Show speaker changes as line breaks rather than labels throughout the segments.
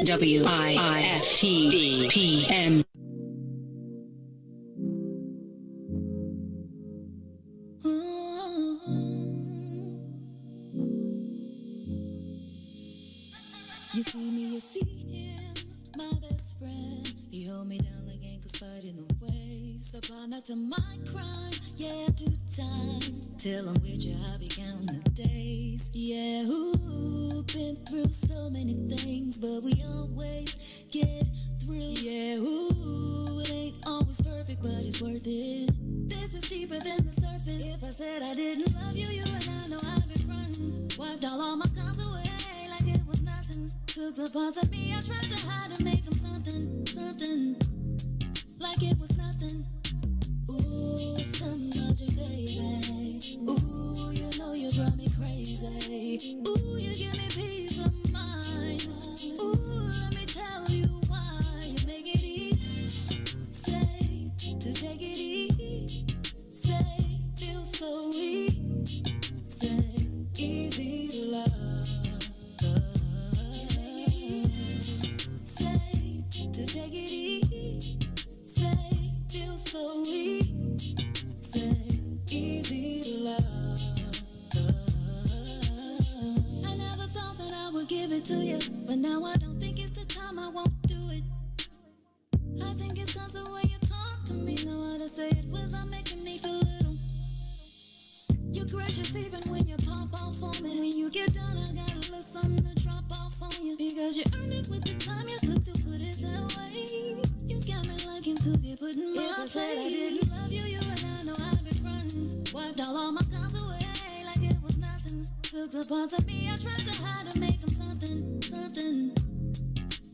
WIIFTBP.
You see me, you see him, my best friend. He hold me down like ankles fighting the waves. Not to my crime, yeah, I do time. Till I'm with you, I'll be counting the days. Yeah, ooh, been through so many things, but we always get through. Yeah, ooh, it ain't always perfect, but it's worth it. This is deeper than the surface. If I said I didn't love you, you and I know I've been frontin'. Wiped all my scars away like it was nothing. Took the parts of me I tried to hide and make them something, something. Like it was nothing. Ooh, so much, baby. Ooh, you know you drive me crazy. Ooh, you give me peace of mind. Ooh, let me tell you why. You make it easy. Say, to take it easy. Say, feel so easy. Say, easy to love. Say, to take it easy. Say, feel so easy. Say, easy to love. I never thought that I would give it to you, but now I don't think it's the time. I won't do it. I think it's cause the way you talk to me, know how to say it without making me feel little. You're gracious even when you pop off on me. When you get done, I got a little something to drop off on you. Because you earned it with the time you took to put it that way. You got me liking to get put in my place. If I said I didn't love you, you and I know I've been frontin'. Wiped all my scars away like it was nothing. Took the parts of me I tried to hide and make them something, something.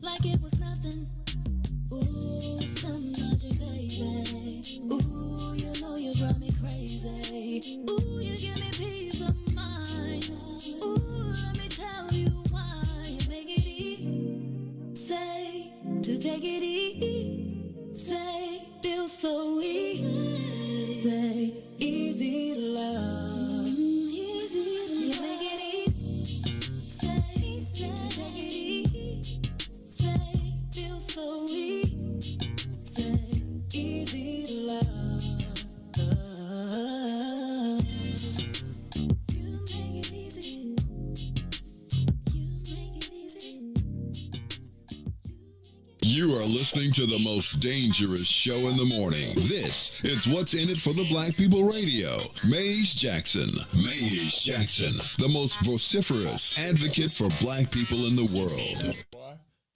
Like it was nothing. Ooh, so much, baby. Ooh, you know you drive me crazy. Ooh, you give me peace of mind. Ooh, let me tell you why. You make it easy. Say, to take it easy. Say, feel so easy. Say, easy to love. Easy to love. You make it easy. Say, to take it easy. Say, feel so easy. Say, easy to love. You make it easy. You make it easy.
You are listening to the most dangerous show in the morning. This is What's in It for the Black People Radio. Maze Jackson. Maze Jackson, the most vociferous advocate for black people in the world.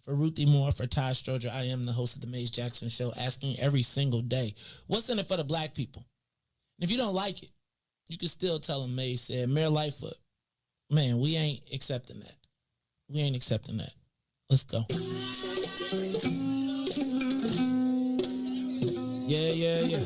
For Ruthie Moore, for Todd Stroger, I am the host of the Maze Jackson Show, asking every single day, what's in it for the black people? And if you don't like it, you can still tell them Maze said, Mayor Lightfoot, man, we ain't accepting that. We ain't accepting that. Let's go. Yeah.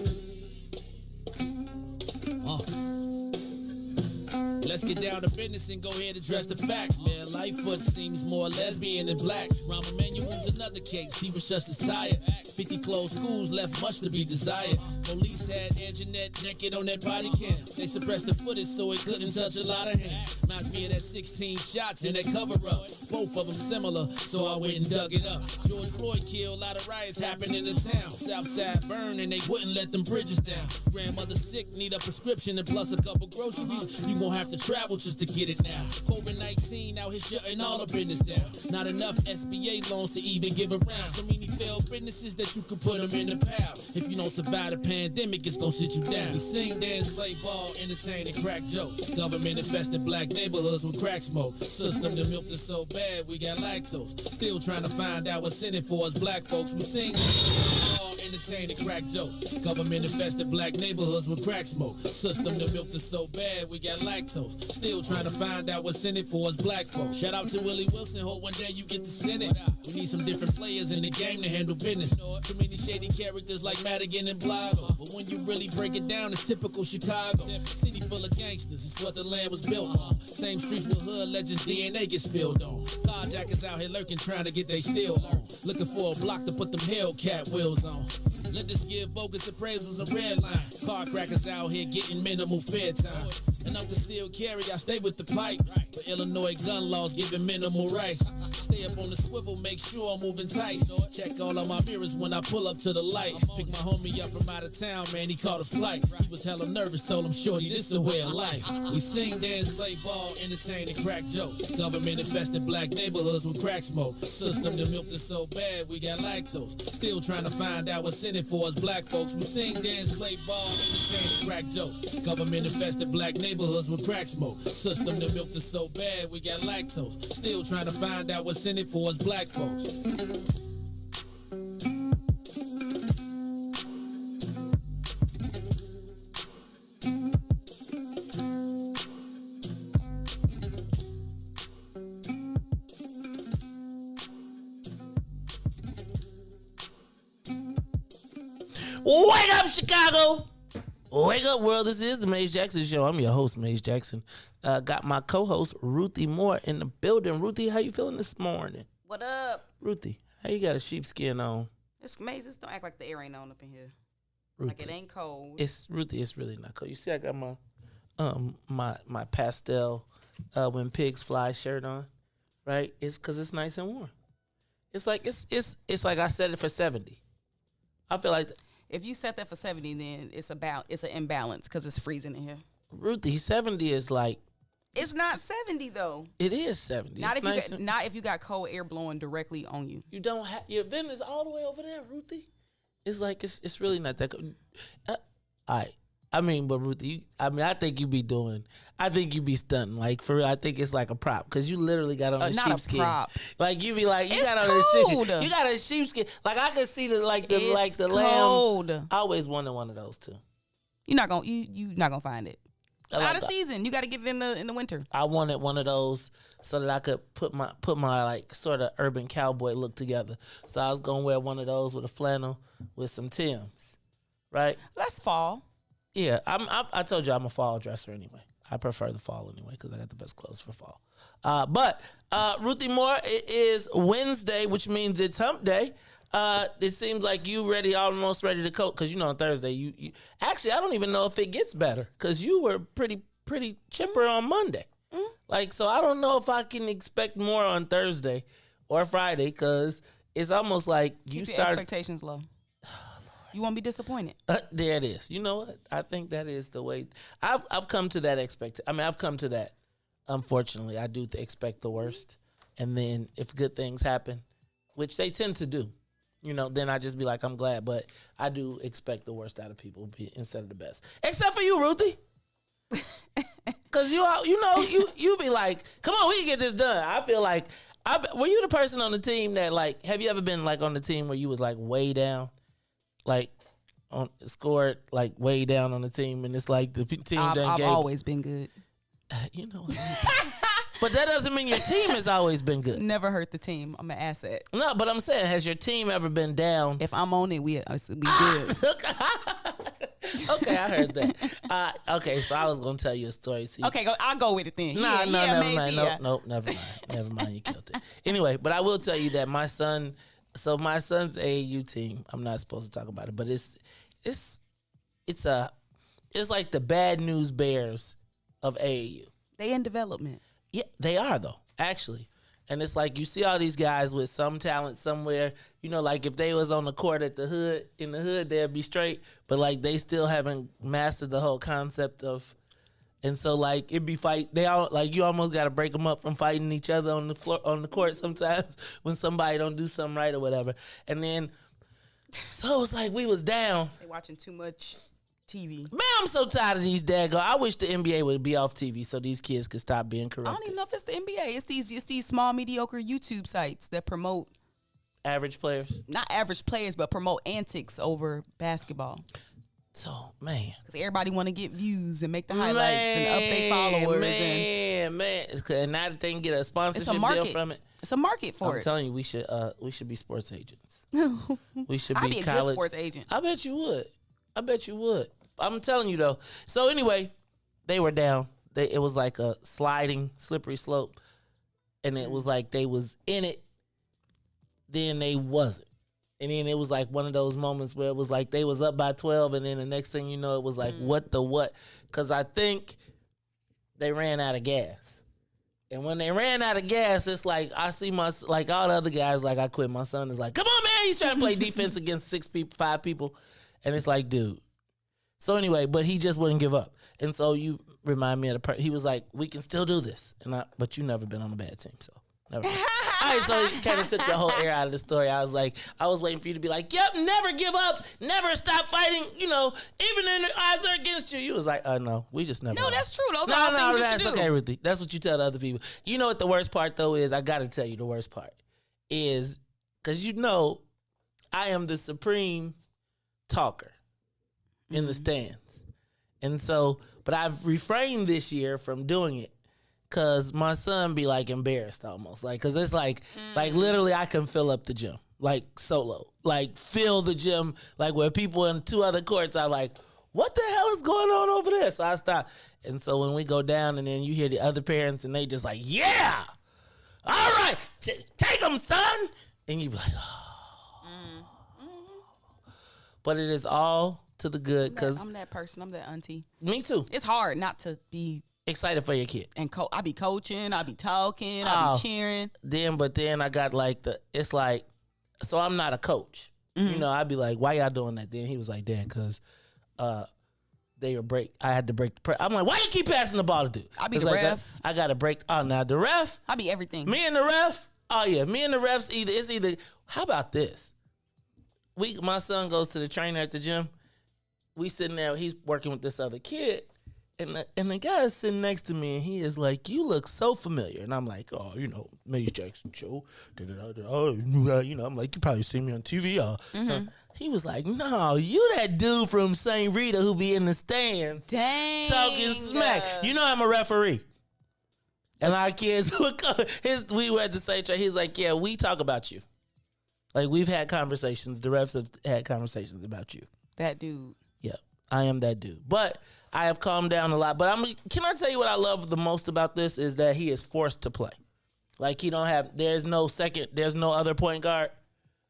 Let's get down to business and go ahead and address the facts. Man, Lightfoot seems more lesbian than black. Rahm Emanuel's another case. He was just as tired. 50 closed schools left much to be desired. Police had Anjanette naked on that body cam. They suppressed the footage so it couldn't touch a lot of hands. Reminds me of that 16 shots in that cover-up. Both of them similar, so I went and dug it up. George Floyd killed, a lot of riots happened in the town. Southside burned and they wouldn't let them bridges down. Grandmother sick, need a prescription and plus a couple groceries. You gon' have to travel just to get it now. COVID-19 out here shutting all the business down. Not enough SBA loans to even give around. So many failed businesses that you can put them in the pile. If you don't survive the pandemic, it's gonna sit you down. We sing, dance, play ball, entertain, and crack jokes. Government infested black neighborhoods with crack smoke. System that milked us so bad we got lactose. Still trying to find out what's in it for us black folks. We sing, ball, entertain, and crack jokes. Government infested black neighborhoods with crack smoke. System that milked us so bad we got lactose. Still trying to find out what's in it for us black folks. Shout out to Willie Wilson, hope one day you get to send it. We need some different players in the game to handle business. Too many shady characters like Madigan and Blago. But when you really break it down, it's typical Chicago. City full of gangsters, it's what the land was built on. Same streets with hood legends, DNA get spilled on. Carjackers out here lurking, trying to get they steal on. Looking for a block to put them Hellcat wheels on. Lenders give bogus appraisals a red line. Car crackers out here getting minimal fair time. And up to seal carry, I stay with the pipe. But Illinois gun laws giving minimal rights. Stay up on the swivel, make sure I'm moving tight. Check all of my mirrors when I pull up to the light. Pick my homie up from out of town, man, he caught a flight. He was hella nervous, told him, shorty, this a way of life. We sing, dance, play ball, entertain, and crack jokes. Government infested black neighborhoods with crack smoke. System that milked us so bad, we got lactose. Still trying to find out what's in it for us black folks. We sing, dance, play ball, entertain, and crack jokes. Government infested black neighborhoods with crack smoke. System that milked us so bad, we got lactose. Still trying to find out what's in it for us black folks.
Wake up, Chicago! Wake up, world. This is the Maze Jackson Show. I'm your host, Maze Jackson. Got my co-host, Ruthie Moore, in the building. Ruthie, how you feeling this morning?
What up?
Ruthie, how you got a sheepskin on?
It's amazing. Don't act like the air ain't on up in here.
Ruthie.
Like it ain't cold.
Ruthie, it's really not cold. You see I got my pastel When Pigs Fly shirt on, right? It's because it's nice and warm. It's like it's like I set it for 70. I feel like
if you set that for 70, then it's an imbalance because it's freezing in here.
Ruthie, 70 is like.
It's not 70 though.
It is 70.
Not
it's
if you got cold air blowing directly on you.
You don't have your vent is all the way over there, Ruthie. It's like it's really not that good. But Ruthie, I think you be stunting. Like for real, I think it's like a prop because you literally got on a sheepskin.
Not a prop.
Like you be like you
it's
got on
cold.
You got a sheepskin. Like I can see the
it's
cold.
Lamb.
I always wanted one of those too.
You're not gonna find it. It's out of season. You got to get it in the winter.
I wanted one of those so that I could put my like sort of urban cowboy look together. So I was gonna wear one of those with a flannel with some Timbs, right?
That's fall.
Yeah, I told you I'm a fall dresser anyway. I prefer the fall anyway because I got the best clothes for fall. But Ruthie Moore, it is Wednesday, which means it's hump day. It seems like you almost ready to coat because on Thursday you actually I don't even know if it gets better because you were pretty chipper on Monday. Like so I don't know if I can expect more on Thursday or Friday because it's almost like
Keep your expectations low. You won't be disappointed.
There it is. You know what? I think that is the way. I've come to that I've come to that. Unfortunately, I do expect the worst, and then if good things happen, which they tend to do, then I just be like, I'm glad. But I do expect the worst out of people instead of the best, except for you, Ruthie. Because you be like, come on, we can get this done. I feel like, were you the person on the team that like, have you ever been like on the team where you was like way down? Like scored like way down on the team, and it's like the team
I've always been good.
You know what? But that doesn't mean your team has always been good.
Never hurt the team. I'm an asset.
No, but I'm saying, has your team ever been down?
If I'm on it, we good.
Okay, I heard that. Okay, so I was gonna tell you a story. See?
Okay, I'll go with it then.
Never mind. Nope, never mind. Never mind. You killed it. Anyway, but I will tell you that my son's AAU team. I'm not supposed to talk about it, but it's like the bad news bears of AAU.
They in development.
Yeah, they are though, actually. And it's like you see all these guys with some talent somewhere, like if they was on the court in the hood, they'd be straight, but like they still haven't mastered the whole concept of, and so like it'd be fight. They all like you almost got to break them up from fighting each other on the floor on the court sometimes when somebody don't do something right or whatever. And then, so it's like we was down.
They watching too much TV.
Man, I'm so tired of these daggone. I wish the NBA would be off TV so these kids could stop being corrupted.
I don't even know if it's the NBA. It's these small, mediocre YouTube sites that promote
average players.
Not average players, but promote antics over basketball.
So, man.
Because everybody want to get views and make the highlights and up their followers.
Man. And now that they can get a sponsorship deal from it.
It's a market for it.
I'm telling you, we should be sports agents. We should
I'd
be
be a
college.
good sports agent.
I bet you would. I'm telling you, though. So, anyway, they were down. It was like a sliding, slippery slope. And it was like they was in it, then they wasn't. And then it was like one of those moments where it was like they was up by 12, and then the next thing you know, it was like, what? Because I think they ran out of gas. And when they ran out of gas, it's like I see like all the other guys, like I quit. My son is like, come on, man. He's trying to play defense against 5 people. And it's like, dude. So anyway, but he just wouldn't give up. And so you remind me of he was like, we can still do this. But you never been on a bad team, so. Never. All right, so he kind of took the whole air out of the story. I was waiting for you to be like, yep, never give up, never stop fighting, even when the odds are against you. You was like, no, we just never.
No, that's true. Those are all things you should do.
Okay, Ruthie. That's what you tell the other people. You know what the worst part, though, is? I got to tell you the worst part is because I am the supreme talker in the stands. And so, but I've refrained this year from doing it. Cause my son be like embarrassed almost, like, cause it's like literally I can fill up the gym like solo, like fill the gym, like where people in 2 other courts are like, what the hell is going on over there? So I stop, and so when we go down, and then you hear the other parents, and they just like, yeah, all right, take them, son, and you be like, oh. But it is all to the good, cause
I'm that person, I'm that auntie.
Me too.
It's hard not to be
excited for your kid.
And I be coaching, I be talking, I be cheering.
But then I got like it's like, so I'm not a coach. I'd be like, why y'all doing that? Then he was like, Dad, because I had to break the press. I'm like, why you keep passing the ball to dude?
I be the ref.
I got to break. Oh, now the ref.
I be everything.
Me and the ref. Oh, yeah. Me and the refs it's either, how about this? My son goes to the trainer at the gym. We sitting there, he's working with this other kid. And the guy is sitting next to me, and he is like, you look so familiar. And I'm like, oh, Maze Jackson show. I'm like, you probably seen me on TV. He was like, no, you that dude from St. Rita who be in the stands.
Dang.
Talking smack. I'm a referee. And our kids, we were at the same train. He's like, yeah, we talk about you. Like, we've had conversations. The refs have had conversations about you.
That dude.
Yeah, I am that dude. But I have calmed down a lot. But can I tell you what I love the most about this is that he is forced to play. Like, there's no other point guard.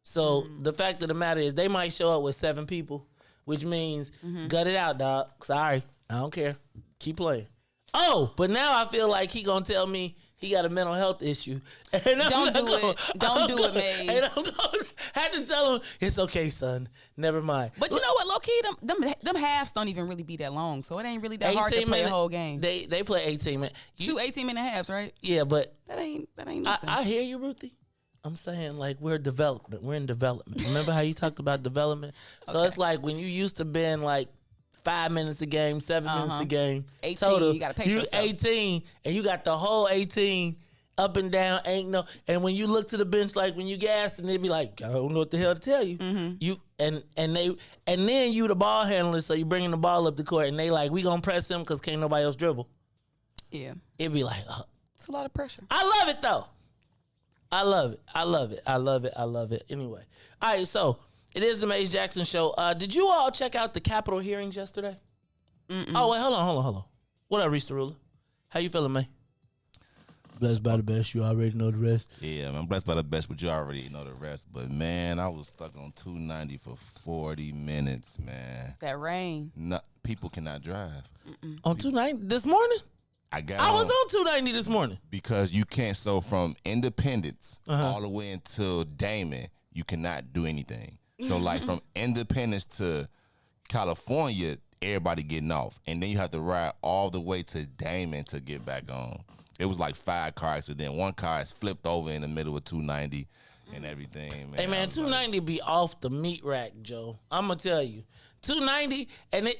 So the fact of the matter is they might show up with 7 people, which means gut it out, dog. Sorry, I don't care. Keep playing. Oh, but now I feel like he gonna tell me he got a mental health issue. And
Don't do it, Maze.
And I'm gonna have to tell him, it's okay, son. Never mind.
But you know what, low key, them halves don't even really be that long, so it ain't really that hard to play a whole game.
They play 18 minutes.
2 18-minute halves, right?
Yeah, but
that ain't nothing.
I hear you, Ruthie. I'm saying, like, we're in development. Remember how you talked about development? So it's like when you used to been like 5 minutes a game, 7 minutes a game.
18,
total,
you got to pace yourself.
18, and you got the whole 18 up and down. And when you look to the bench, like when you gassed, and they be like, I don't know what the hell to tell you. And then you the ball handler, so you bringing the ball up the court, and they like, we gonna press him because can't nobody else dribble.
Yeah,
it'd be like,
it's a lot of pressure.
I love it though. I love it. Anyway, all right, so it is the Maze Jackson Show. Did you all check out the Capitol hearings yesterday? Oh, wait, hold on. What up, Reese the Ruler? How you feeling, man? Blessed by the best. You already know the rest.
Yeah, I'm blessed by the best, but you already know the rest. But, man, I was stuck on 290 for 40 minutes, man.
That rain.
No, people cannot drive.
On 290 this morning? I was on 290 this morning.
Because you can't. So from Independence all the way until Damon, you cannot do anything. So like from Independence to California, everybody getting off. And then you have to ride all the way to Damon to get back on. It was like 5 cars. So then one car is flipped over in the middle of 290 and everything. Man.
Hey, man, 290 be off the meat rack, Joe. I'm going to tell you. 290, and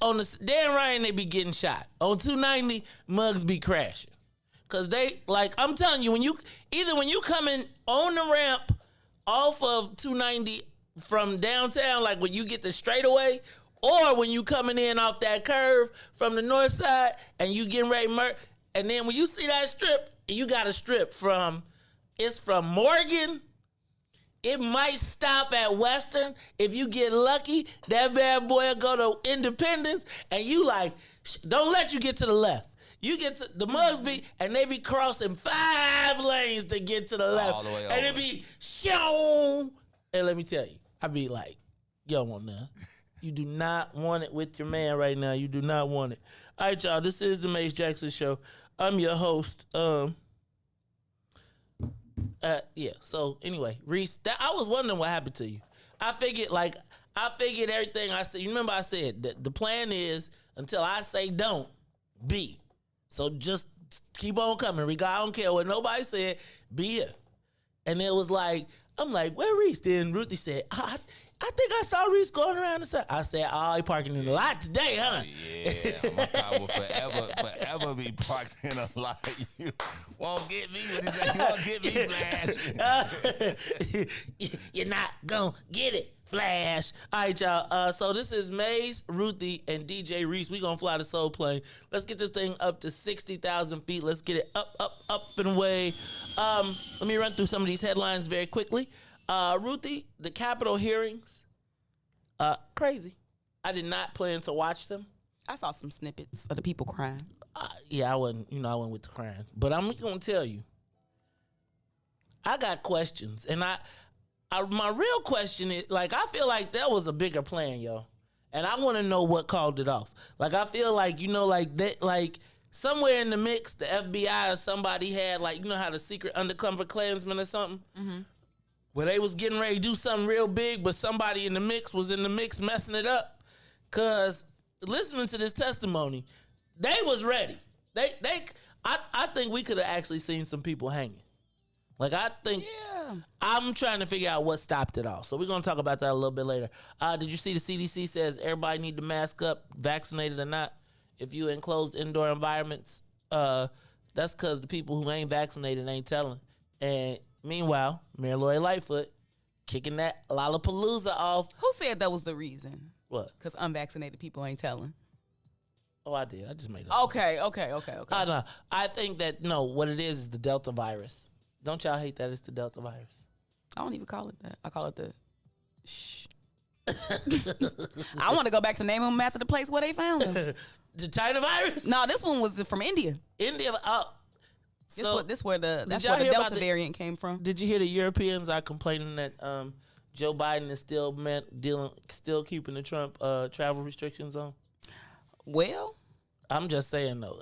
on the Dan Ryan, they be getting shot. On 290, mugs be crashing. Because they, like, I'm telling you, when you coming on the ramp off of 290 from downtown, like when you get the straightaway, or when you coming in off that curve from the north side and you getting ready to and then when you see that strip, you got a strip from Morgan. It might stop at Western. If you get lucky, that bad boy will go to Independence, and you like, don't let you get to the left. You get to the mugs and they be crossing 5 lanes to get to the left.
All the way
and
over.
it be, shoo. And let me tell you, I be like, you don't want none. You do not want it with your man right now. You do not want it. All right, y'all. This is the Mace Jackson Show. I'm your host. Yeah. So anyway, Reese, I was wondering what happened to you. I figured everything I said. You remember I said that the plan is until I say don't be. So just keep on coming. I don't care what nobody said. Be here. And it was like, I'm like, where Reese? Then Ruthie said, I think I saw Reese going around the side. I said, oh, he parking in the lot today, huh?
Yeah, my car will forever be parked in a lot. You won't get me with it. You won't get me, Flash.
You're not gonna get it, Flash. All right, y'all. So this is Maze, Ruthie, and DJ Reese. We gonna fly the soul plane. Let's get this thing up to 60,000 feet. Let's get it up and away. Let me run through some of these headlines very quickly. Ruthie, the Capitol hearings, crazy. I did not plan to watch them.
I saw some snippets of the people crying.
Yeah, I went with the crying. But I'm going to tell you, I got questions. And my real question is, like, I feel like that was a bigger plan, yo. And I want to know what called it off. Like, I feel like, like somewhere in the mix, the FBI or somebody had, like, you know how the secret undercover Klansman or something? Mm-hmm. Where they was getting ready to do something real big, but somebody in the mix was in the mix messing it up. Cause listening to this testimony, they was ready. I think we could have actually seen some people hanging. Like I'm trying to figure out what stopped it all. So we're gonna talk about that a little bit later. Did you see the CDC says everybody need to mask up, vaccinated or not, if you in closed indoor environments? That's cause the people who ain't vaccinated ain't telling. And meanwhile, Mayor Lori Lightfoot kicking that Lollapalooza off.
Who said that was the reason?
What?
Because unvaccinated people ain't telling.
Oh, I did. I just made it up.
Okay.
No. I think that, what it is the Delta virus. Don't y'all hate that it's the Delta virus?
I don't even call it that. I call it the shh. I want to go back to name them after the place where they found them.
The China virus?
No, this one was from India.
India,
That's where the Delta variant came from.
Did you hear the Europeans are complaining that Joe Biden is still keeping the Trump travel restrictions on?
Well,
I'm just saying though.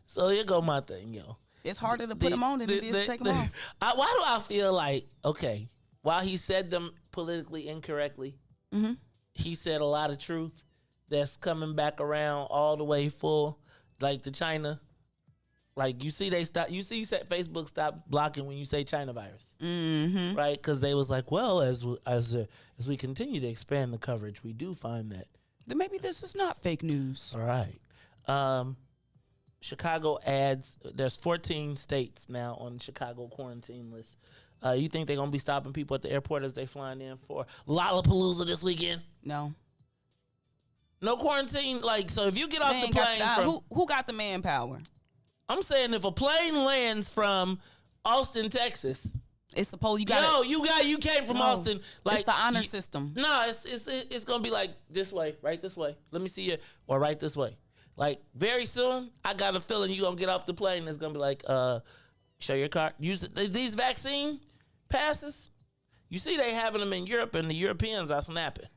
So here go my thing, yo.
It's harder to put them on than it is to take them off.
Why do I feel like, okay, while he said them politically incorrectly, he said a lot of truth that's coming back around all the way full, like to China. Like you see Facebook stop blocking when you say China virus, right? Because they was like, well, as we continue to expand the coverage, we do find that.
Then maybe this is not fake news.
All right. Chicago adds, there's 14 states now on the Chicago quarantine list. You think they're going to be stopping people at the airport as they flying in for Lollapalooza this weekend?
No.
No quarantine? Like, so if you get off the plane
who got the manpower?
I'm saying if a plane lands from Austin, Texas,
it's supposed you
came from Austin. Like
it's the honor system.
No, it's gonna be like this way, right this way. Let me see you, or right this way. Like very soon, I got a feeling you gonna get off the plane. And it's gonna be like, show your card. Use these vaccine passes. You see, they having them in Europe, and the Europeans are snapping.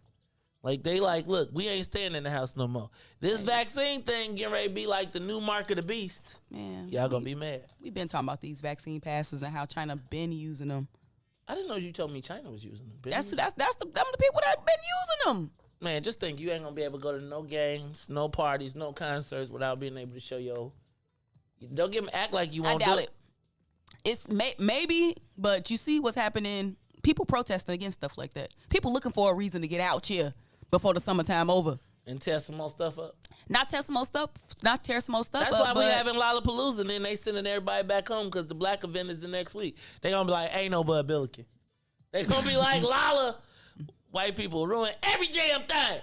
Like, they like, look, we ain't staying in the house no more. This vaccine thing getting ready to be like the new mark of the beast.
Man.
Y'all gonna be mad.
We've been talking about these vaccine passes and how China been using them.
I didn't know you told me China was using them.
That's the people that been using them.
Man, just think you ain't gonna be able to go to no games, no parties, no concerts without being able to show your... Don't act like you won't do it.
I doubt it. It's maybe, but you see what's happening. People protesting against stuff like that. People looking for a reason to get out here before the summertime over.
And tear some more stuff up?
Not tear some more stuff up.
That's why we having Lollapalooza, and then they sending everybody back home because the black event is the next week. They gonna be like, ain't no Bud Billiken. They gonna be like, Lolla, white people ruin every damn thing.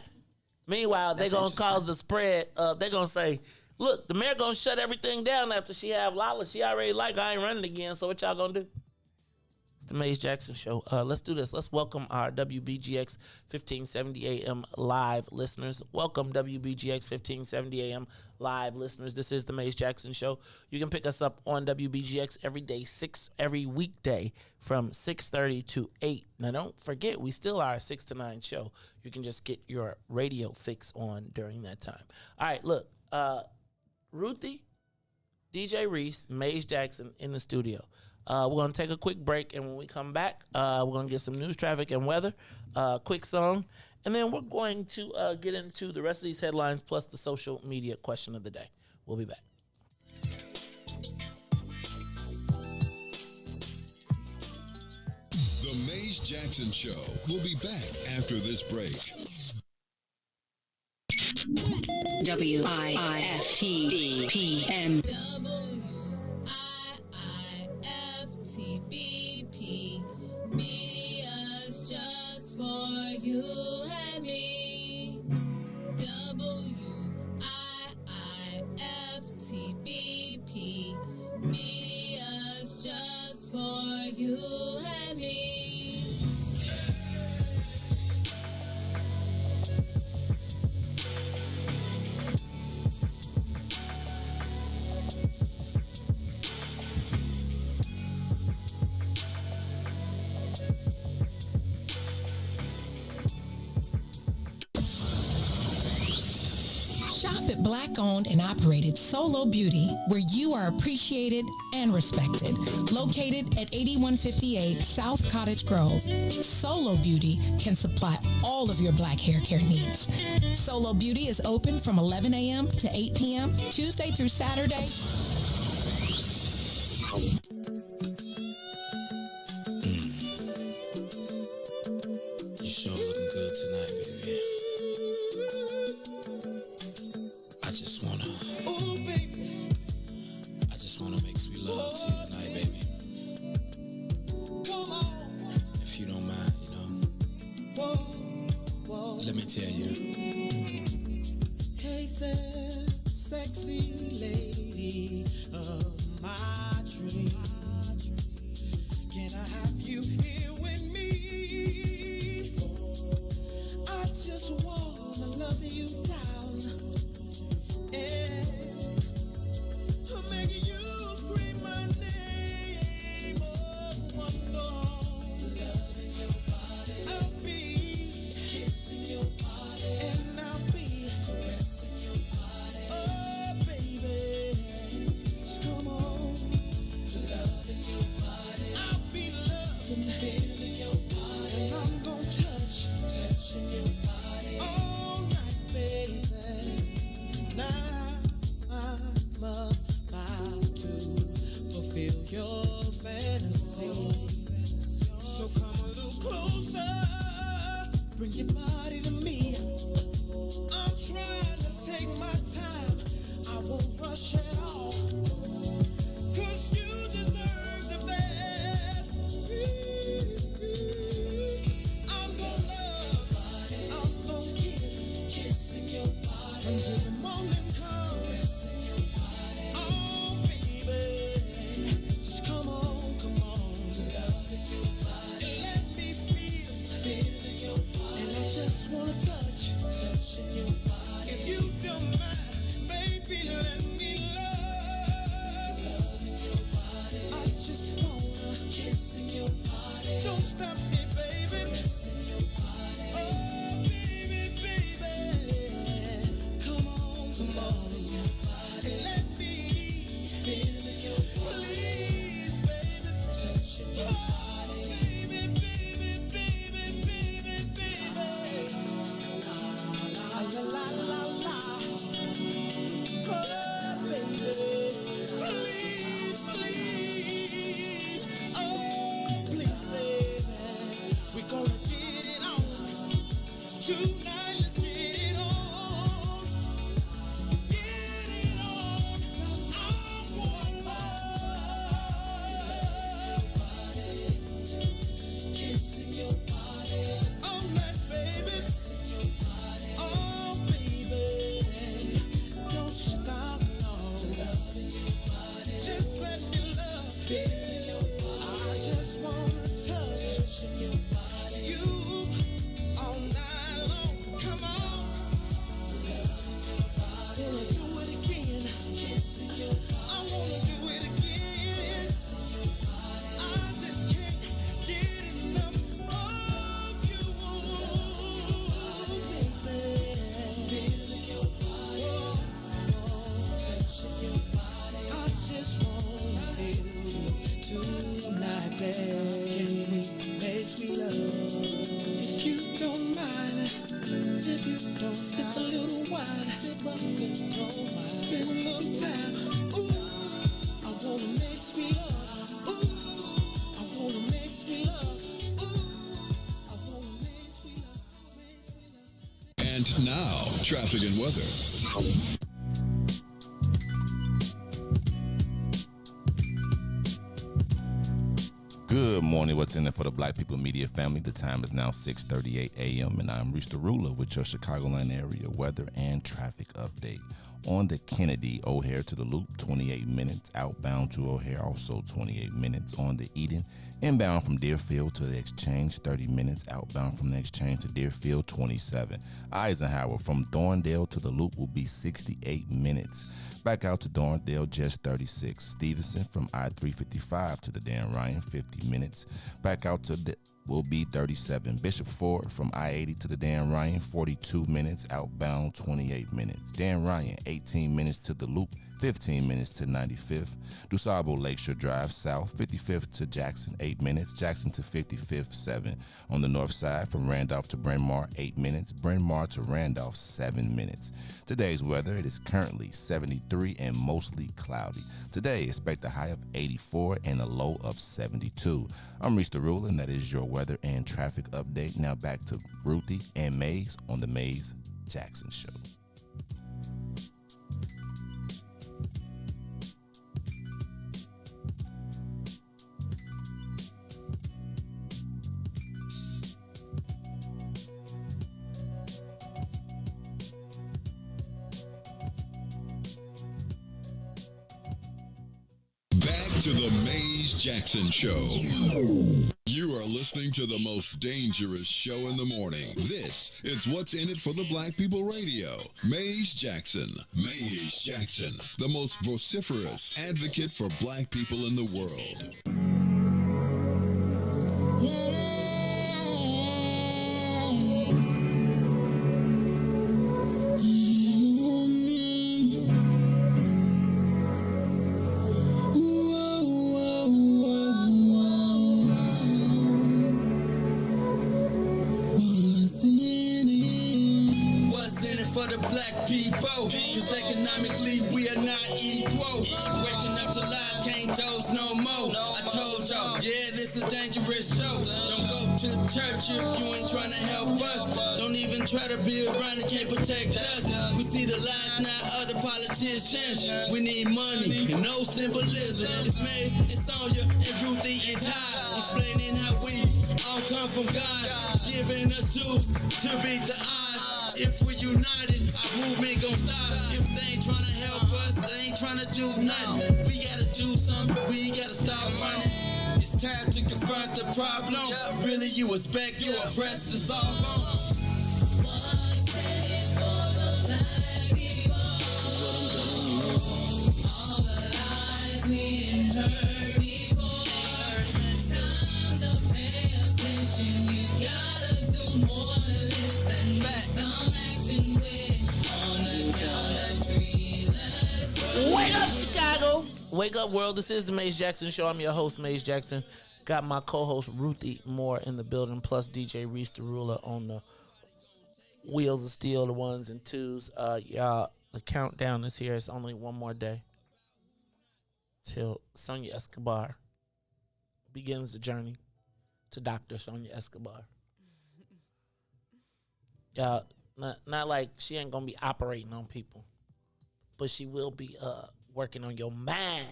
Meanwhile, they gonna cause the spread of, they gonna say, look, the mayor gonna shut everything down after she have Lolla. She already like, I ain't running again, so what y'all gonna do? the Maze Jackson Show. Let's do this. Let's welcome our WBGX 1570 AM live listeners. Welcome, WBGX 1570 AM live listeners. This is the Maze Jackson Show. You can pick us up on WBGX every weekday from 6:30 to 8. Now, don't forget, we still are a 6 to 9 show. You can just get your radio fix on during that time. All right, look, Ruthie, DJ Reese, Maze Jackson in the studio. We're going to take a quick break, and when we come back, we're going to get some news, traffic, and weather, quick song, and then we're going to get into the rest of these headlines plus the social media question of the day. We'll be back.
The Maze Jackson Show will be back after this break.
WIIFTBP.
WIIFTBP. Media's just for you and me. WIIFTBP. Media's just for you and me.
Shop at Black-owned and operated Solo Beauty, where you are appreciated and respected. Located at 8158 South Cottage Grove, Solo Beauty can supply all of your black hair care needs. Solo Beauty is open from 11 a.m. to 8 p.m., Tuesday through Saturday.
You sure looking good tonight, baby. I just wanna make sweet love to you tonight, baby. If you don't mind, let me tell you.
Hey there, sexy lady of my dreams. Can I have you here with me? I just wanna love you down. Yeah. I'm making you scream my name. Oh, loving your body. I'll be kissing your body, and I'll be caressing your body. Oh, baby, just come on. Loving your body. I'll be loving, feeling your body, and I'm gonna touching your body all night, baby. Now I'm about to fulfill your fantasy. So come a little closer, bring your body to me. I'm trying to take my time, I won't rush at all. 'Cause you deserve the best. I'm gonna love, I'm gonna kissing your body until the morning comes. Oh, baby, just come on. Loving your body, and let me feeling your body, and I just wanna touching your body. If you don't mind, baby, let me love. Loving your body, I just wanna kissing your body. Don't stop me, baby. Caressing your body. Oh, baby, come on, and let me feel your body. Please, baby, touching your body. Baby. La la la la la. Oh, baby, please. Oh, please, baby. We're gonna get it on tonight. Let's get it on. Get it on. I wanna love kissing your body all night, baby. Oh, baby, don't stop, no. Just let me love. I just wanna Sip a little wine, sip a little wine, spend a little time. Ooh, I wanna make sweet love. Ooh, I wanna make sweet love. Ooh, I wanna make sweet love, make sweet love.
And now, traffic and weather.
Good morning. What's in it for the Black People Media family? The time is now 6:38 a.m. and I'm Reese the Ruler with your Chicagoland area weather and traffic update. On the Kennedy, O'Hare to the Loop, 28 minutes. Outbound to O'Hare, also 28 minutes. On the Eden, inbound from Deerfield to the Exchange, 30 minutes. Outbound from the Exchange to Deerfield, 27. Eisenhower from Thorndale to the Loop will be 68 minutes. Back out to Dorndale, just 36. Stevenson from I-355 to the Dan Ryan, 50 minutes. Back out to will be 37. Bishop Ford from I-80 to the Dan Ryan, 42 minutes. Outbound, 28 minutes. Dan Ryan, 18 minutes to the Loop, 15 minutes to 95th. DuSable Lakeshore Drive South, 55th to Jackson, 8 minutes. Jackson to 55th, 7. On the north side, from Randolph to Bryn Mawr, 8 minutes. Bryn Mawr to Randolph, 7 minutes. Today's weather, it is currently 73 and mostly cloudy. Today, expect a high of 84 and a low of 72. I'm Reese the Ruler, and that is your weather and traffic update. Now back to Ruthie and Maze on the Maze Jackson Show.
To the Maze Jackson Show. You are listening to the most dangerous show in the morning. This is What's in It for the Black People Radio. Maze Jackson. Maze Jackson, the most vociferous advocate for black people in the world.
People, cause economically we are not equal. Waking up to lies, can't doze no more. I told y'all, yeah, this a dangerous show. Don't go to church if you ain't trying to help us. Don't even try to be around and can't protect us. We see the lies, not other politicians. We need money and no symbolism. It's Maze, it's Sonia, and Ruthie, and Todd, explaining how we all come from God, giving us tools to beat the odds. If we're united, our movement gon' stop. If they ain't tryna help us, they ain't tryna do nothing. We gotta do something, we gotta stop running. It's time to confront the problem. Really, you expect your oppressed to solve them?
All the lies we heard before. Time to pay attention. You gotta do more than listen. Some action with on the count of 3. Let's go.
Wake up, Chicago. Wake up, world. This is the Maze Jackson Show. I'm your host, Maze Jackson. Got my co-host, Ruthie Moore, in the building, plus DJ Reese the Ruler on the wheels of steel, the ones and twos. Y'all, the countdown is here. It's only one more day till Sonia Escobar begins the journey to Dr. Sonia Escobar. Y'all, not like she ain't gonna be operating on people, but she will be working on your mind.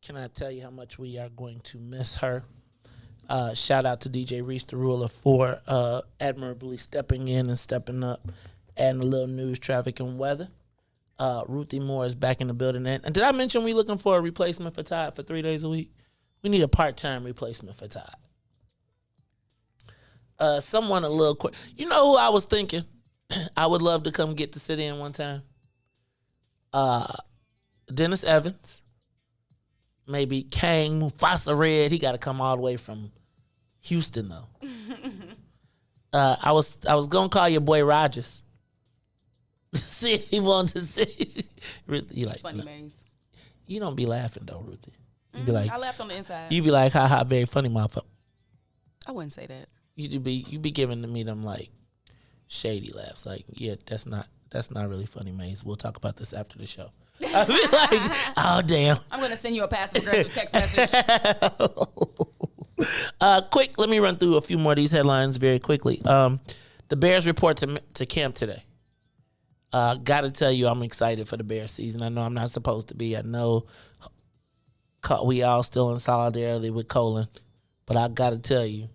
Can I tell you how much we are going to miss her? Shout out to DJ Reese the Ruler for admirably stepping in and stepping up, adding a little news, traffic, and weather. Ruthie Moore is back in the building. And did I mention we looking for a replacement for Todd for 3 days a week? We need a part-time replacement for Todd. Someone a little quick. You know who I was thinking? I would love to come get to sit in one time. Dennis Evans. Maybe Kang Mufasa Red. He got to come all the way from Houston though. I was gonna call your boy Rogers. See if he wanted to see. You like
Funny
no.
Maze.
You don't be laughing though, Ruthie. You be like,
I laughed on the inside.
you be like, haha, very funny, motherfucker.
I wouldn't say that.
You be giving to me them like Shady laughs. Like, yeah, that's not really funny, Maze. We'll talk about this after the show. I be like, oh damn.
I'm gonna send you a passive aggressive text message.
Quick, let me run through a few more of these headlines very quickly. The Bears report to camp today. Gotta tell you, I'm excited for the Bears season. I know I'm not supposed to be. I know we all still in solidarity with Colin, but I gotta tell you,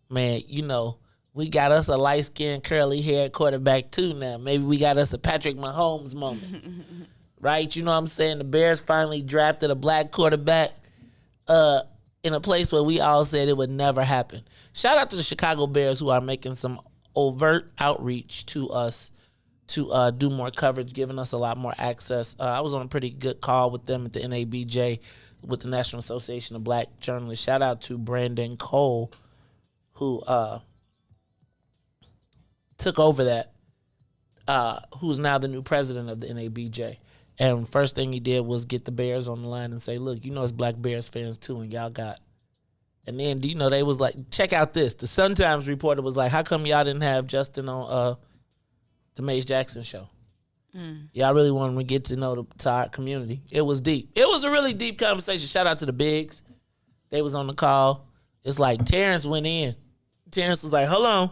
man, you know, we got us a light-skinned, curly-haired quarterback too now. Maybe we got us a Patrick Mahomes moment. Right? You know what I'm saying? The Bears finally drafted a black quarterback in a place where we all said it would never happen. Shout out to the Chicago Bears who are making some overt outreach to us to do more coverage, giving us a lot more access. I was on a pretty good call with them at the NABJ with the National Association of Black Journalists. Shout out to Brandon Cole who took over that, who's now the new president of the NABJ. And first thing he did was get the Bears on the line and say, look, you know it's black Bears fans too, and y'all got. And then, you know, they was like, check out this. The Sun-Times reporter was like, how come y'all didn't have Justin on the Mace Jackson show? Y'all really wanted to get to know the Todd community. It was deep. It was a really deep conversation. Shout out to the Bigs. They was on the call. It's like Terrence went in. Terrence was like, hold on.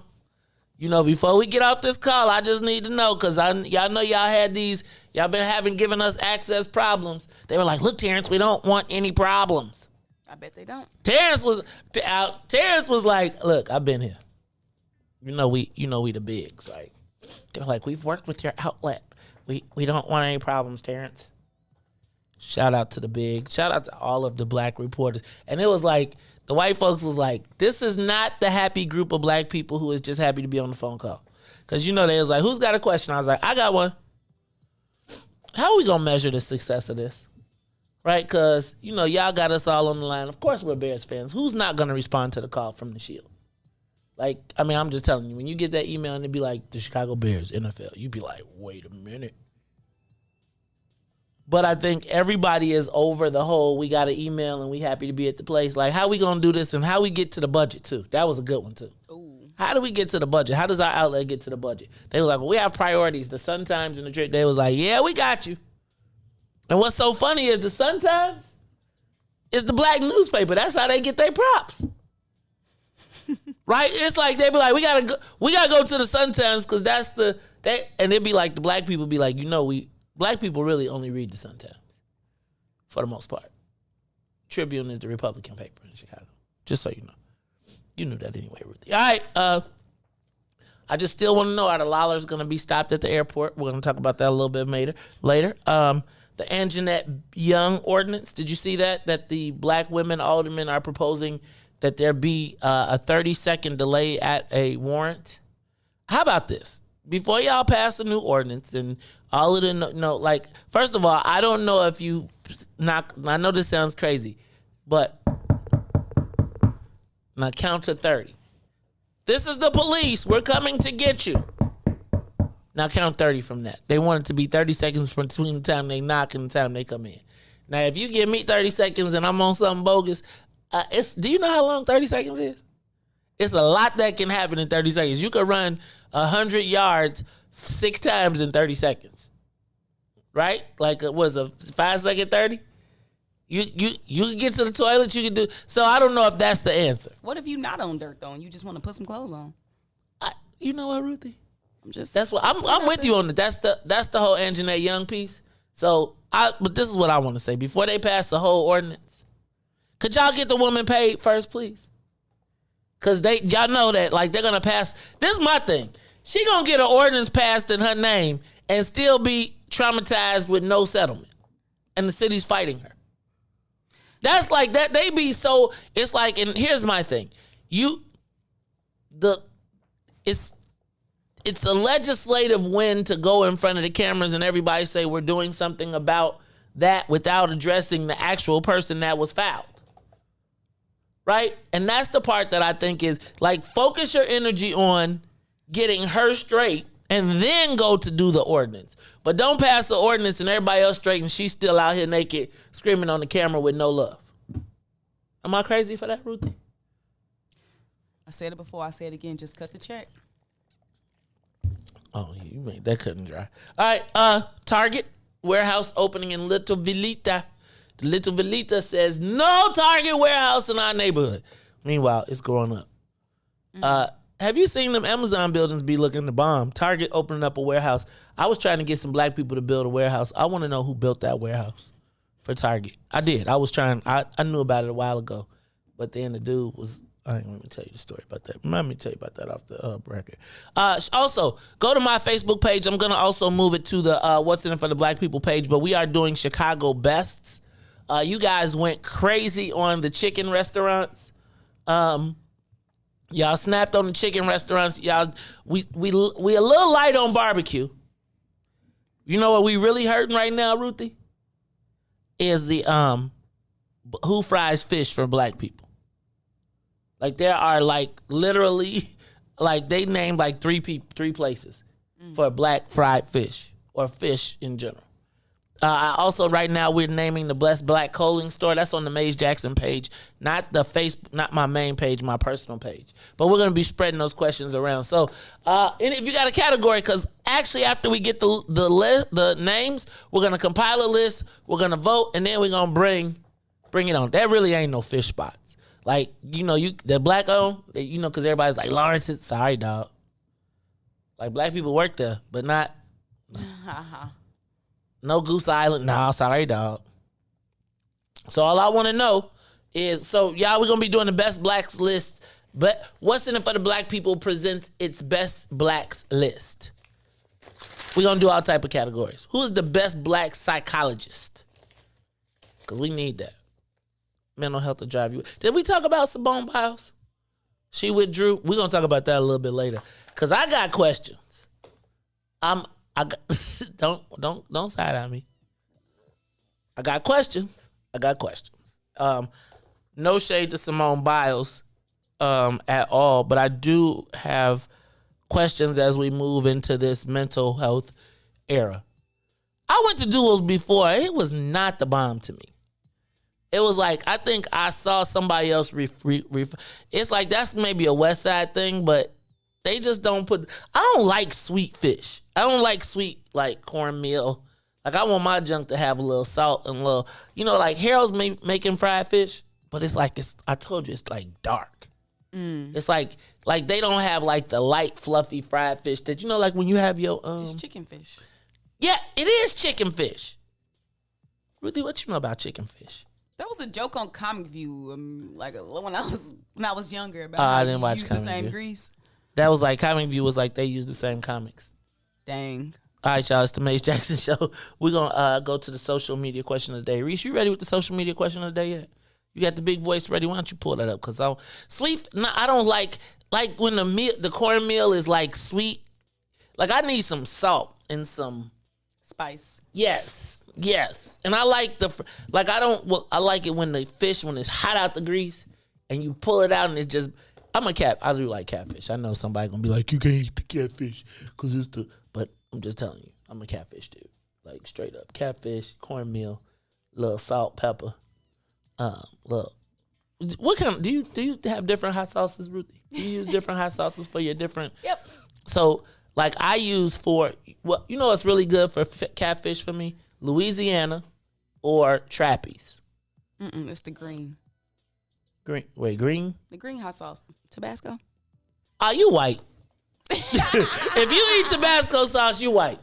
You know, before we get off this call, I just need to know, because y'all know y'all had these, y'all been giving us access problems. They were like, look, Terrence, we don't want any problems.
I bet they don't.
Terrence was like, look, I've been here. You know we the Bigs, right? They were like, we've worked with your outlet. We don't want any problems, Terrence. Shout out to the Bigs. Shout out to all of the black reporters. And it was like, the white folks was like, this is not the happy group of black people who is just happy to be on the phone call. Because, you know, they was like, who's got a question? I was like, I got one. How are we going to measure the success of this? Right? Because, you know, y'all got us all on the line. Of course we're Bears fans. Who's not going to respond to the call from the Shield? Like, I mean, I'm just telling you, when you get that email and it be like, the Chicago Bears, NFL, you'd be like, wait a minute. But I think everybody is over the whole, we got an email and we happy to be at the place. Like, how we going to do this and how we get to the budget, too. That was a good one, too. Ooh. How do we get to the budget? How does our outlet get to the budget? They was like, well, we have priorities. The Sun-Times and the Trick, they was like, yeah, we got you. And what's so funny is the Sun-Times is the black newspaper. That's how they get their props. Right? It's like, they be like, we gotta go to the Sun-Times because and it'd be like, the black people be like, you know, black people really only read the Sun-Times for the most part. Tribune is the Republican paper in Chicago. Just so you know. You knew that anyway, Ruthie. All right. I just still want to know, are the Lollers going to be stopped at the airport? We're going to talk about that a little bit later. The Anjanette Young ordinance, did you see that? That the black women aldermen are proposing that there be a 30-second delay at a warrant. How about this? Before y'all pass a new ordinance and all of the, like, first of all, I don't know if you I know this sounds crazy, but now count to 30. This is the police. We're coming to get you. Now count 30 from that. They want it to be 30 seconds between the time they knock and the time they come in. Now, if you give me 30 seconds and I'm on something bogus, do you know how long 30 seconds is? It's a lot that can happen in 30 seconds. You could run 100 yards 6 times in 30 seconds. Right? Like it was a 5-second 30? You can get to the toilet, you can do. So I don't know if that's the answer.
What if you not on dirt though and you just want to put some clothes on?
You know what, Ruthie?
That's
what I'm with you on it. That's the whole Anjanette Young piece. So but this is what I want to say. Before they pass the whole ordinance, could y'all get the woman paid first, please? Cause y'all know that like they're gonna pass. This is my thing. She gonna get an ordinance passed in her name and still be traumatized with no settlement, and the city's fighting her. That's like that. They be so. It's like, and here's my thing. It's a legislative win to go in front of the cameras and everybody say we're doing something about that without addressing the actual person that was fouled. Right? And that's the part that I think is like, focus your energy on getting her straight and then go to do the ordinance. But don't pass the ordinance and everybody else straight and she's still out here naked screaming on the camera with no love. Am I crazy for that, Ruthie?
I said it before, I say it again, just cut the check.
Oh, you made that couldn't dry. All right, Target warehouse opening in Little Villita. Little Villita says no Target warehouse in our neighborhood. Meanwhile, it's growing up. Have you seen them Amazon buildings be looking to bomb? Target opening up a warehouse. I was trying to get some black people to build a warehouse. I want to know who built that warehouse for Target. I did. I was trying. I knew about it a while ago, but then the dude was. I ain't gonna tell you the story about that. Let me tell you about that off the record. Also, go to my Facebook page. I'm gonna also move it to the What's in It for the Black People page. But we are doing Chicago bests. You guys went crazy on the chicken restaurants. Y'all snapped on the chicken restaurants. Y'all, we a little light on barbecue. You know what we really hurting right now, Ruthie? Is the who fries fish for black people. Like there are like literally, like they named like three places for black fried fish or fish in general. Also, right now we're naming the Blessed Black Clothing Store. That's on the Maze Jackson page, not the Facebook, not my main page, my personal page. But we're gonna be spreading those questions around. So, and if you got a category, because actually after we get the names, we're gonna compile a list, we're gonna vote, and then we're gonna bring it on. That really ain't no fish spots. Like the black owned, because everybody's like Lawrence. Sorry, dog. Like black people work there, but not. No Goose Island. No, sorry, dog. So all I want to know is, so y'all, we're going to be doing the best blacks list, but What's in It for the Black People presents its best blacks list. We're going to do all type of categories. Who is the best black psychologist? Because we need that. Mental health to drive you. Did we talk about Simone Biles? She withdrew. We're going to talk about that a little bit later. Because I got questions. Don't side on me. I got questions. No shade to Simone Biles at all, but I do have questions as we move into this mental health era. I went to duels before. It was not the bomb to me. It was like, I think I saw somebody else it's like that's maybe a West Side thing, but they just don't put. I don't like sweet fish. I don't like sweet like cornmeal. Like I want my junk to have a little salt and a little, like Harold's making fried fish, but it's like I told you it's like dark. It's like they don't have like the light fluffy fried fish that like when you have your
It's chicken fish.
Yeah, it is chicken fish. Ruthie, what you know about chicken fish?
That was a joke on Comic View, like when I was younger about
I
how
didn't
you
watch
use
Comic
the same
View.
grease.
That was like Comic View was like they used the same comics.
Dang.
All right, y'all, it's the Mace Jackson Show. We're going to go to the social media question of the day. Reese, you ready with the social media question of the day yet? You got the big voice ready? Why don't you pull that up? Because I don't like when the cornmeal is like sweet. Like I need some salt and some
spice.
Yes. And I like I like it when the fish, when it's hot out the grease and you pull it out and it's just, I do like catfish. I know somebody gonna be like, you can't eat the catfish because but I'm just telling you, I'm a catfish dude. Like straight up. Catfish, cornmeal, little salt, pepper. Look. What kind of, do you have different hot sauces, Ruthie? Do you use different hot sauces for your different?
Yep.
So like I use what's really good for catfish for me? Louisiana or Trappies.
It's the green.
Green?
The green hot sauce. Tabasco.
You white. If you eat Tabasco sauce, you white.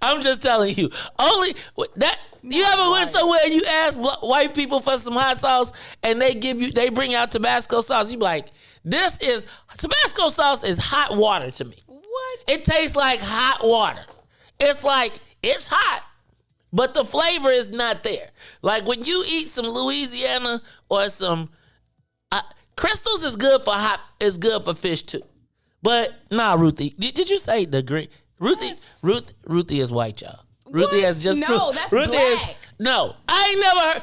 I'm just telling you. Only that you ever went somewhere and you ask white people for some hot sauce and they bring out Tabasco sauce. You be like, Tabasco sauce is hot water to me.
What?
It tastes like hot water. It's like it's hot, but the flavor is not there. Like when you eat some Louisiana or some Crystals is good for fish too. But nah, Ruthie, did you say the green? Ruthie, yes. Ruthie is white, y'all. Ruthie has just
that's black.
No, I ain't never heard.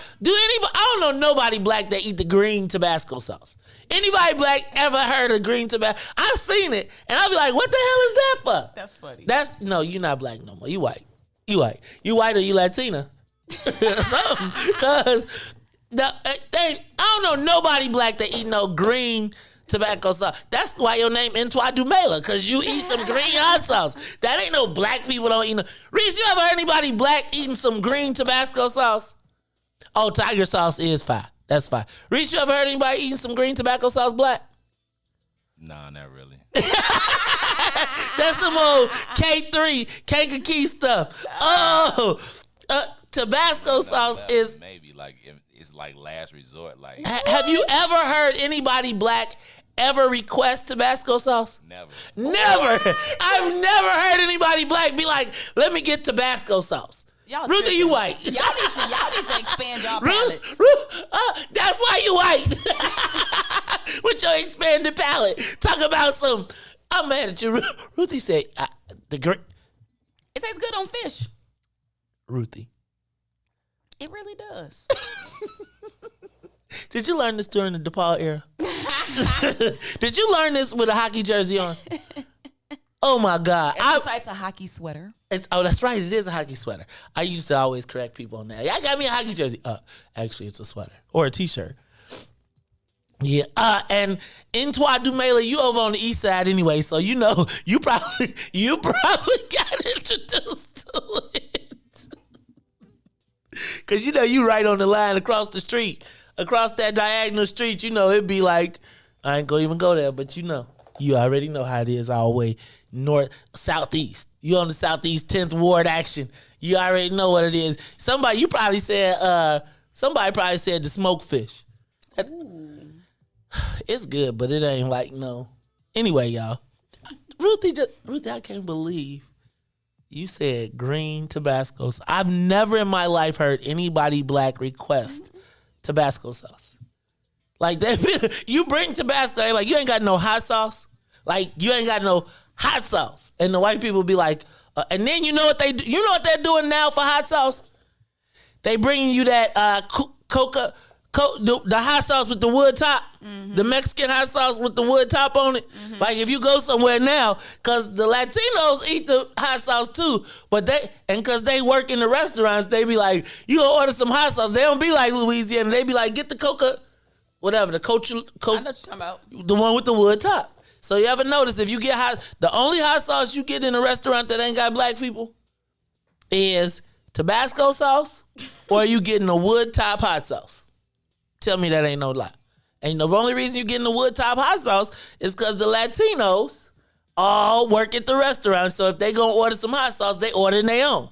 I don't know nobody black that eat the green Tabasco sauce. Anybody black ever heard of green Tabasco? I've seen it, and I'll be like, what the hell is that for?
That's funny.
No, you're not black no more. You white. You white or you Latina? Because I don't know nobody black that eat no green tobacco sauce. That's why your name Entwa Dumela, because you eat some green hot sauce. That ain't no black people don't eat no. Reese, you ever heard anybody black eating some green Tabasco sauce? Oh, tiger sauce is fine. That's fine. Reese, you ever heard anybody eating some green tobacco sauce black?
Nah, not really.
That's some old K3, Kankakee stuff. Oh, Tabasco sauce is...
Maybe, like, it's like last resort. Like,
Have you ever heard anybody black ever request Tabasco sauce?
never.
Never. I've never heard anybody black be like, let me get Tabasco sauce.
Y'all
Ruthie, you white.
Y'all need to expand y'all
Ruth,
palate.
that's why you white. With your expanded palate. Talk about some, I'm mad at you. Ruthie said,
It tastes good on fish.
Ruthie,
It really does.
did you learn this during the DePaul era? Did you learn this with a hockey jersey on? Oh my God.
It's a hockey sweater.
That's right. It is a hockey sweater. I used to always correct people on that. Yeah, I got me a hockey jersey. Actually, it's a sweater or a t-shirt. Yeah. And Entwa Dumela, you over on the east side anyway, so you know you probably got introduced to it. Cause you know you right on the line across the street, across that diagonal street. You know it'd be like, I ain't gonna even go there, but you already know how it is all the way southeast. You on the southeast 10th ward action. You already know what it is. Somebody probably said the smoked fish. It's good, but it ain't like no. Anyway, y'all. Ruthie, I can't believe you said green Tabasco sauce. I've never in my life heard anybody black request Tabasco sauce. Like you bring Tabasco, they like, you ain't got no hot sauce. Like you ain't got no hot sauce. And the white people be like, and then you know what they're doing now for hot sauce? They bringing you that the hot sauce with the wood top, the Mexican hot sauce with the wood top on it. Like if you go somewhere now, because the Latinos eat the hot sauce too, but because they work in the restaurants, they be like, you gonna order some hot sauce. They don't be like Louisiana. They be like, get the whatever, the coach,
I know what you're talking about.
the one with the wood top. So you ever notice if you get the only hot sauce you get in a restaurant that ain't got black people is Tabasco sauce, or you getting a wood top hot sauce? Tell me that ain't no lie. And the only reason you getting the wood top hot sauce is because the Latinos all work at the restaurant. So if they gonna order some hot sauce, they order their own.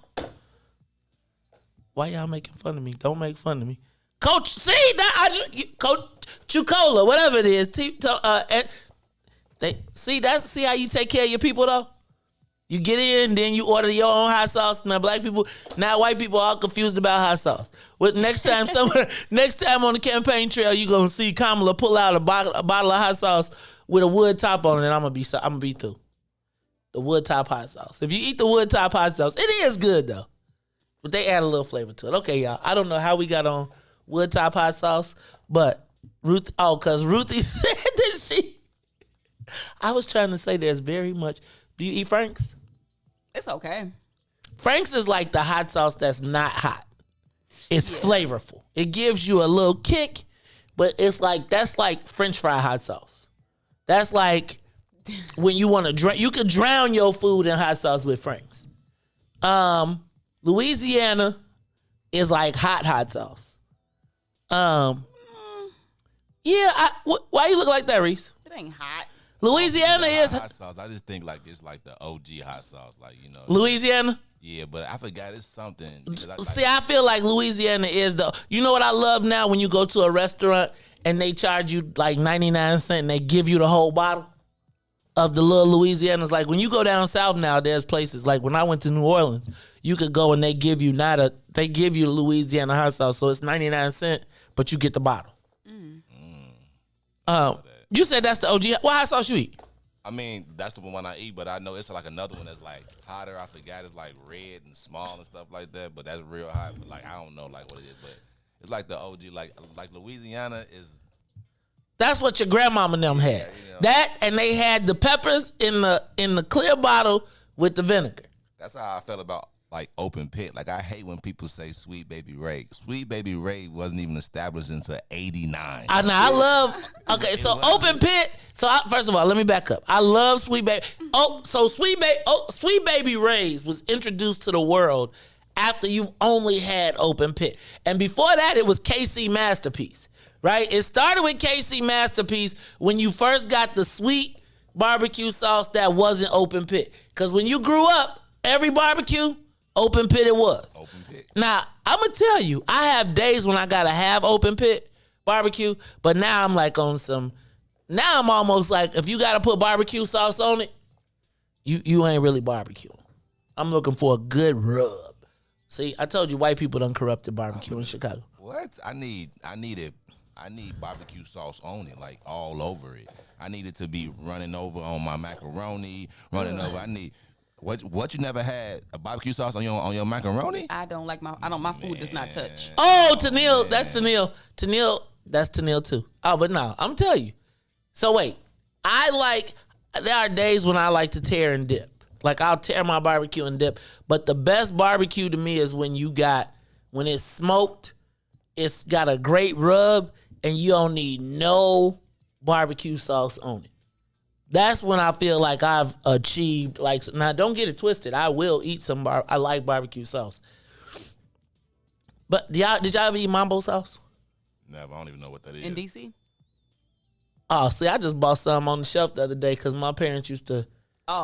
Why y'all making fun of me? Don't make fun of me. Coach, see that Coach Chucola, whatever it is. See how you take care of your people though? You get in, then you order your own hot sauce. Now white people are all confused about hot sauce. Next time on the campaign trail, you gonna see Kamala pull out a bottle of hot sauce with a wood top on it, and I'm gonna be through. The wood top hot sauce. If you eat the wood top hot sauce, it is good though. But they add a little flavor to it. Okay, y'all. I don't know how we got on wood top hot sauce, but because Ruthie said that I was trying to say there's very much. Do you eat Frank's?
It's okay.
Frank's is like the hot sauce that's not hot. It's flavorful. It gives you a little kick, but that's like French fry hot sauce. That's like when you want to drink. You could drown your food in hot sauce with Frank's. Louisiana is like hot sauce. Why you look like that, Reese?
It ain't hot.
Louisiana is
hot sauce. I just think like it's like the OG hot sauce, like
Louisiana.
Yeah, but I forgot it's something.
I feel like Louisiana is you know what I love now when you go to a restaurant and they charge you like 99 cents and they give you the whole bottle of the little Louisianas. Like when you go down south now, there's places like when I went to New Orleans, you could go and they give you Louisiana hot sauce, so it's 99 cents, but you get the bottle. You said that's the OG. What hot sauce you eat?
I mean, that's the one I eat, but I know it's like another one that's like hotter. I forgot it's like red and small and stuff like that, but that's real hot. But like I don't know like what it is, but it's like the OG. Like Louisiana is.
That's what your grandmama and them had.
You know.
That and they had the peppers in the clear bottle with the vinegar.
That's how I felt about like open pit. Like I hate when people say Sweet Baby Ray. Sweet Baby Ray wasn't even established until '89.
I love. Okay, so open pit. So first of all, let me back up. I love Sweet Baby. Sweet Baby Ray's was introduced to the world after you've only had open pit, and before that, it was KC Masterpiece. Right? It started with KC Masterpiece when you first got the sweet barbecue sauce that wasn't open pit. Because when you grew up, every barbecue, open pit it was.
Open pit.
Now, I'm going to tell you, I have days when I got to have open pit barbecue, but now I'm like on some, now I'm almost like, if you got to put barbecue sauce on it, you ain't really barbecuing. I'm looking for a good rub. See, I told you white people done corrupted barbecue in Chicago.
What? I need barbecue sauce on it, like all over it. I need it to be running over on my macaroni, running over. I need what you never had a barbecue sauce on your macaroni?
I don't like my food does not touch.
Oh, Tennille, that's Tennille. That's Tennille too. Oh, but no, I'm telling you. So wait, there are days when I like to tear and dip. Like I'll tear my barbecue and dip. But the best barbecue to me is when it's smoked, it's got a great rub, and you don't need no barbecue sauce on it. That's when I feel like I've achieved, now don't get it twisted. I will eat some, I like barbecue sauce. But did y'all ever eat Mambo sauce?
Never, I don't even know what that is.
In DC?
Oh, see, I just bought some on the shelf the other day because my parents used to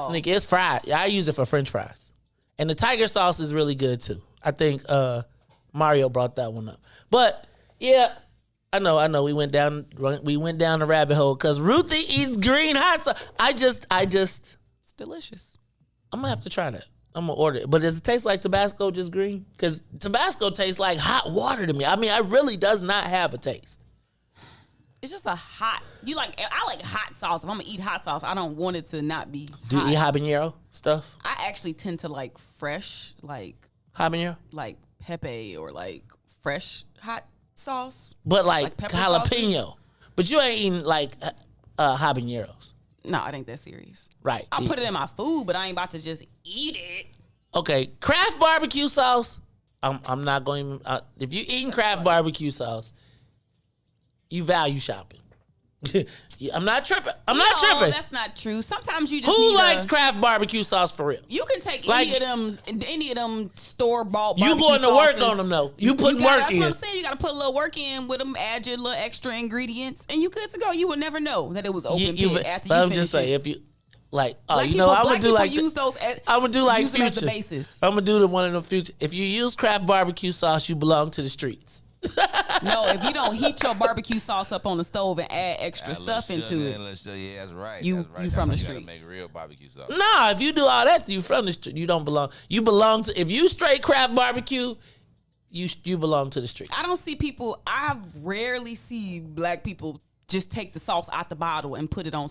sneak it. It's fried. Yeah, I use it for French fries. And the tiger sauce is really good too. I think Mario brought that one up. But yeah, I know. We went down the rabbit hole because Ruthie eats green hot sauce. It's
delicious.
I'm gonna have to try that. I'm gonna order it. But does it taste like Tabasco just green? Because Tabasco tastes like hot water to me. I mean, it really does not have a taste.
It's just I like hot sauce. If I'm gonna eat hot sauce, I don't want it to not be hot.
Do you eat habanero stuff?
I actually tend to like fresh, like
habanero,
like pepe or like fresh hot sauce.
But like jalapeno.
Sauces.
But you ain't eating like habaneros.
No, it ain't that serious.
Right.
I'll put it in my food, but I ain't about to just eat it.
Okay, Kraft barbecue sauce. I'm not going. If you eating Kraft barbecue sauce, you value shopping. I'm not tripping.
No, that's not true. Sometimes you just
Who likes Kraft barbecue sauce for real?
You can take any of them store bought.
You going to work on them though. You put work in.
That's what I'm saying. You got to put a little work in with them. Add your little extra ingredients, and you good to go. You would never know that it was open pit after you finish
just saying, if you like,
I would do like use those.
I would do like Future.
As the basis.
I'm gonna do the one in the Future. If you use Kraft barbecue sauce, you belong to the streets.
No, if you don't heat your barbecue sauce up on the stove and add extra stuff into it,
yeah, that's right.
You from the street.
You gotta make real barbecue sauce.
Nah, if you do all that, you from the street. You don't belong. You belong to. If you straight Kraft barbecue, you belong to the street.
I don't see people. I rarely see black people just take the sauce out the bottle and put it on.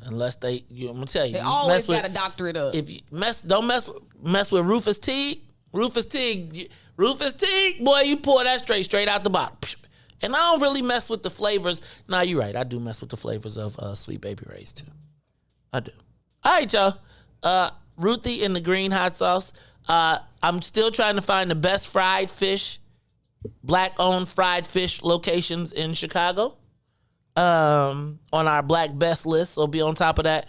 Unless I'm gonna tell you,
they always gotta doctor it up.
If you don't mess with Rufus Teague. Rufus Teague, boy, you pour that straight out the bottle. And I don't really mess with the flavors. Nah, you're right. I do mess with the flavors of Sweet Baby Ray's too. I do. All right, y'all. Ruthie and the green hot sauce. I'm still trying to find the best fried fish, black-owned fried fish locations in Chicago. On our Black Best list, so be on top of that.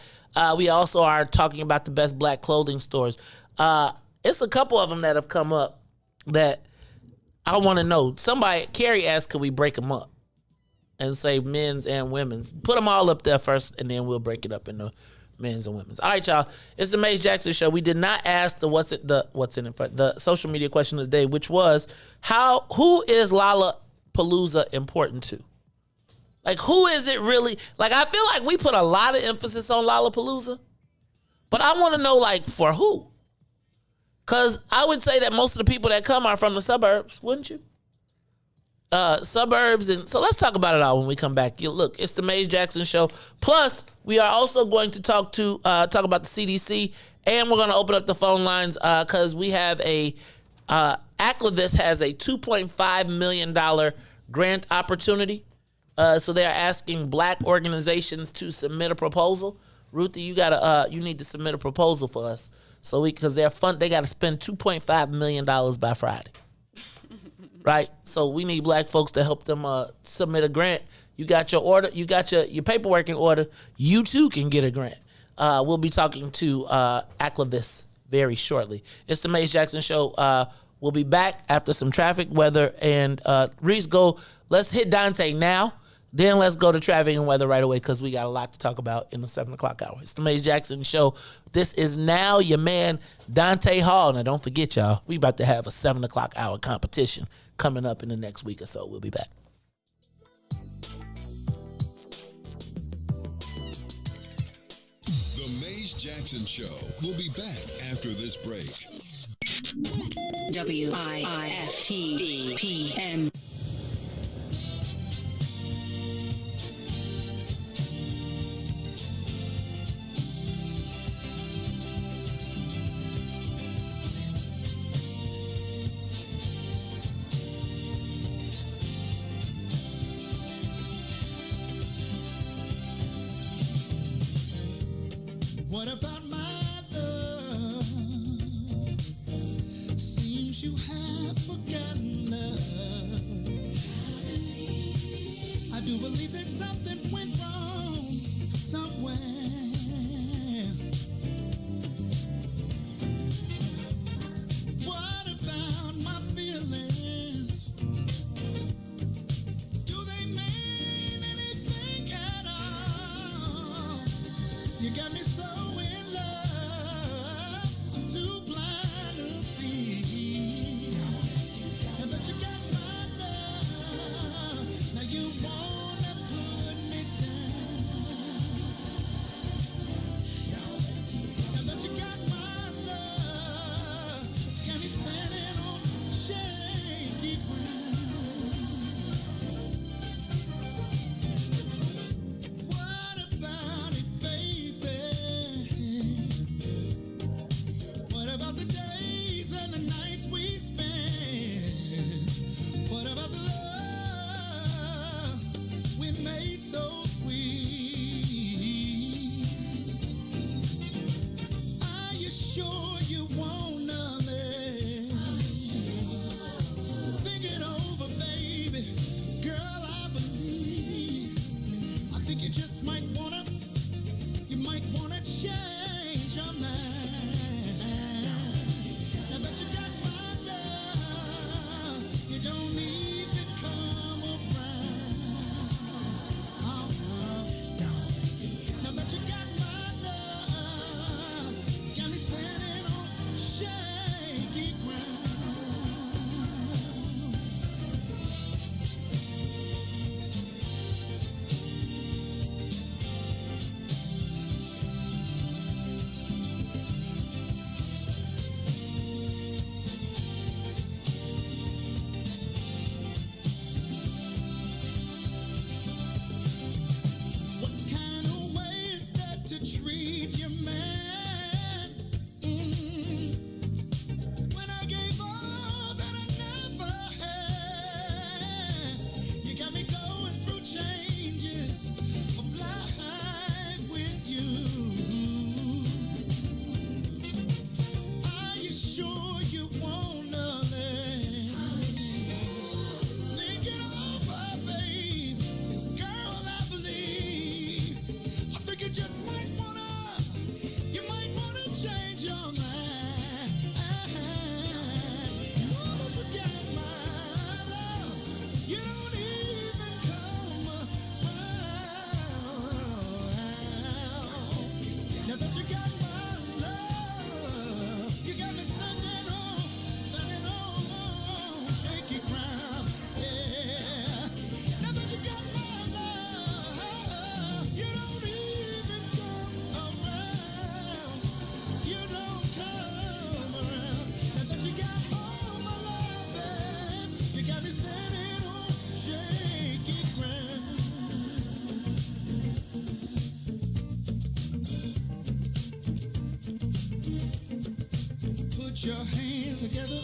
We also are talking about the best black clothing stores. It's a couple of them that have come up that I want to know. Carrie asked, could we break them up and say men's and women's? Put them all up there first, and then we'll break it up into men's and women's. All right, y'all. It's the Maze Jackson Show. We did not ask the social media question of the day, which was, who is Lollapalooza important to? Like, who is it really? Like, I feel like we put a lot of emphasis on Lollapalooza, but I want to know, like, for who? Because I would say that most of the people that come are from the suburbs, wouldn't you? Suburbs. And so let's talk about it all when we come back. Look, it's the Maze Jackson Show. Plus, we are also going to talk about the CDC, and we're going to open up the phone lines because we have Aclavis has a $2.5 million grant opportunity. So they are asking black organizations to submit a proposal. Ruthie, you need to submit a proposal for us So because they got to spend $2.5 million by Friday. Right? So we need black folks to help them submit a grant. You got your order, you got your paperwork in order. You too can get a grant. We'll be talking to Aclavis very shortly. It's the Maze Jackson Show. We'll be back after some traffic, weather, and Reese, let's hit Dante now. Then let's go to traffic and weather right away because we got a lot to talk about in the 7 o'clock hour. It's the Maze Jackson Show. This is now your man, Dante Hall. Now, don't forget, y'all, we about to have a 7 o'clock hour competition coming up in the next week or so. We'll be back.
The Maze Jackson Show will be back after this break.
WIIFTBP.
What about my love? Seems you have forgotten love. I do believe that something went wrong somewhere. What about my feelings? Do they mean anything at all? You got me so in love, I'm too blind to see. And that you got my love, now you wanna put me down. And that you got my love, got me standing on shaky ground. What about it, baby? What about the days and the nights we spent? What about the love we made so sweet? Are you sure you wanna live? Think it over, baby. 'Cause girl, I believe. I think you just might wanna change your mind. Now that you got my love, you don't even come around. Now that you got my love, got me standing on shaky ground. What kind of way is that to treat your man? When I gave all that I never had, you got me going through changes of life with you. Are you sure you wanna live? Think it over, babe. 'Cause girl, I believe. I think you just might wanna change your mind. Now that you got my love, you don't even come around. Now that you got my love, you got me standing on shaky ground. Yeah. Now that you got my love, you don't even come around. You don't come around. Now that you got all my loving, you got me standing on shaky ground. Put your hands together.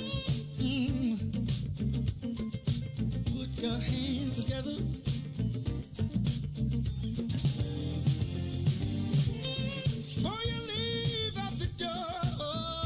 Put your hands together. Before you leave out the door.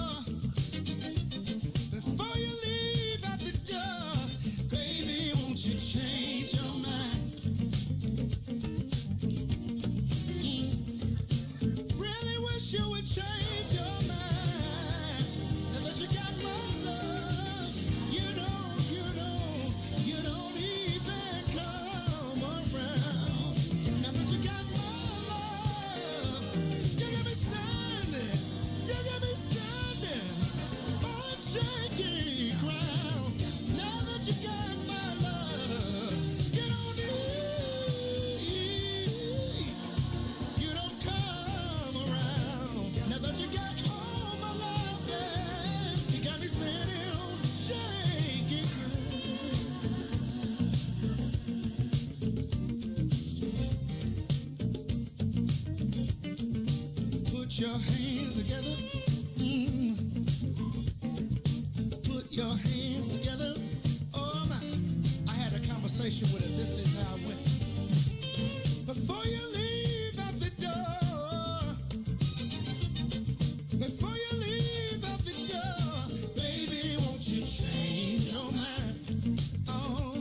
shaky ground. Now that you got my love, get on easy. You don't come around. Now that you got all my love, yeah, you got me standing on shaky ground. Put your hands together. Put your hands together. Oh my, I had a conversation with her. This is how it went. Before you leave out the door, before you leave out the door, baby, won't you change your mind? Oh,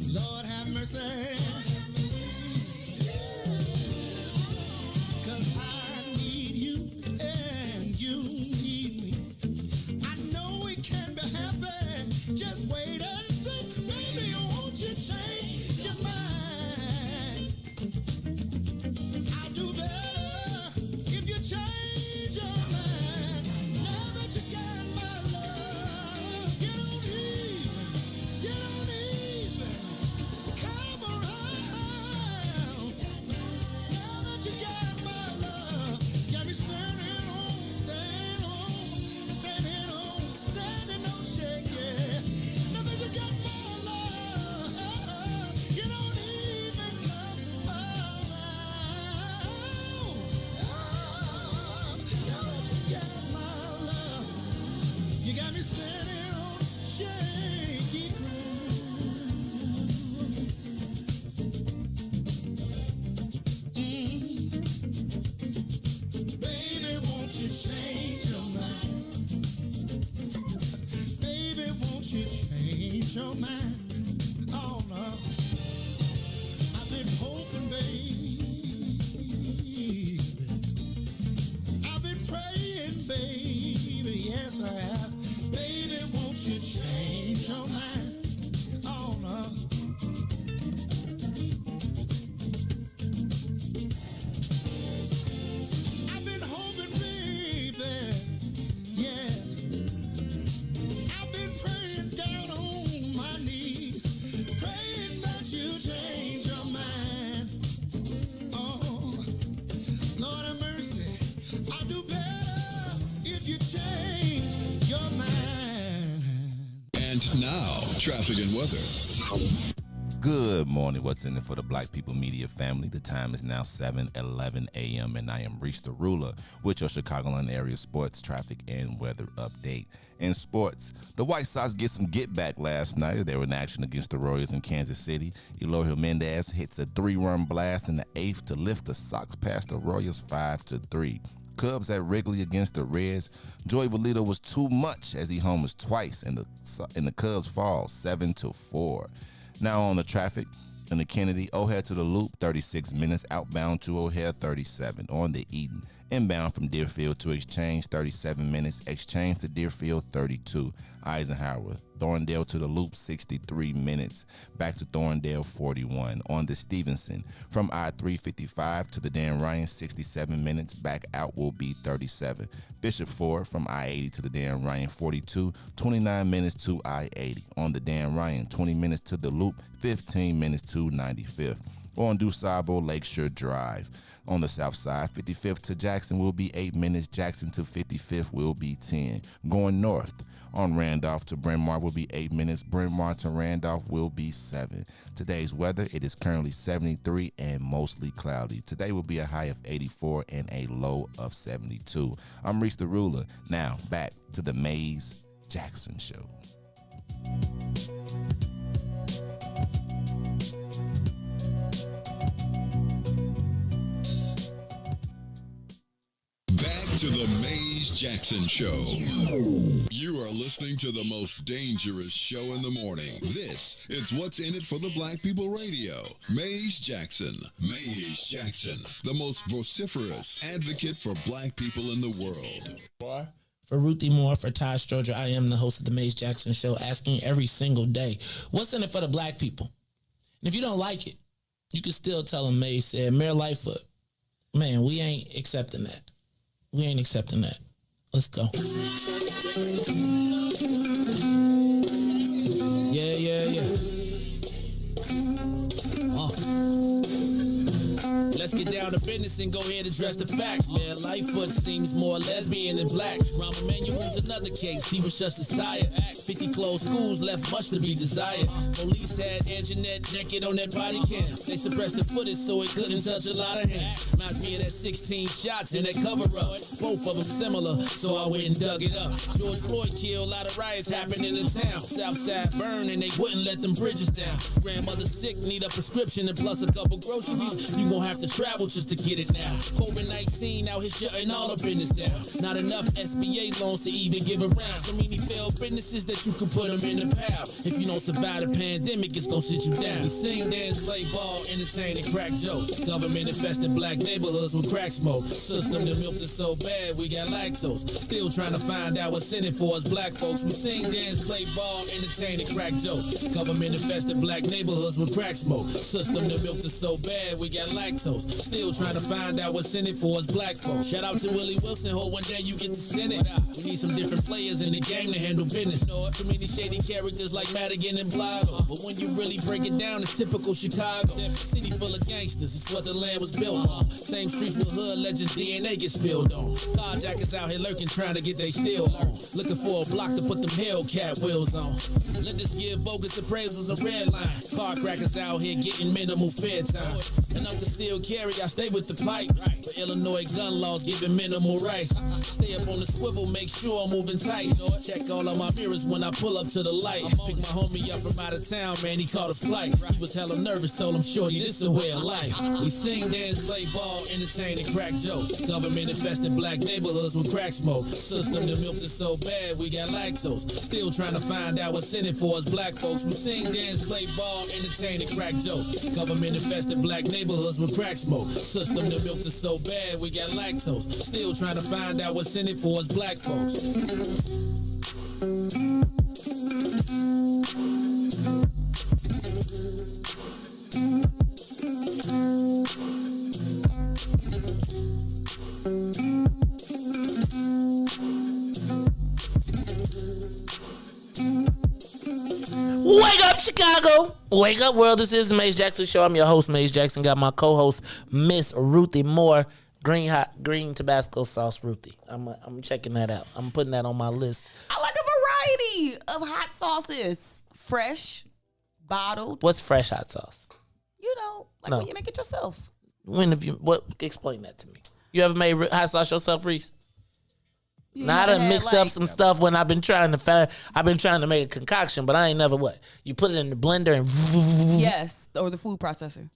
Lord have mercy. 'Cause I need you and you need me. I know we can be happy. Just wait and see. Baby, won't you change your mind? I'll do better if you change your mind. Now that you got my love, get on even, come around. Now that you got my love, got me standing on shake, yeah. Now that you got my love, you don't even come around. Now that you got my love, you got me standing on shaky ground. Baby, won't you change your mind? Baby, won't you change your mind? Oh no, I've been hoping, baby. I've been praying, baby. Yes, I have. Baby, won't you change your mind? Oh no. I've been hoping, baby. Yeah. I've been praying down on my knees, praying that you change your mind. Oh, Lord have mercy. I'll do better if you change your mind.
And now, traffic and weather.
Good morning. What's in it for the Black People Media family? The time is now 7:11 a.m. and I am Reach the Ruler with your Chicagoland area sports, traffic, and weather update. In sports, the White Sox get some get back last night. They were in action against the Royals in Kansas City. Eloy Jimenez hits a 3-run blast in the 8th to lift the Sox past the Royals 5-3. Cubs at Wrigley against the Reds. Joey Votto was too much as he homers twice and the Cubs fall 7-4. Now on the traffic, in the Kennedy, O'Hare to the Loop, 36 minutes. Outbound to O'Hare, 37. On the Eden, inbound from Deerfield to Exchange, 37 minutes. Exchange to Deerfield, 32. Eisenhower, Thorndale to the Loop, 63 minutes. Back to Thorndale, 41. On the Stevenson, from I-355 to the Dan Ryan, 67 minutes. Back out will be 37. Bishop Ford from I-80 to the Dan Ryan, 42. 29 minutes to I-80. On the Dan Ryan, 20 minutes to the Loop, 15 minutes to 95th. On DuSable Lakeshore Drive. On the south side, 55th to Jackson will be 8 minutes. Jackson to 55th will be 10. Going north, on Randolph to Bryn Mawr will be 8 minutes. Bryn Mawr to Randolph will be 7. Today's weather, it is currently 73 and mostly cloudy. Today will be a high of 84 and a low of 72. I'm Reese the Ruler. Now back to the Mays Jackson Show.
Back to the Mays Jackson Show. You are listening to the most dangerous show in the morning. This is What's in It for the Black People Radio. Mays Jackson. Mays Jackson, the most vociferous advocate for black people in the world.
For Ruthie Moore, for Todd Stroger, I am the host of the Mays Jackson Show, asking every single day, what's in it for the black people? And if you don't like it, you can still tell them Mays said, Mayor Lightfoot, man, we ain't accepting that. We ain't accepting that. Let's go.
Yeah. Let's get down to business and go ahead and address the facts, man. Lightfoot seems more lesbian than black. Rahm Emanuel's another case. He was just as tired. 50 closed schools left much to be desired. Police had Anjanette naked on that body cam. They suppressed the footage so it couldn't touch a lot of hands. Reminds me of that 16 shots in that cover up. Both of them similar, so I went and dug it up. George Floyd killed, a lot of riots happening in the town. Southside burned and they wouldn't let them bridges down. Grandmother sick, need a prescription and plus a couple groceries. You gon' have to travel just to get it now. COVID-19 out here shutting all the business down. Not enough SBA loans to even give around. So many failed businesses that you could put them in the pile. If you don't survive the pandemic, it's gon' sit you down. We sing, dance, play ball, entertain, and crack jokes. Government infested black neighborhoods with crack smoke. System that milked us so bad, we got lactose. Still trying to find out what's in it for us black folks. We sing, dance, play ball, entertain, and crack jokes. Government infested black neighborhoods with crack smoke. System that milked us so bad, we got lactose. Still trying to find out what's in it for us black folks. Shout out to Willie Wilson, hope one day you get to send it. We need some different players in the game to handle business. Too many shady characters like Madigan and Blago. But when you really break it down, it's typical Chicago. City full of gangsters, it's what the land was built on. Same streets with hood legends, DNA get spilled on. Carjackers out here lurking, trying to get they steal on. Looking for a block to put them Hellcat wheels on. Let us give bogus appraisals a red line. Car crackers out here getting minimal fair time. And I'm concealed carry, I stay with the pipe. For Illinois gun laws giving minimal rights. Stay up on the swivel, make sure I'm moving tight. Check all of my mirrors when I pull up to the light. Pick my homie up from out of town, man, he caught a flight. He was hella nervous, told him, shorty, this a way of life. We sing, dance, play ball, entertain, and crack jokes. Government infested black neighborhoods with crack smoke. System that milked us so bad, we got lactose. Still trying to find out what's in it for us black folks. We sing, dance, play ball, entertain, and crack jokes. Government infested black neighborhoods with crack smoke. System that milked us so bad, we got lactose. Still trying to find out what's in it for us black folks.
Wake up, Chicago! Wake up, world. This is the Maze Jackson Show. I'm your host, Maze Jackson. Got my co-host, Miss Ruthie Moore. Green Tabasco sauce, Ruthie. I'm checking that out. I'm putting that on my list.
I like a variety of hot sauces. Fresh, bottled.
What's fresh hot sauce?
You know, like when you make it yourself.
Explain that to me. You ever made hot sauce yourself, Reese? Now I done mixed up some stuff when I've been trying to make a concoction, but I ain't never you put it in the blender and
yes, or the food processor.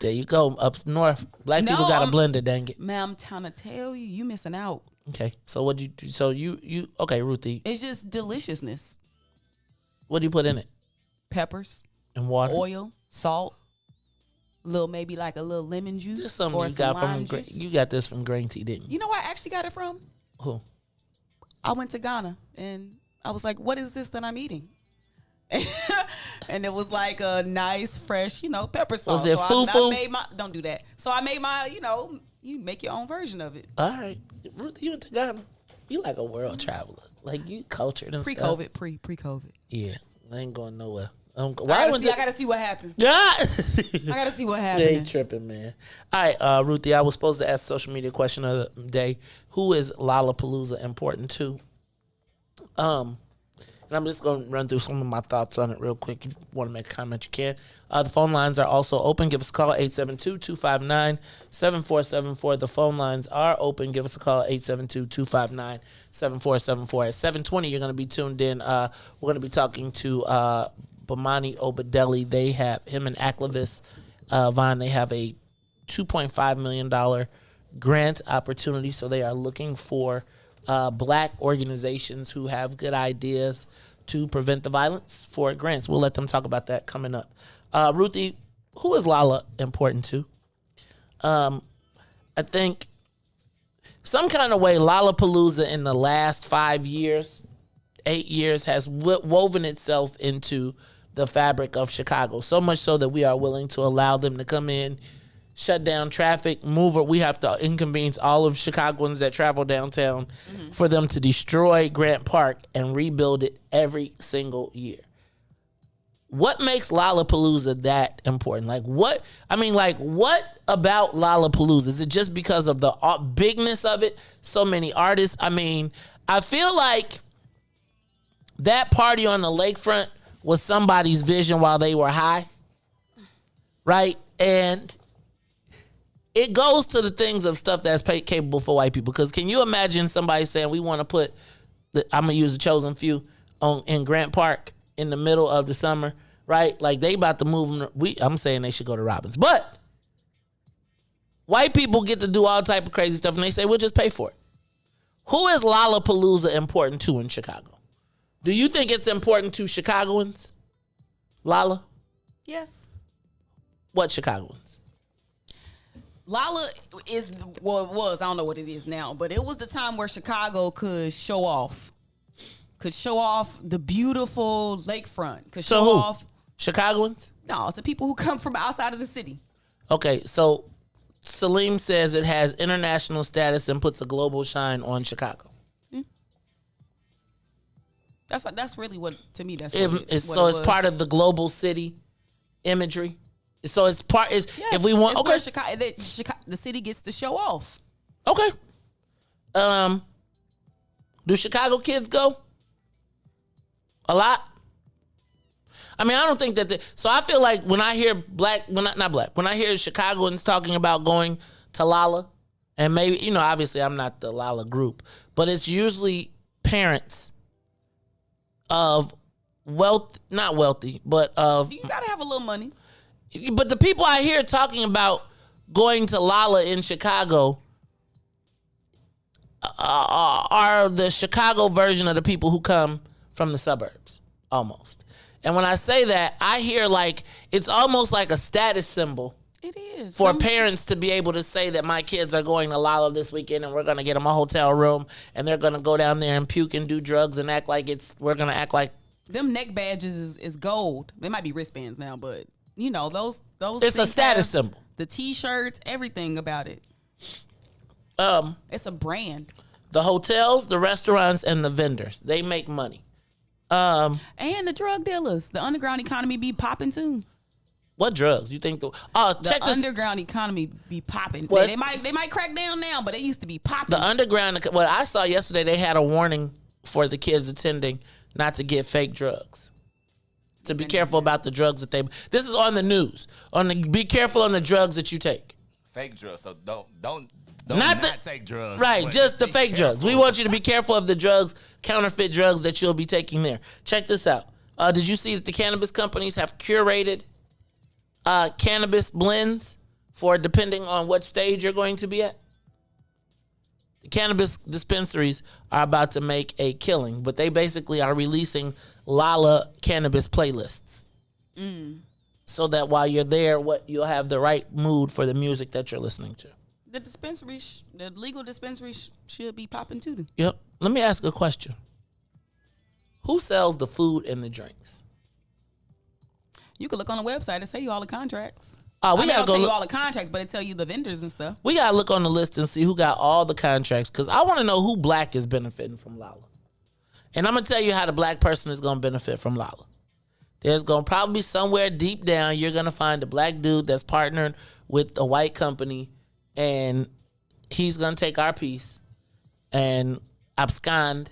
There you go. Up north, black people got a blender. Dang it,
man! I'm trying to tell you, you missing out.
Okay, so what do you do? So you okay, Ruthie?
It's just deliciousness.
What do you put in it?
Peppers
and water,
oil, salt, maybe like a little lemon juice.
This is something you got from you got this from Grain Tea, didn't you?
You know where I actually got it from?
Who?
I went to Ghana and I was like, what is this that I'm eating? And it was like a nice, fresh, pepper sauce.
Was it fufu?
I made don't do that. So I made my, you make your own version of it.
All right. Ruth, you went to Ghana. You like a world traveler. Like you cultured and
pre-COVID,
stuff.
Pre-COVID.
Yeah. I ain't going nowhere.
I gotta see what happened.
Yeah. I
gotta see what happened.
They ain't tripping, man. All right, Ruthie, I was supposed to ask social media question of the day. Who is Lollapalooza important to? And I'm just going to run through some of my thoughts on it real quick. If you want to make a comment, you can. The phone lines are also open. Give us a call, 872-259-7474. The phone lines are open. Give us a call, 872-259-7474. At 7:20, you're going to be tuned in. We're going to be talking to Bomani Obadeli. They have him and Aklivis Vine. They have a $2.5 million grant opportunity. So they are looking for black organizations who have good ideas to prevent the violence for grants. We'll let them talk about that coming up. Ruthie, who is Lala important to? I think some kind of way Lollapalooza in the last 8 years has woven itself into the fabric of Chicago, so much so that we are willing to allow them to come in shut down traffic, we have to inconvenience all of Chicagoans that travel downtown for them to destroy Grant Park and rebuild it every single year. What makes Lollapalooza that important? What about Lollapalooza? Is it just because of the bigness of it? So many artists. I mean, I feel like that party on the lakefront was somebody's vision while they were high, right? And it goes to the things of stuff that's capable for white people. Because can you imagine somebody saying, we want to put, I'm going to use the chosen few in Grant Park in the middle of the summer, right? Like they about to move them. I'm saying they should go to Robbins. But white people get to do all type of crazy stuff and they say, we'll just pay for it. Who is Lollapalooza important to in Chicago? Do you think it's important to Chicagoans? Lala?
Yes.
What Chicagoans?
Lolla is, well, it was, I don't know what it is now, but it was the time where Chicago could show off the beautiful lakefront. Could show off.
Chicagoans?
No, it's the people who come from outside of the city.
Okay, so Salim says it has international status and puts a global shine on Chicago.
That's really what, to me, that's
it's part of the global city imagery. So it's part is
yes,
if we want
okay, the city gets to show off.
Okay. Do Chicago kids go? A lot? I mean, I don't think that so I feel like when I hear when I hear Chicagoans talking about going to Lolla, and maybe, obviously I'm not the Lolla group, but it's usually parents of not wealthy, but of...
You gotta have a little money.
But the people I hear talking about going to Lolla in Chicago are the Chicago version of the people who come from the suburbs, almost. And when I say that, I hear it's almost like a status symbol.
It is.
For parents to be able to say that my kids are going to Lolla this weekend and we're going to get them a hotel room and they're going to go down there and puke and do drugs and act like we're going to act like...
Them neck badges is gold. They might be wristbands now, but... those
it's a status symbol.
The T-shirts, everything about it. It's a brand.
The hotels, the restaurants, and the vendors, they make money.
And the drug dealers, the underground economy be popping too.
What drugs? You think?
Check this. Underground economy be popping.
Well,
they might crack down now, but they used to be popping.
The underground. What I saw yesterday, they had a warning for the kids attending not to get fake drugs. To be careful about the drugs that they... This is on the news. Be careful on the drugs that you take.
Fake drugs, so don't not take drugs.
Right, just the fake drugs. We want you to be careful of the drugs, counterfeit drugs that you'll be taking there. Check this out. Did you see that the cannabis companies have curated cannabis blends for depending on what stage you're going to be at? The cannabis dispensaries are about to make a killing, but they basically are releasing Lolla cannabis playlists. So that while you're there, you'll have the right mood for the music that you're listening to.
The legal dispensaries should be popping too.
Yep. Let me ask a question. Who sells the food and the drinks?
You can look on the website and tell you all the contracts.
We gotta go
tell you all the contracts, but it tell you the vendors and stuff.
We gotta look on the list and see who got all the contracts, because I want to know who black is benefiting from Lolla. And I'm gonna tell you how the black person is gonna benefit from Lolla. There's gonna probably somewhere deep down you're gonna find a black dude that's partnered with a white company, and he's gonna take our piece and abscond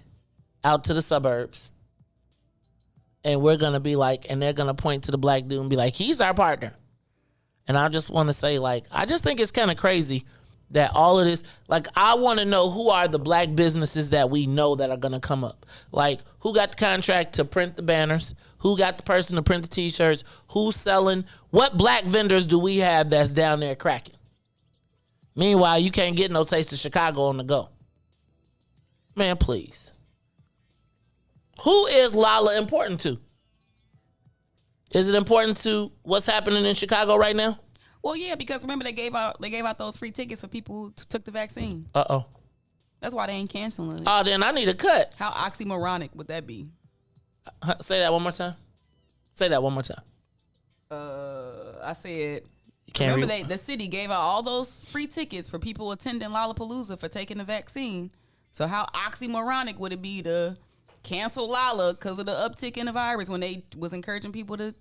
out to the suburbs. And we're gonna be like, and they're gonna point to the black dude and be like, he's our partner. And I just want to say, I just think it's kind of crazy that all of this, I want to know who are the black businesses that we know that are going to come up. Who got the contract to print the banners? Who got the person to print the T-shirts? Who's selling? What black vendors do we have that's down there cracking? Meanwhile, you can't get no Taste of Chicago on the go. Man, please. Who is Lolla important to? Is it important to what's happening in Chicago right now?
Well, yeah, because remember they gave out those free tickets for people who took the vaccine.
Uh-oh.
That's why they ain't canceling it.
Oh, then I need a cut.
How oxymoronic would that be?
Say that one more time. Say that one more time.
I said
Can't
Remember, the city gave out all those free tickets for people attending Lollapalooza for taking the vaccine. So how oxymoronic would it be to cancel Lolla because of the uptick in the virus when they was encouraging people to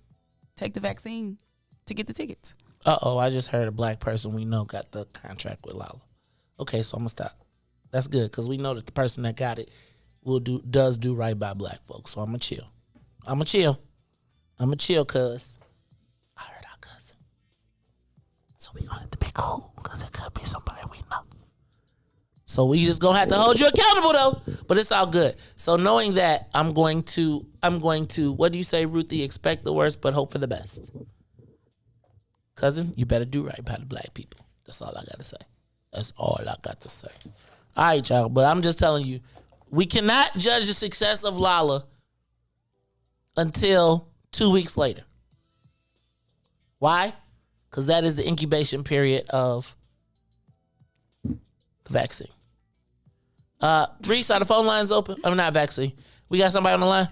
take the vaccine to get the tickets?
I just heard a black person we know got the contract with Lolla. Okay, so I'm gonna stop. That's good because we know that the person that got it does do right by black folks. So I'm gonna chill. I'm gonna chill, cuz I heard our cousin. So we gonna have to be cool because it could be somebody we know. So we just gonna have to hold you accountable though. But it's all good. So knowing that, I'm going to. What do you say, Ruthie? Expect the worst, but hope for the best. Cousin, you better do right by the black people. That's all I gotta say. That's all I got to say. All right, y'all. But I'm just telling you, we cannot judge the success of Lolla until 2 weeks later. Why? Because that is the incubation period of the vaccine. Reese, are the phone lines open? I'm not vaccine. We got somebody on the line?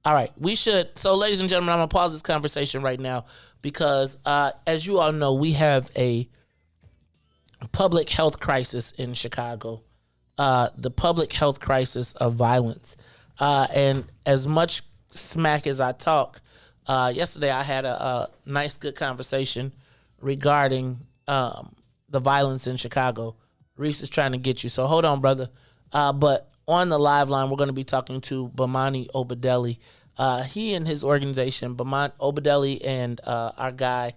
All right, we should. So, ladies and gentlemen, I'm going to pause this conversation right now because, as you all know, we have a public health crisis in Chicago. The public health crisis of violence. And as much smack as I talk, yesterday I had a nice, good conversation regarding the violence in Chicago. Reese is trying to get you, so hold on, brother. But on the live line, we're going to be talking to Bomani Obadelli. He and his organization, Bomani Obadelli and our guy,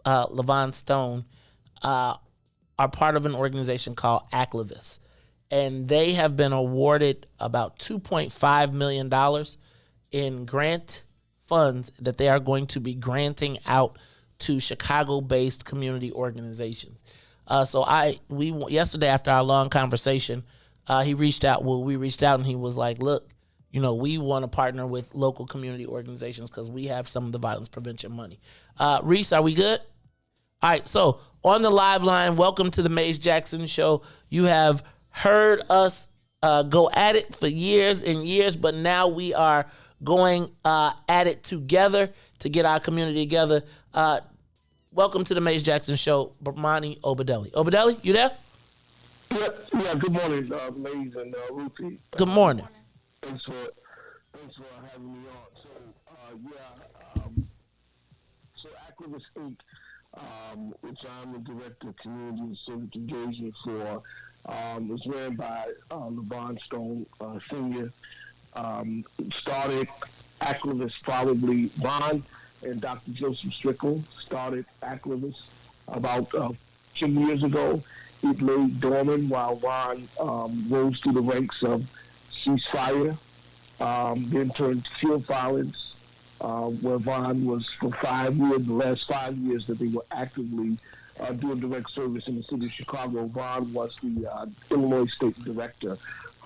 Levon Stone, are part of an organization called Aclivis. And they have been awarded about $2.5 million in grant funds that they are going to be granting out to Chicago-based community organizations. Yesterday after our long conversation, we reached out and he was like, look, we want to partner with local community organizations because we have some of the violence prevention money. Reese, are we good? All right, so on the live line, welcome to the Maze Jackson Show. You have heard us go at it for years and years, but now we are going at it together to get our community together. Welcome to the Maze Jackson Show, Bomani Obadelli. Obadelli, you there?
Yeah. Good morning, Maze and Ruthie.
Good morning.
Thanks for having me on. So Activist Inc., which I'm the director of community and civic engagement for, is ran by Levon Stone Sr. Started Activist probably Von and Dr. Joseph Strickle started Activist about 10 years ago. It lay dormant while Von rose through the ranks of ceasefire, then turned to field violence, where Von was for 5 years, the last 5 years that they were actively doing direct service in the city of Chicago. Von was the Illinois State Director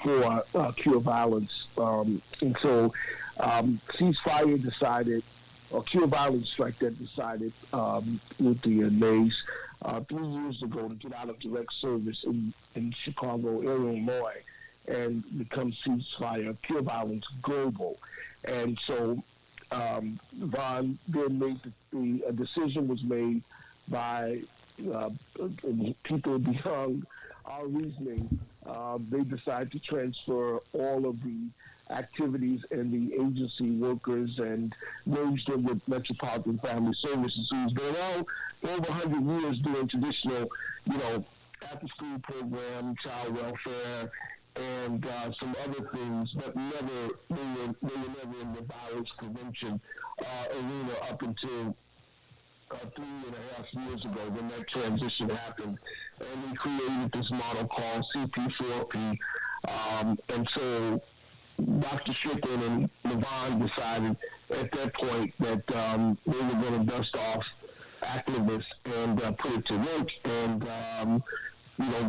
for Cure Violence. And so ceasefire decided, or Cure Violence Strike that decided with the Maze 3 years ago to get out of direct service in Chicago, Illinois, and become ceasefire, Cure Violence Global. And so Von then made a decision was made by people beyond our reasoning. They decided to transfer all of the activities and the agency workers and merge them with Metropolitan Family Services, who's been around for over 100 years doing traditional, after-school program, child welfare, and some other things, but they were never in the violence prevention arena up until 3.5 years ago when that transition happened. And we created this model called CP4P. And so Dr. Strickland and Levon decided at that point that they were going to dust off Activists and put it to work. And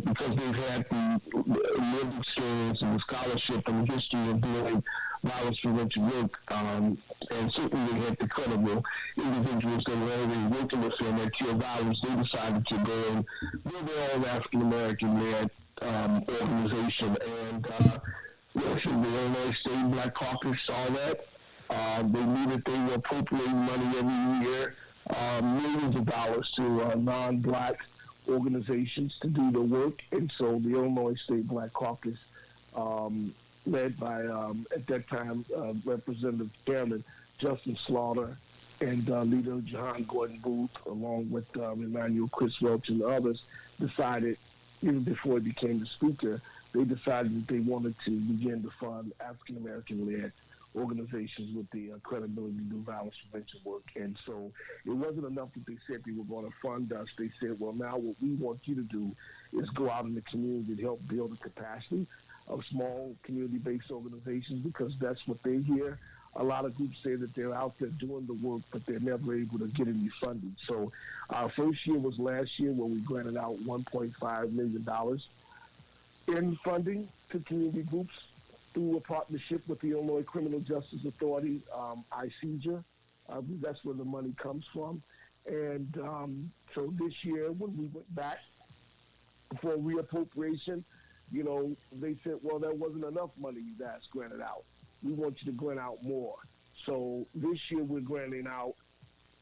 because they've had the lived experience and the scholarship and the history of doing violence prevention work, and certainly they had the credible individuals that were already working with them at Cure Violence, they decided to go and build their own African-American-led organization. And yes, the Illinois State Black Caucus saw that. They knew that they were appropriating money every year millions of dollars to non-black organizations to do the work. And so the Illinois State Black Caucus, led by, at that time, Representative Chairman Justin Slaughter and Leader Jahan Gordon Booth, along with Emmanuel Chris Welch and others, decided, even before he became the Speaker, they decided that they wanted to begin to fund African-American-led organizations with the credibility to do violence prevention work. And so it wasn't enough that they said they were going to fund us. They said, well, now what we want you to do is go out in the community to help build the capacity of small community-based organizations, because that's what they hear. A lot of groups say that they're out there doing the work, but they're never able to get any funding. So our first year was last year, where we granted out $1.5 million in funding to community groups through a partnership with the Illinois Criminal Justice Authority, ICJA. That's where the money comes from. And so this year, when we went back for reappropriation, you know, they said, well, there wasn't enough money you guys granted out. We want you to grant out more. So this year we're granting out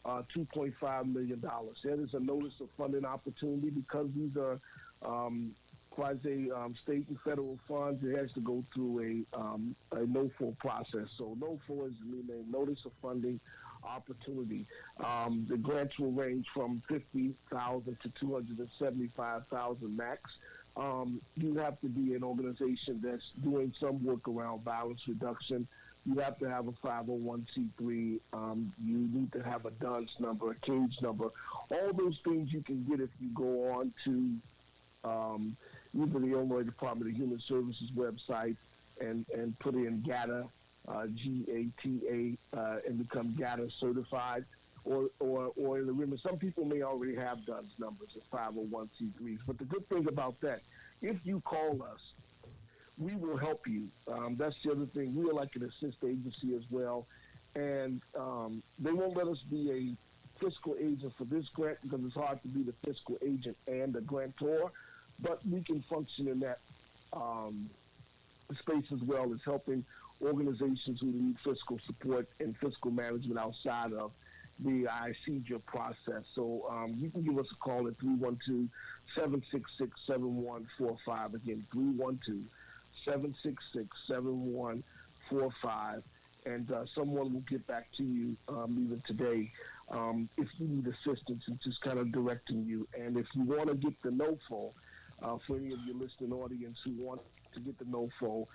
$2.5 million. That is a notice of funding opportunity, because these are quasi state and federal funds. It has to go through a NOFO process. So NOFO is the notice of funding opportunity. The grants will range from $50,000 to $275,000 max. You have to be an organization that's doing some work around violence reduction. You have to have a 501c3. You need to have a DUNS number, a CAGE number. All those things you can get if you go on to either the Illinois Department of Human Services website and put in GATA, GATA, and become GATA certified. Or in the remember, some people may already have DUNS numbers as 501c3s. But the good thing about that, if you call us, we will help you. That's the other thing. We are like an assist agency as well. And they won't let us be a fiscal agent for this grant, because it's hard to be the fiscal agent and the grantor. But we can function in that space as well, as helping organizations who need fiscal support and fiscal management outside of the ICJA process. So you can give us a call at 312-766-7145. Again, 312-766-7145. And someone will get back to you even today if you need assistance in just kind of directing you. And if you want to get the NOFO, for any of your listening audience who want to get the NOFO,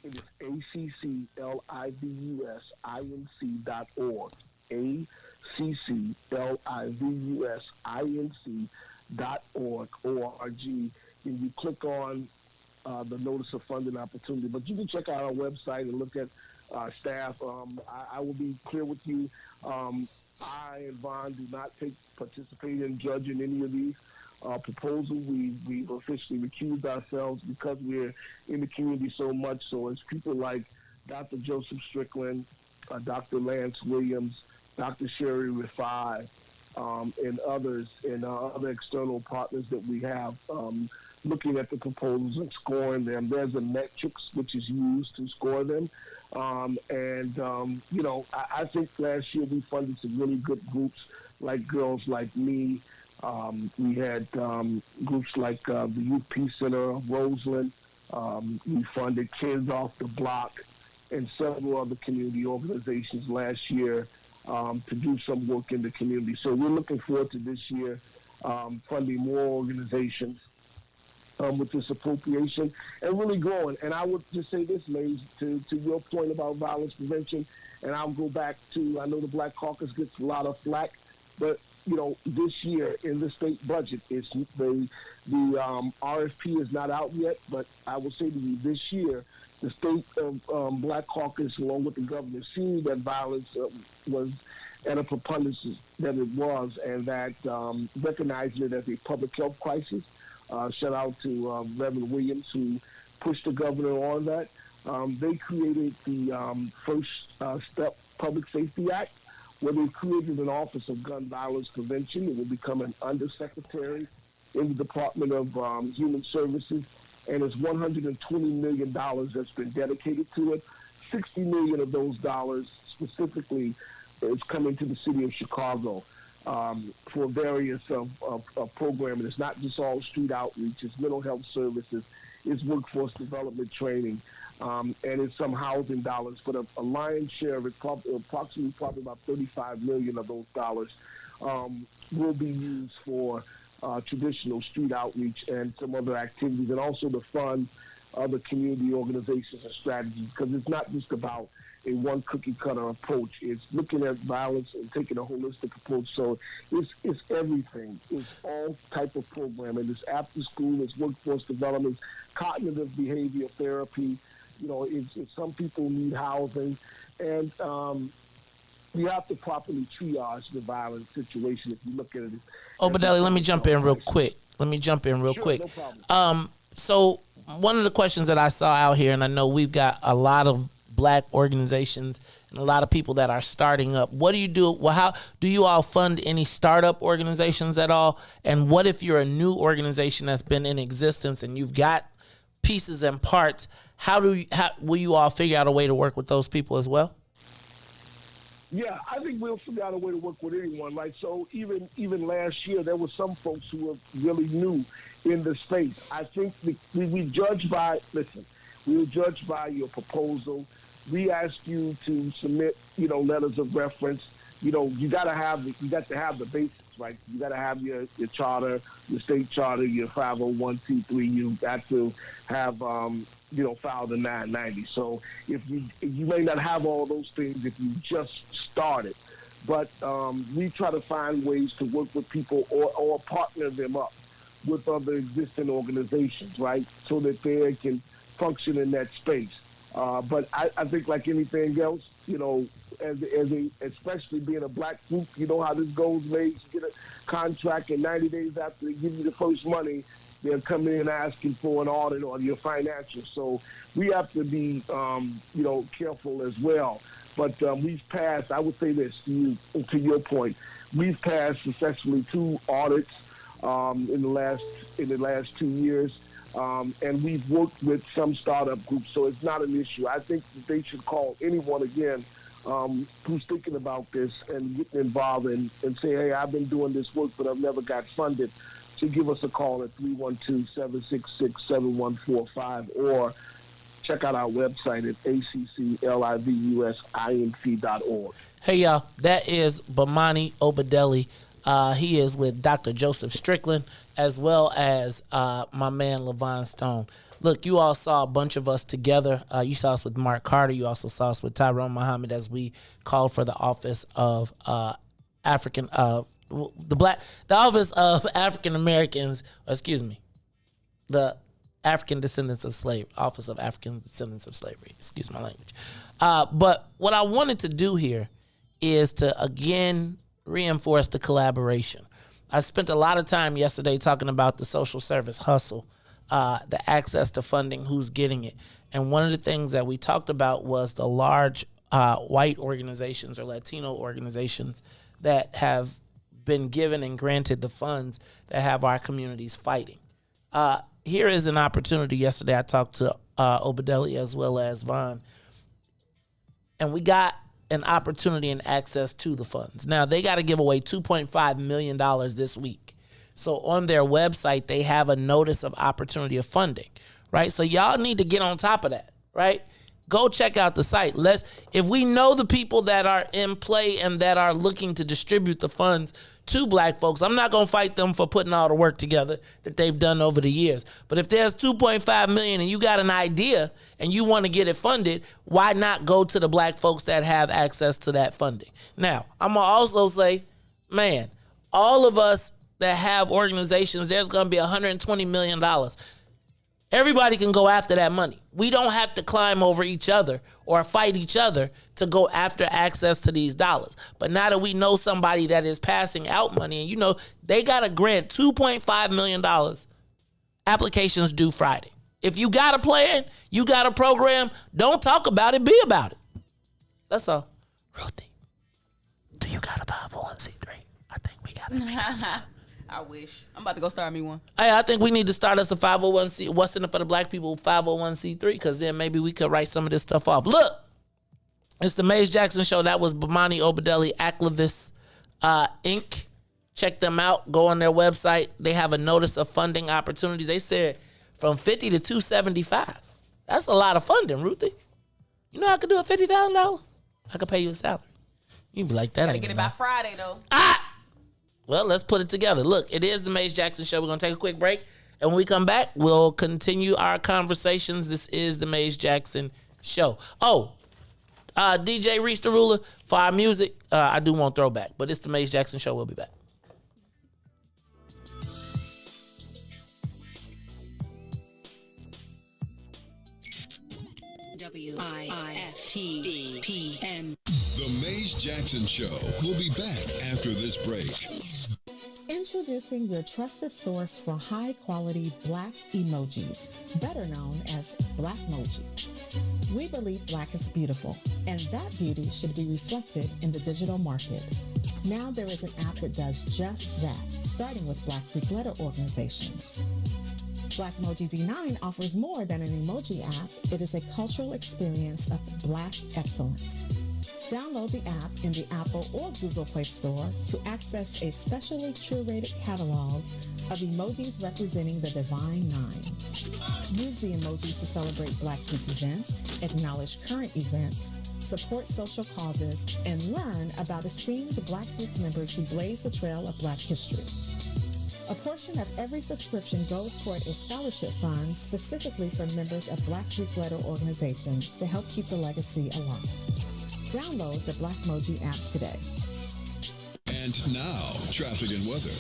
it is acclivusinc.org. acclivusinc.org, O-R-G, and you click on the notice of funding opportunity. But you can check out our website and look at staff. I will be clear with you. I and Vaughn do not participate in judging any of these proposals. We've officially recused ourselves because we're in the community so much. So as people like Dr. Joseph Strickland, Dr. Lance Williams, Dr. Sherry Rifai, and others, and other external partners that we have looking at the proposals and scoring them. There's a metrics which is used to score them. You know, I think last year we funded some really good groups, like Girls Like Me. We had groups like the Youth Peace Center of Roseland. We funded Kids Off the Block and several other community organizations last year to do some work in the community. So we're looking forward to this year funding more organizations with this appropriation and really growing. And I would just say this, Maze, to your point about violence prevention, and I'll go back to, I know the Black Caucus gets a lot of flack, but you know, this year in the state budget, it's the RFP is not out yet, but I will say to you, this year, the state of Black Caucus, along with the governor, seeing that violence was at a preponderance that it was, and that recognizing it as a public health crisis. Shout out to Reverend Williams, who pushed the governor on that. They created the First Step Public Safety Act, where they created an Office of Gun Violence Prevention. It will become an undersecretary in the Department of Human Services, and it's $120 million that's been dedicated to it. $60 million of those dollars specifically is coming to the city of Chicago for various of programming. It's not just all street outreach. It's mental health services. It's workforce development training. And it's some housing dollars. But a lion's share of it, approximately probably about $35 million of those dollars, will be used for traditional street outreach and some other activities, and also to fund other community organizations and strategies, because it's not just about a one cookie cutter approach. It's looking at violence and taking a holistic approach. So it's everything. It's all type of programming. It's after school, it's workforce development, cognitive behavioral therapy. You know, it's some people need housing, and you have to properly triage the violent situation if you look at it.
Obadeli, let me jump in real quick.
No problem.
So one of the questions that I saw out here, and I know we've got a lot of black organizations and a lot of people that are starting up. What do you do? Well, how do you all fund any startup organizations at all? And what if you're a new organization that's been in existence and you've got pieces and parts? How will you all figure out a way to work with those people as well?
Yeah, I think we'll figure out a way to work with anyone. Like, so even last year, there were some folks who were really new in the space. I think we judge by, we were judged by your proposal. We ask you to submit, letters of reference. You got to have the basics, right? You got to have your charter, your state charter, your 501c3. You got to have, filed a 990. So if you may not have all those things if you just started, but we try to find ways to work with people or partner them up with other existing organizations, right? So that they can function in that space. But I think like anything else, especially being a black group, you know how this goes, Maze. You get a contract, and 90 days after they give you the first money, they're coming in asking for an audit on your financials. So we have to be, careful as well. But we've passed, I would say this to your point, we've passed successfully 2 audits in the last 2 years. And we've worked with some startup groups, so it's not an issue. I think that they should call anyone again who's thinking about this and getting involved and say, hey, I've been doing this work, but I've never got funded. So give us a call at 312-766-7145 or check out our website at acclivusinc.org.
Hey, y'all, that is Bomani Obadeli. He is with Dr. Joseph Strickland, as well as my man LaVon Stone. Look, you all saw a bunch of us together. You saw us with Mark Carter. You also saw us with Tyrone Muhammad as we called for the office of the office of African Americans. The African Descendants of Slavery, Office of African Descendants of Slavery. Excuse my language. But what I wanted to do here is to again reinforce the collaboration. I spent a lot of time yesterday talking about the social service hustle, the access to funding, who's getting it. And one of the things that we talked about was the large white organizations or Latino organizations that have been given and granted the funds that have our communities fighting. Here is an opportunity. Yesterday I talked to Obadeli as well as Vaughn, and we got an opportunity and access to the funds. Now, they got to give away $2.5 million this week. So on their website, they have a notice of opportunity of funding, right? So y'all need to get on top of that, right? Go check out the site. If we know the people that are in play and that are looking to distribute the funds to black folks, I'm not going to fight them for putting all the work together that they've done over the years. But if there's $2.5 million and you got an idea and you want to get it funded, why not go to the black folks that have access to that funding? Now, I'm going to also say, man, all of us that have organizations, there's going to be $120 million. Everybody can go after that money. We don't have to climb over each other or fight each other to go after access to these dollars. But now that we know somebody that is passing out money, and they got a grant, $2.5 million, applications due Friday. If you got a plan, you got a program, don't talk about it, be about it. That's all. Ruthie, do you got a 501c3? I think we got it.
I wish. I'm about to go start me one.
Hey, I think we need to start us a 501c. What's in it for the black people 501c3? Because then maybe we could write some of this stuff off. Look, It's the Maze Jackson Show. That was Bomani Obedelli, Aclavis Inc. Check them out. Go on their website. They have a notice of funding opportunities. They said from 50 to 275. That's a lot of funding, Ruthie. You know I could do a $50,000? I could pay you a salary. You'd be like, that
Gotta
ain't
get it
enough.
by Friday, though.
Well, let's put it together. Look, it is the Maze Jackson Show. We're going to take a quick break. And when we come back, we'll continue our conversations. This is the Maze Jackson Show. Oh, DJ Reese the Ruler, for our music, I do want throwback. But it's the Maze Jackson Show. We'll be back.
WIIFTBP.
The Maze Jackson Show will be back after this break.
Introducing your trusted source for high-quality black emojis, better known as Blackmoji. We believe black is beautiful, and that beauty should be reflected in the digital market. Now there is an app that does just that, starting with Black Greek letter organizations. Blackmoji D9 offers more than an emoji app. It is a cultural experience of black excellence. Download the app in the Apple or Google Play Store to access a specially curated catalog of emojis representing the Divine Nine. Use the emojis to celebrate Black Greek events, acknowledge current events, support social causes, and learn about esteemed Black Greek members who blaze the trail of Black history. A portion of every subscription goes toward a scholarship fund specifically for members of Black Greek letter organizations to help keep the legacy alive. Download the Blackmoji app today.
And now, traffic and weather.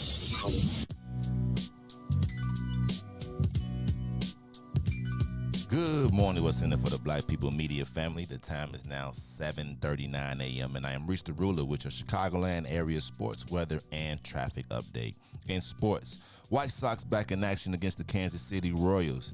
Good morning. What's in it for the Black People Media family? The time is now 7:39 a.m. and I am Reese the Ruler with your Chicagoland area sports, weather, and traffic update. In sports, White Sox back in action against the Kansas City Royals.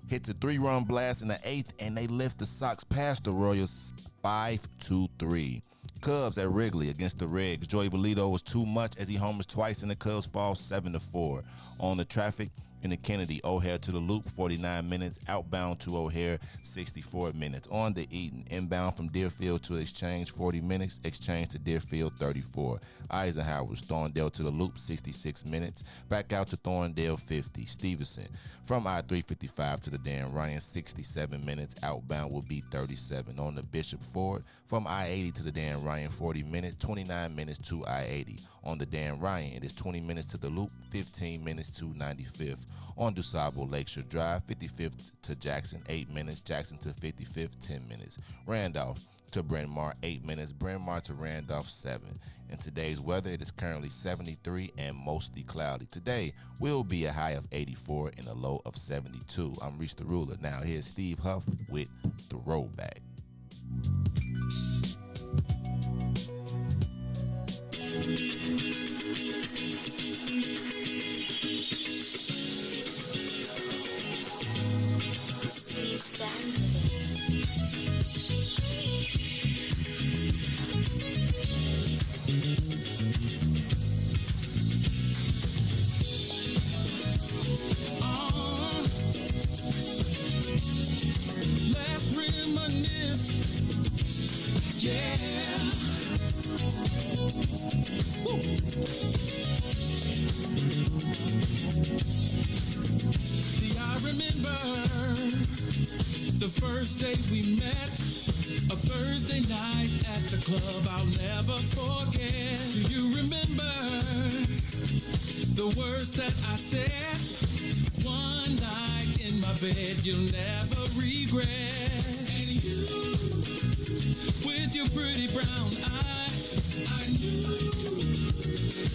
Hits a 3-run blast in the 8th, and they lift the Sox past the Royals 5-3. Cubs at Wrigley against the Reds. Joey Bolito was too much as he homers twice, and the Cubs fall 7-4. On the traffic, in the Kennedy, O'Hare to the Loop, 49 minutes. Outbound to O'Hare, 64 minutes. On the Eaton, inbound from Deerfield to Exchange, 40 minutes. Exchange to Deerfield, 34. Eisenhower, Thorndale to the Loop, 66 minutes. Back out to Thorndale, 50. Stevenson, from I-355 to the Dan Ryan, 67 minutes. Outbound will be 37. On the Bishop Ford, from I-80 to the Dan Ryan, 40 minutes. 29 minutes to I-80. On the Dan Ryan, it is 20 minutes to the Loop, 15 minutes to 95th. On DuSable Lakeshore Drive, 55th to Jackson, 8 minutes. Jackson to 55th, 10 minutes. Randolph to Bryn Mawr, 8 minutes. Bryn Mawr to Randolph, 7. In today's weather, it is currently 73 and mostly cloudy. Today will be a high of 84 and a low of 72. I'm Reese the Ruler. Now here's Steve Huff with Throwback.
Steve Standing.
Let's reminisce, yeah. Woo. See, I remember the first day we met, a Thursday night at the club I'll never forget. Do you remember the words that I said? One night in my bed you'll never regret. And you, with your pretty brown eyes, I knew,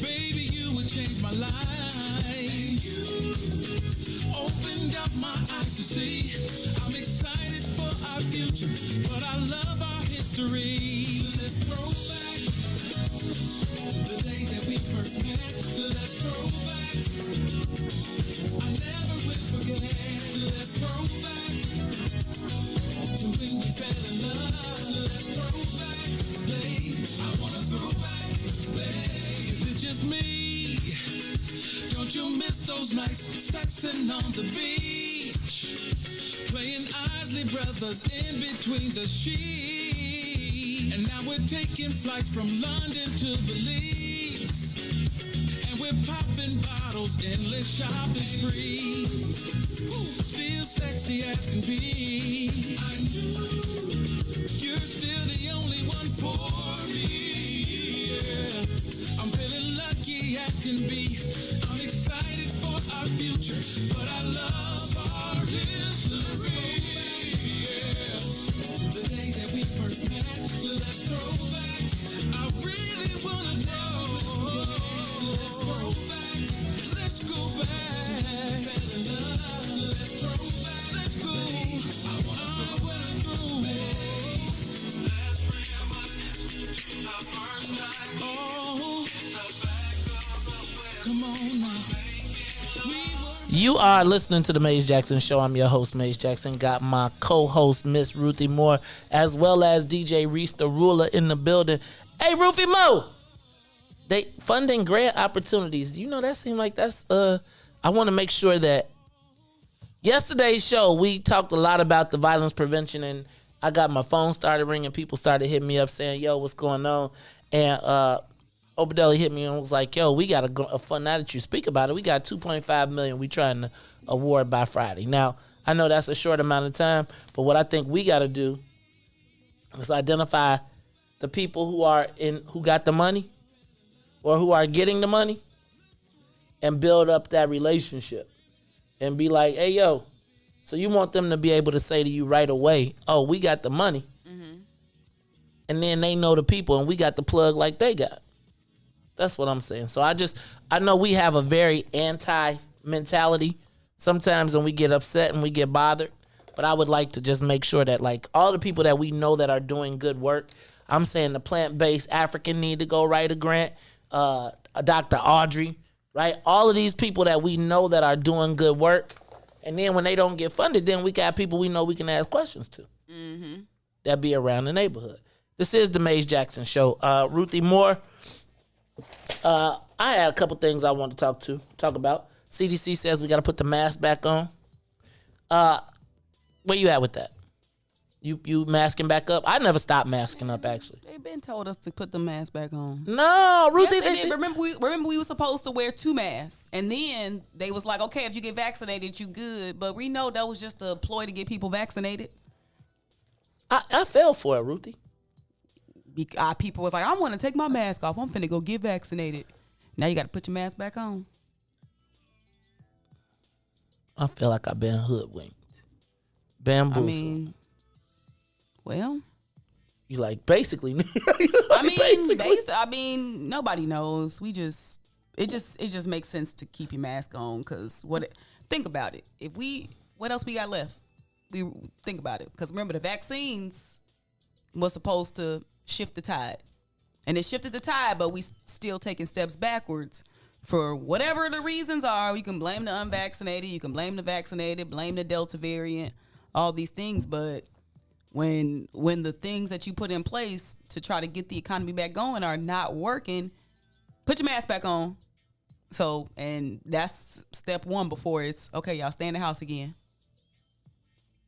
baby, you would change my life. And you opened up my eyes to see I'm excited for our future, but I love our history. Let's throw back to the day that we first met. Let's throw back, I never will forget. Let's throw back to when we fell in love. Let's throw back, babe. I wanna throw back, babe. Is it just me? Don't you miss those nights sexing on the beach, playing Isley Brothers in between the sheets? And now we're taking flights from London to Belize. And we're popping bottles, endless shopping sprees. Still sexy as can be. I knew you're still the only one for me. Yeah. I'm feeling lucky as can be. I'm excited for our future, but I love our history. Yeah. To the day that we first met, let's throw back. I really wanna know. Let's throw back. Let's go back. Let's throw back. Let's go. I wanna go back. Oh, come on now.
You are listening to the Maze Jackson Show. I'm your host, Maze Jackson. Got my co-host, Miss Ruthie Moore, as well as DJ Reese the Ruler in the building. Hey, Ruthie Mo! They funding grant opportunities. You know, that seemed like that's, I want to make sure that yesterday's show, we talked a lot about the violence prevention, and I got my phone started ringing. People started hitting me up saying, yo, what's going on? And Obadelli hit me and was like, yo, we got a fund. Now that you speak about it, we got $2.5 million we trying to award by Friday. Now, I know that's a short amount of time, but what I think we got to do is identify the people who got the money or who are getting the money and build up that relationship and be like, hey, yo, so you want them to be able to say to you right away, oh, we got the money. Mm-hmm. And then they know the people and we got the plug like they got. That's what I'm saying. So I know we have a very anti mentality sometimes when we get upset and we get bothered. But I would like to just make sure that like all the people that we know that are doing good work, I'm saying the plant-based African need to go write a grant, Dr. Audrey, right? All of these people that we know that are doing good work. And then when they don't get funded, then we got people we know we can ask questions to. Mm-hmm. That be around the neighborhood. This is the Maze Jackson Show. Ruthie Moore, I had a couple things I wanted to talk about. CDC says we got to put the mask back on. Where you at with that? You masking back up? I never stopped masking up, actually.
They've been told us to put the mask back on.
No, Ruthie.
Yes, they did. Remember we were supposed to wear 2 masks. And then they was like, okay, if you get vaccinated, you good. But we know that was just a ploy to get people vaccinated.
I fell for it, Ruthie.
People was like, I want to take my mask off. I'm finna go get vaccinated. Now you got to put your mask back on.
I feel like I've been hoodwinked. Bamboozled.
I mean, well.
You like basically.
I mean, nobody knows. It just makes sense to keep your mask on because think about it. What else we got left? We think about it because remember the vaccines was supposed to shift the tide. And it shifted the tide, but we still taking steps backwards for whatever the reasons are. You can blame the unvaccinated, you can blame the vaccinated, blame the Delta variant, all these things. But when the things that you put in place to try to get the economy back going are not working, put your mask back on. So, and that's step 1 before it's, okay, y'all stay in the house again.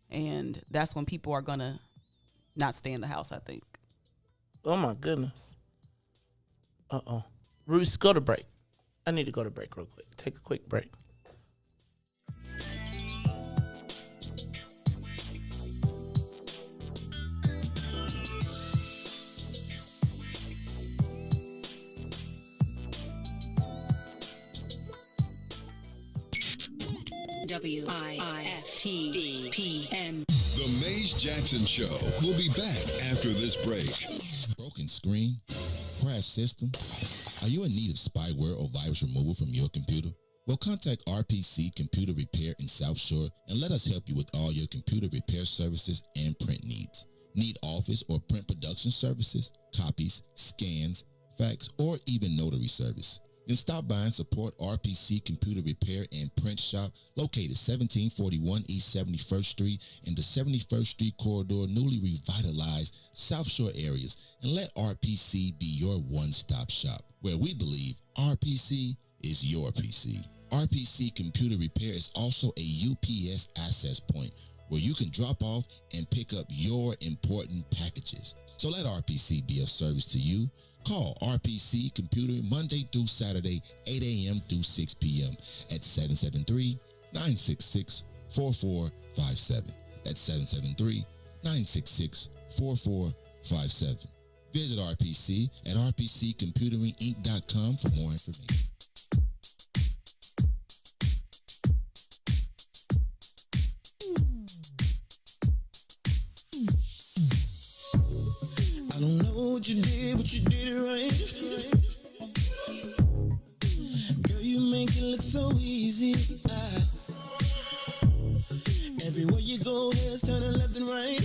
And that's when people are going to not stay in the house, I think.
Oh, my goodness. Uh-oh. Bruce, go to break. I need to go to break real quick. Take a quick break.
WIIFTBP.
The Maze Jackson Show will be back after this break.
Broken screen? Crash system? Are you in need of spyware or virus removal from your computer? Well, contact RPC Computer Repair in South Shore and let us help you with all your computer repair services and print needs. Need office or print production services, copies, scans, fax, or even notary service? Then stop by and support RPC Computer Repair and Print Shop located 1741 East 71st Street in the 71st Street corridor, newly revitalized South Shore areas, and let RPC be your one-stop shop, where we believe RPC is your PC. RPC Computer Repair is also a UPS access point, where you can drop off and pick up your important packages. So let RPC be of service to you. Call RPC Computer Monday through Saturday, 8 a.m. through 6 p.m. at 773-966-4457. That's 773-966-4457. Visit RPC at rpccomputeringinc.com for more information.
I don't know what you did, but you did it right. Girl, you make it look so easy. Everywhere you go, heads turning left and right.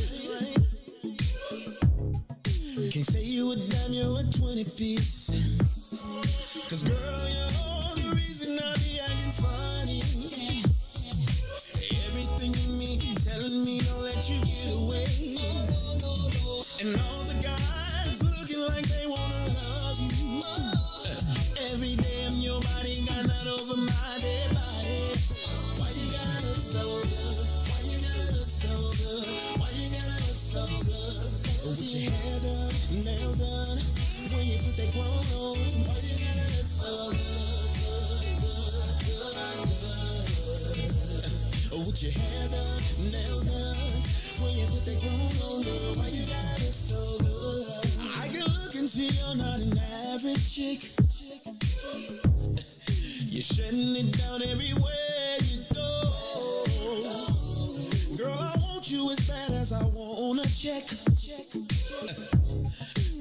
Can't say you a dime, you're a 20 piece. Cause girl, you're the reason I be acting funny. Everything in me telling me don't let you get away. And all the guys looking like they wanna love you. Every day I'm your body, got not over my dead body. Why you gotta look so good? Why you gotta look so good? Why you gotta look so good? With your hair done, nails done, when you put that grown on. Why you gotta look so good? With your hair done, nails done, when you put that grown on, girl, why you gotta look so good? I can look and see you're not an average chick. You're shutting it down everywhere you go. Girl, I want you as bad as I want a check.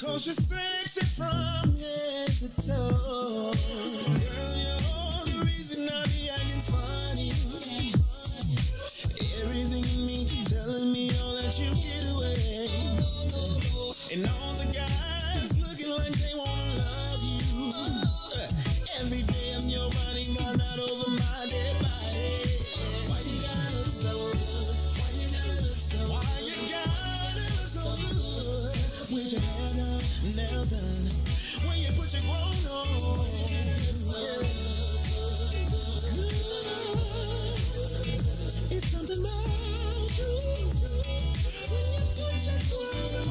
Cause you're sexy from head to toe. Girl, you're the reason I be acting funny. Everything in me telling me don't let you get away. And all the guys looking like they wanna love you. Every day I'm your body, got not over my dead body. Why you gotta look so good? Why you gotta look so good? Why you gotta look so good? With your hair done, nails done, when you put your grown on. It's something about you when you put your grown on.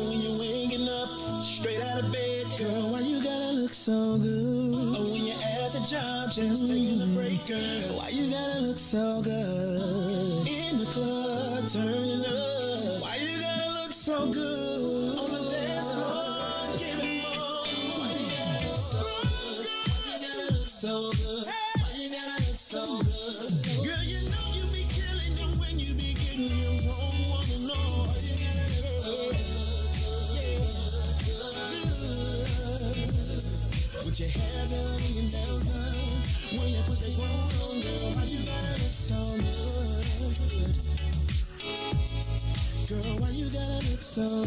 When you're waking up straight out of bed, girl, why you gotta look so good? When you're at the job just taking a break, girl, why you gotta look so good? In the club turning up, why you gotta look so good? On the dance floor giving more, why you gotta look so good? Why you gotta look so good? Why you gotta look so good? Girl, you know you be killing them when you be getting your own woman on. Why you gotta look so good? With your hair done and your nails done, when you put that grown on, girl, why you gotta look so good? Girl, why you gotta look so good?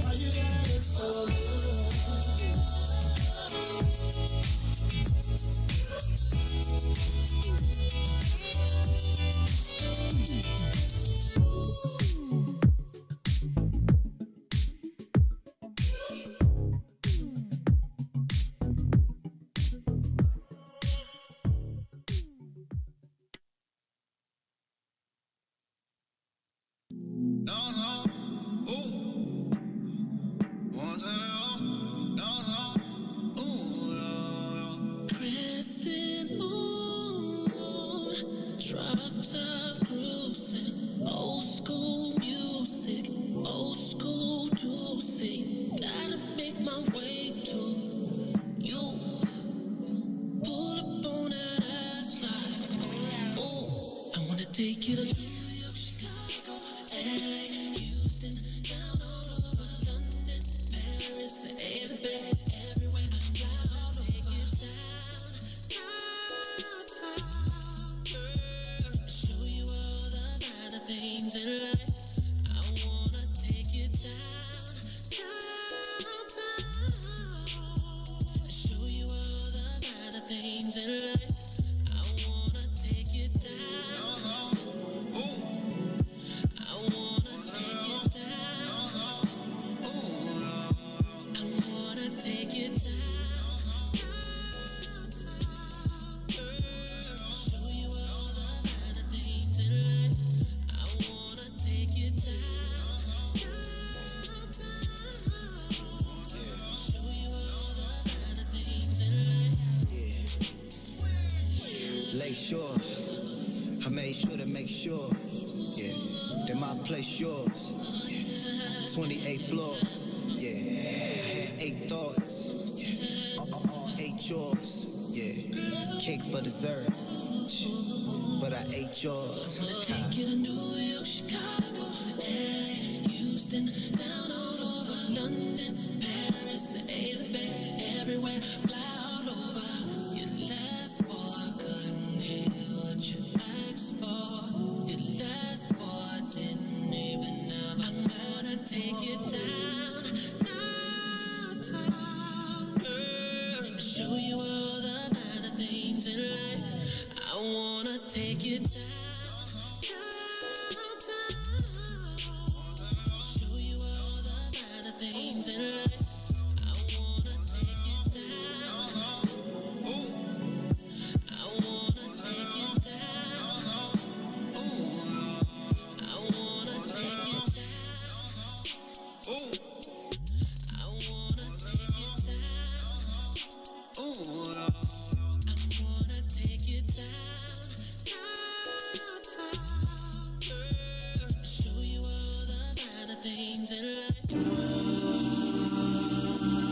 Why you gotta look so good?
Crescent moon, drops of cruising, old school music, old school to sing. Gotta make my way to you. Pull up on that ass like, ooh, I wanna take you to New York, Chicago, LA, Houston, down all over London, Paris, the A to the B, everywhere. I'll take you downtown, show you all the kind of things in life. I wanna take you downtown, show you all the kind of things in life. I wanna take you down.
I made sure to make sure, yeah, that my place yours. Yeah. 28th floor, yeah. I had 8 thoughts, yeah. All 8 yours, yeah. Cake for dessert, but I ate yours.
Take you to New York, Chicago, LA, Houston, down all over London, Paris, the A, the Bay, everywhere, fly all over. Your last boy couldn't hear what you asked for. Your last boy didn't even have. I'm gonna take you downtown, girl. Show you all the finer things in life. I wanna take you downtown. Show you all the finer things in life. I wanna take you down. I wanna take you down. I wanna take you down. I wanna take you down. I wanna take you downtown. Show you all the finer things in life.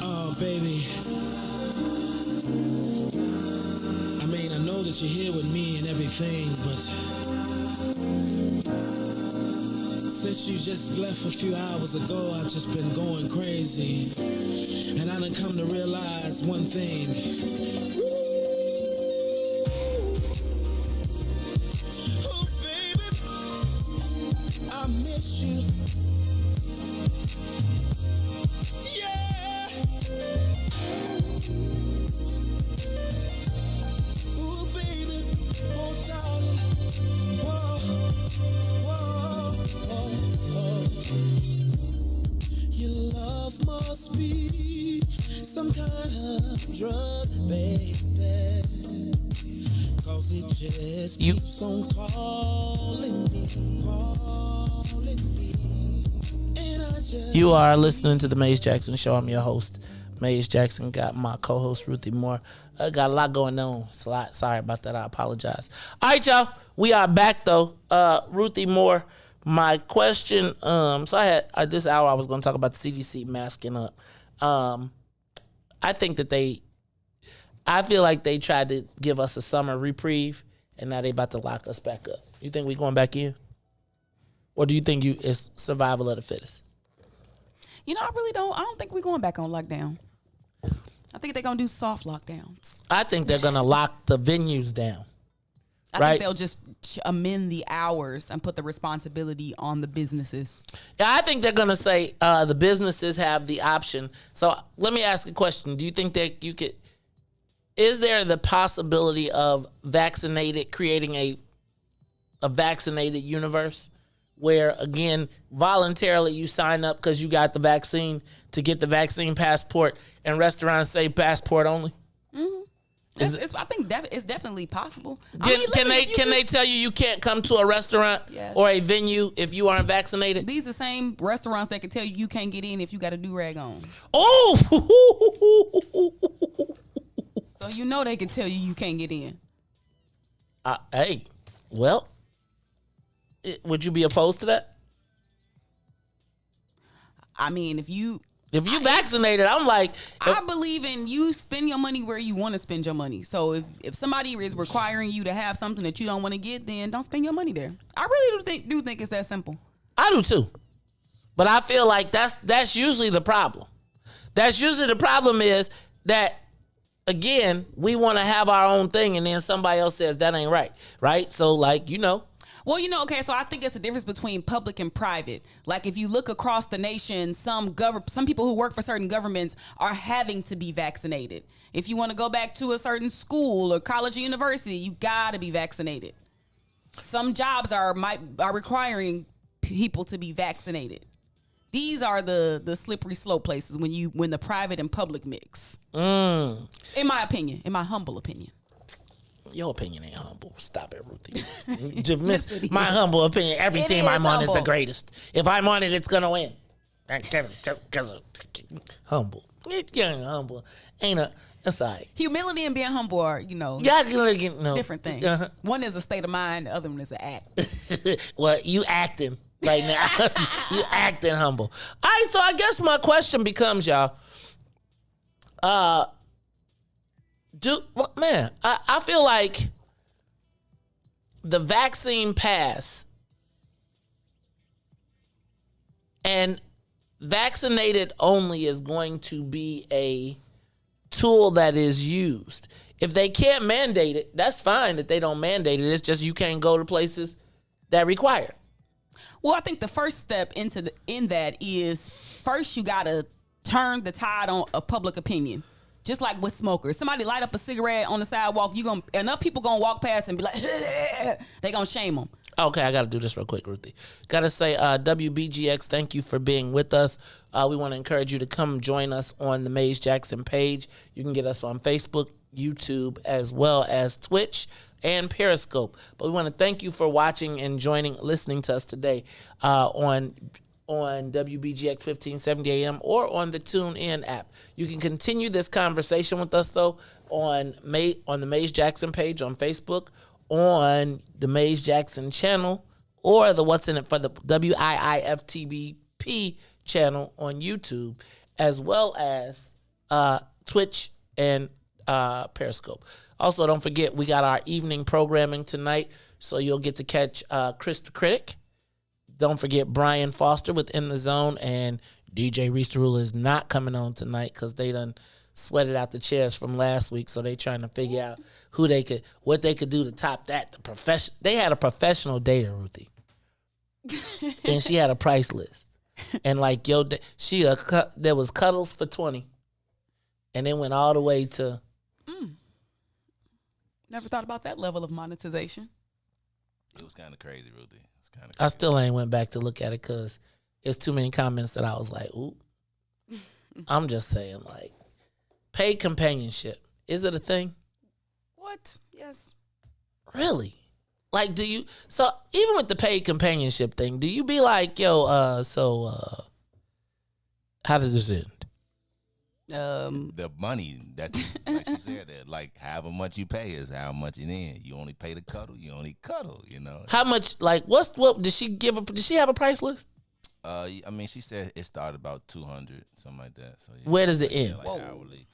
Oh, baby. I mean, I know that you're here with me and everything, but since you just left a few hours ago, I've just been going crazy. And I done come to realize one thing.
Oh, baby, I miss you. Yeah. Oh, baby, oh, darling. Whoa, whoa, oh. Your love must be some kind of drug, baby. Cause it just keeps on calling me. And I just
You are listening to the Maze Jackson Show. I'm your host, Maze Jackson. Got my co-host, Ruthie Moore. I got a lot going on. It's a lot. Sorry about that. I apologize. All right, y'all. We are back, though. Ruthie Moore, my question. So I had this hour, I was going to talk about the CDC masking up. I think that I feel like they tried to give us a summer reprieve, and now they about to lock us back up. You think we going back in? Or do you think it's survival of the fittest?
You know, I don't think we're going back on lockdown. I think they're going to do soft lockdowns.
I think they're going to lock the venues down.
I
right?
think they'll just amend the hours and put the responsibility on the businesses.
Yeah, I think they're going to say the businesses have the option. So let me ask a question. Do you think that is there the possibility of creating a vaccinated universe where, again, voluntarily you sign up because you got the vaccine to get the vaccine passport, and restaurants say passport only?
Mm-hmm. I think it's definitely possible.
Can they tell you can't come to a restaurant or a venue if you aren't vaccinated?
These are the same restaurants that can tell you can't get in if you got a do-rag on.
Oh!
So you know they can tell you can't get in.
Hey, well, would you be opposed to that?
I mean, if you
vaccinated, I'm like,
I believe in you spend your money where you want to spend your money. So if somebody is requiring you to have something that you don't want to get, then don't spend your money there. I really do think it's that simple.
I do too. But I feel like that's usually the problem. That's usually the problem is that, again, we want to have our own thing, and then somebody else says that ain't right, right? So, like,
Well, okay, so I think it's the difference between public and private. Like, if you look across the nation, some people who work for certain governments are having to be vaccinated. If you want to go back to a certain school or college or university, you got to be vaccinated. Some jobs are requiring people to be vaccinated. These are the slippery slope places when the private and public mix. In my opinion, in my humble opinion.
Your opinion ain't humble. Stop it, Ruthie. Just my humble opinion. Every team I'm on is the greatest. If I'm on it, it's gonna win. Humble. It's getting humble. That's all right.
Humility and being humble are,
No.
different things. One is a state of mind, the other one is an act.
Well, you acting right now. You acting humble. All right, so I guess my question becomes, y'all. I feel like the vaccine pass and vaccinated only is going to be a tool that is used. If they can't mandate it, that's fine that they don't mandate it. It's just you can't go to places that require it.
Well, I think the first step in that is first you gotta turn the tide on a public opinion. Just like with smokers, somebody light up a cigarette on the sidewalk, enough people gonna walk past and be like, they gonna shame them.
Okay, I got to do this real quick, Ruthie. Got to say, WBGX, thank you for being with us. We want to encourage you to come join us on the Maze Jackson page. You can get us on Facebook, YouTube, as well as Twitch and Periscope. But we want to thank you for watching and listening to us today on WBGX 1570 AM or on the TuneIn app. You can continue this conversation with us, though, on the Maze Jackson page on Facebook, on the Maze Jackson channel, or the What's in It for the WIIFTBP channel on YouTube, as well as Twitch and Periscope. Also, don't forget, we got our evening programming tonight, so you'll get to catch Chris the Critic. Don't forget Brian Foster with In the Zone, and DJ Reese the Ruler is not coming on tonight because they done sweated out the chairs from last week, so they trying to figure out what they could do to top that. They had a professional dater, Ruthie, and she had a price list, and like there was cuddles for $20, and it went all the way to.
Never thought about that level of monetization.
It was kind of crazy, Ruthie.
I still ain't went back to look at it because it's too many comments that I was like, ooh. I'm just saying, like, paid companionship. Is it a thing?
What? Yes.
Really? Like, so even with the paid companionship thing, do you be like, yo, how does this end?
The money, that's like she said, that like however much you pay is how much it is. You only pay to cuddle, you only cuddle, How much, like, what did she have a price list? I mean, she said it started about 200, something like that. So yeah,
where does it end?
Like hourly.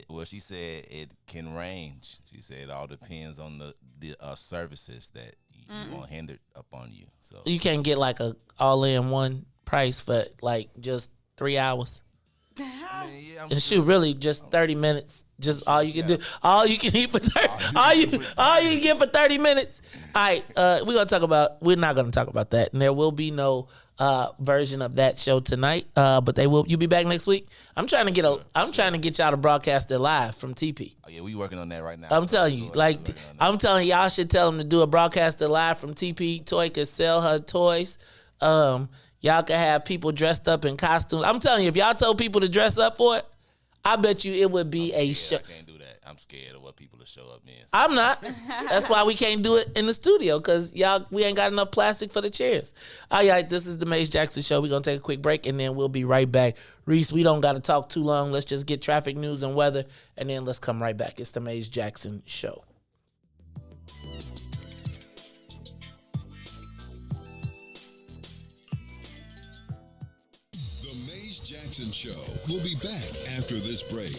Well, she said it can range. She said it all depends on the services that you want hindered upon you. So
you can't get like a all-in one price for like just 3 hours.
I mean, yeah,
and shoot, really just 30 minutes. Just all you can do. All you can eat for 30. All you can get for 30 minutes. All right, we're not gonna talk about that. And there will be no version of that show tonight. But you'll be back next week. I'm trying to get y'all to broadcast it live from TP.
Oh yeah, we working on that right now.
I'm telling you, y'all should tell them to do a broadcast it live from TP. Toy could sell her toys. Y'all can have people dressed up in costumes. I'm telling you, if y'all told people to dress up for it, I bet you it would be a show.
I can't do that. I'm scared of what people will show up in. So.
I'm not. That's why we can't do it in the studio, because we ain't got enough plastic for the chairs. All right, this is the Maze Jackson Show. We're going to take a quick break, and then we'll be right back. Reese, we don't got to talk too long. Let's just get traffic news and weather, and then let's come right back. It's the Maze Jackson Show.
Show. We'll be back after this break.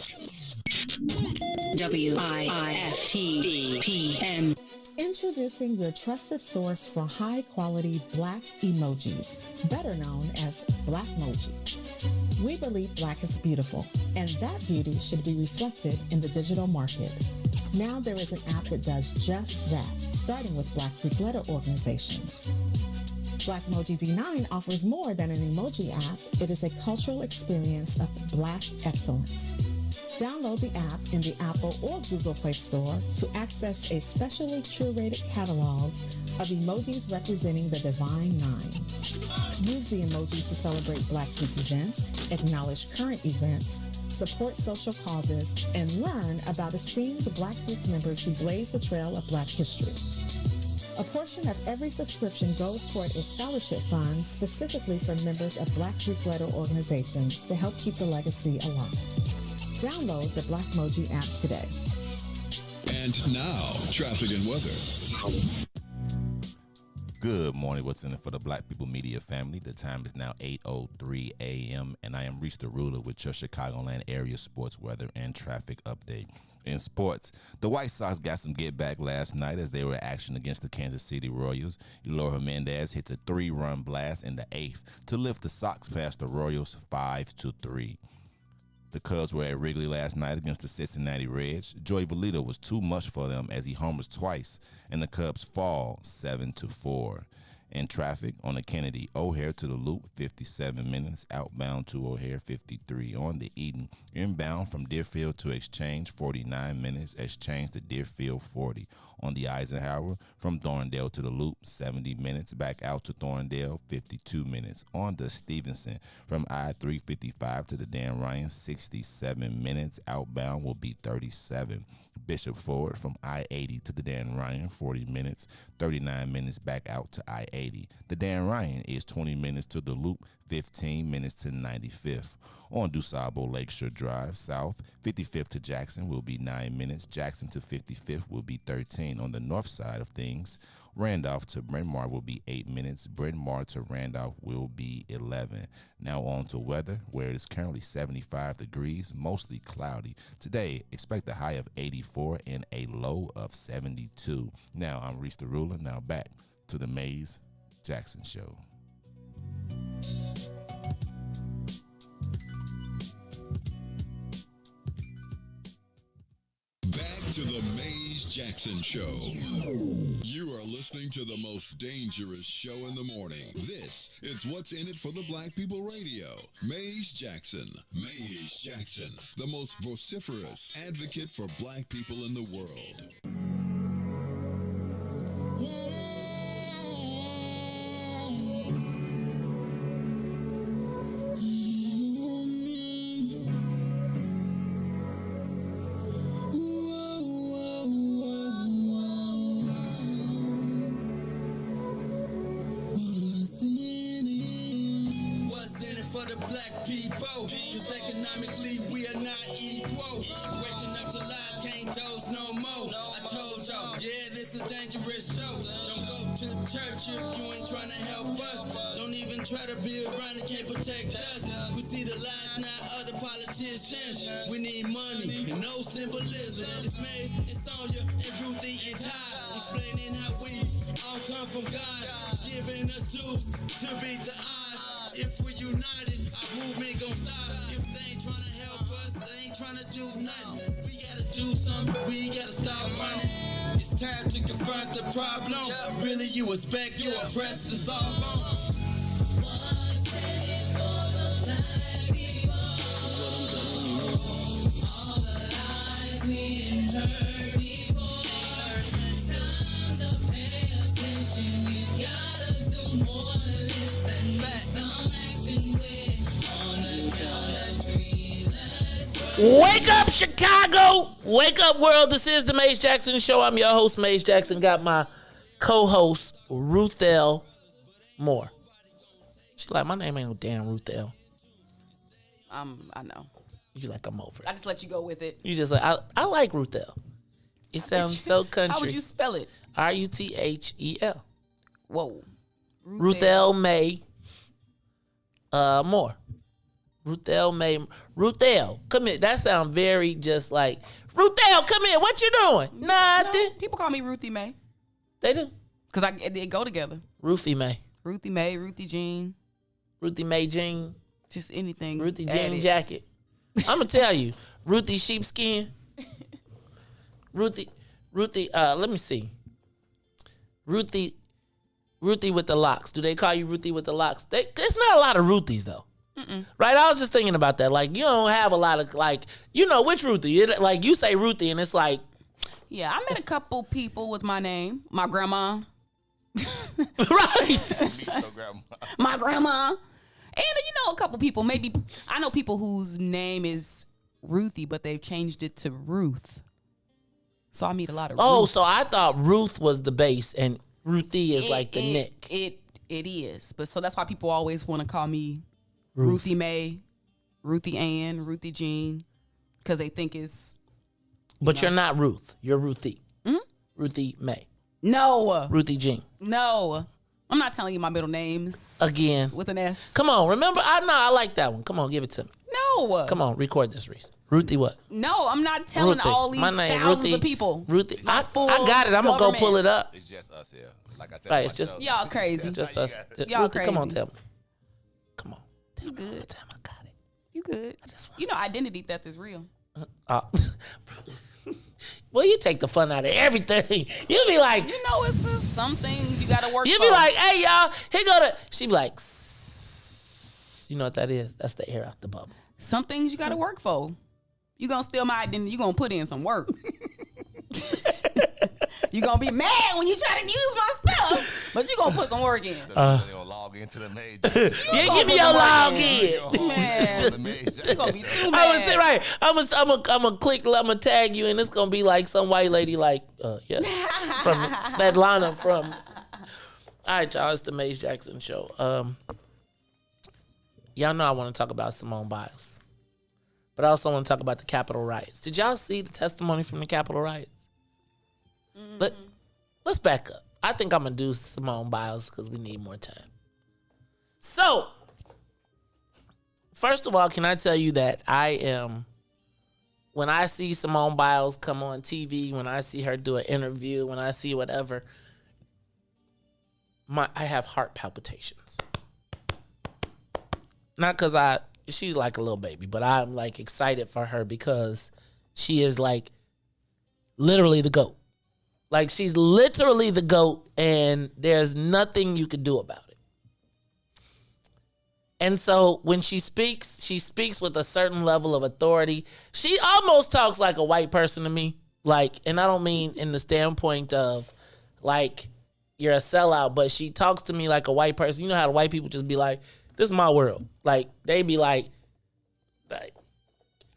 WIIFTBP.
Introducing your trusted source for high-quality Black emojis, better known as Blackmoji. We believe Black is beautiful, and that beauty should be reflected in the digital market. Now there is an app that does just that, starting with Black Greek letter organizations. Blackmoji D9 offers more than an emoji app. It is a cultural experience of Black excellence. Download the app in the Apple or Google Play Store to access a specially curated catalog of emojis representing the Divine Nine. Use the emojis to celebrate Black Greek events, acknowledge current events, support social causes, and learn about esteemed Black Greek members who blaze the trail of Black history. A portion of every subscription goes toward a scholarship fund specifically for members of Black Greek letter organizations to help keep the legacy alive. Download the Blackmoji app today.
And now, traffic and weather.
Good morning. What's in it for the Black People Media family? The time is now 8:03 a.m. and I am Reese the Ruler with your Chicagoland area sports weather and traffic update. In sports, the White Sox got some get back last night as they were in action against the Kansas City Royals. Eloy Jimenez hits a 3-run blast in the 8th to lift the Sox past the Royals 5-3. The Cubs were at Wrigley last night against the Cincinnati Reds. Joey Votto was too much for them as he homers twice, and the Cubs fall 7-4. In traffic, on the Kennedy, O'Hare to the Loop, 57 minutes. Outbound to O'Hare, 53. On the Eden, inbound from Deerfield to Exchange, 49 minutes. Exchange to Deerfield, 40. On the Eisenhower, from Thorndale to the Loop, 70 minutes. Back out to Thorndale, 52 minutes. On the Stevenson, from I-355 to the Dan Ryan, 67 minutes. Outbound will be 37. Bishop Ford from I-80 to the Dan Ryan, 40 minutes, 39 minutes back out to I-80. The Dan Ryan is 20 minutes to the Loop, 15 minutes to 95th. On DuSable Lakeshore Drive South, 55th to Jackson will be 9 minutes. Jackson to 55th will be 13. On the north side of things, Randolph to Bryn Mawr will be 8 minutes. Bryn Mawr to Randolph will be 11. Now on to weather, where it is currently 75 degrees, mostly cloudy. Today, expect a high of 84 and a low of 72. Now, I'm Reese the Ruler. Now back to the Mays Jackson Show.
Back to the Mays Jackson Show. You are listening to the most dangerous show in the morning. This is What's in it for the Black People Radio. Mays Jackson. Mays Jackson, the most vociferous advocate for black people in the world.
If you ain't trying to help us, don't even try to be around and can't protect us. We see the lies, not other politicians. We need money and no symbolism. It's Mays and Sonia and Ruthie and Todd, explaining how we all come from God, giving us tools to beat the odds. If we're united, our movement gon' stop. If they ain't trying to help us, they ain't trying to do nothing. We gotta do something, we gotta stop running. It's time to confront the problem. Really, you expect you oppressed to solve them. What's in it for the black people? All the lies we heard before. Time to pay attention. You gotta do more than listen. Some action with on the count of 3. Let's go.
Wake up, Chicago! Wake up, world. This is the Mays Jackson Show. I'm your host, Mays Jackson. Got my co-host, Ruthelle Moore. She's like, my name ain't no damn Ruthelle.
I know.
You like, I'm over it.
I just let you go with it.
You just like, I like Ruthelle. It sounds so country.
How would you spell it?
Ruthel.
Whoa.
Ruthelle May Moore. Ruthelle May. Ruthelle, come here. That sounds very just like, Ruthelle, come here. What you doing? Nothing.
No, people call me Ruthie May.
They do.
Because they go together.
Ruthie May.
Ruthie May, Ruthie Jean.
Ruthie May Jean.
Just anything.
Ruthie Jean jacket. I'm going to tell you. Ruthie sheepskin. Ruthie, let me see. Ruthie with the locks. Do they call you Ruthie with the locks? There's not a lot of Ruthies, though. Mm-mm. Right? I was just thinking about that. Like, you don't have a lot of, like, you know, which Ruthie? Like, you say Ruthie, and it's like.
Yeah, I met a couple people with my name. My grandma.
Right.
My grandma. And, you know, a couple people. Maybe, I know people whose name is Ruthie, but they've changed it to Ruth. So I meet a lot of
Oh,
Ruths.
so I thought Ruth was the base, and Ruthie is like the neck.
It is. But so that's why people always want to call me Ruthie May, Ruthie Ann, Ruthie Jean. because they think it's.
But you're not Ruth. You're Ruthie. Ruthie May.
No.
Ruthie Jean.
No. I'm not telling you my middle names.
Again.
With an S.
Come on. Remember? I like that one. Come on. Give it to me.
No.
Come on. Record this, Reese. Ruthie what?
No, I'm not telling
Ruthie.
all these
My name,
thousands
Ruthie,
of people.
Ruthie. I
full
got it. I'm going to go
government.
pull it up.
It's just us here. Like I said,
Right, it's just
Y'all crazy.
It's just us.
Y'all
Ruthie, come on,
crazy.
tell me. Come on.
You good.
Tell me I got it.
You good. You know identity theft is real.
Well, you take the fun out of everything. You be like,
You know, it's just some things you gotta work
you
for.
be like, hey y'all, here go to. She be like, you know what that is? That's the air out the bubble.
Some things you gotta work for. You gonna steal my identity, you gonna put in some work. You gonna be mad when you try to use my stuff, but you gonna put some work in.
So you're gonna log into the maze.
You give me your login.
Man, you gonna be too mad.
I would say right. I'm gonna click. I'm gonna tag you, and it's gonna be like some white lady, like yeah, from Svetlana from. All right, y'all. It's the Maze Jackson show. Y'all know I want to talk about Simone Biles, but I also want to talk about the Capitol riots. Did y'all see the testimony from the Capitol riots? Let's back up. I think I'm gonna do Simone Biles because we need more time. So, first of all, can I tell you that when I see Simone Biles come on TV, when I see her do an interview, when I see whatever, I have heart palpitations. Not because she's like a little baby, but I'm like excited for her because she is like literally the GOAT. Like, she's literally the GOAT, and there's nothing you could do about it. And so when she speaks with a certain level of authority. She almost talks like a white person to me. Like, and I don't mean in the standpoint of, like, you're a sellout, but she talks to me like a white person. You know how the white people just be like, this is my world. Like, they be like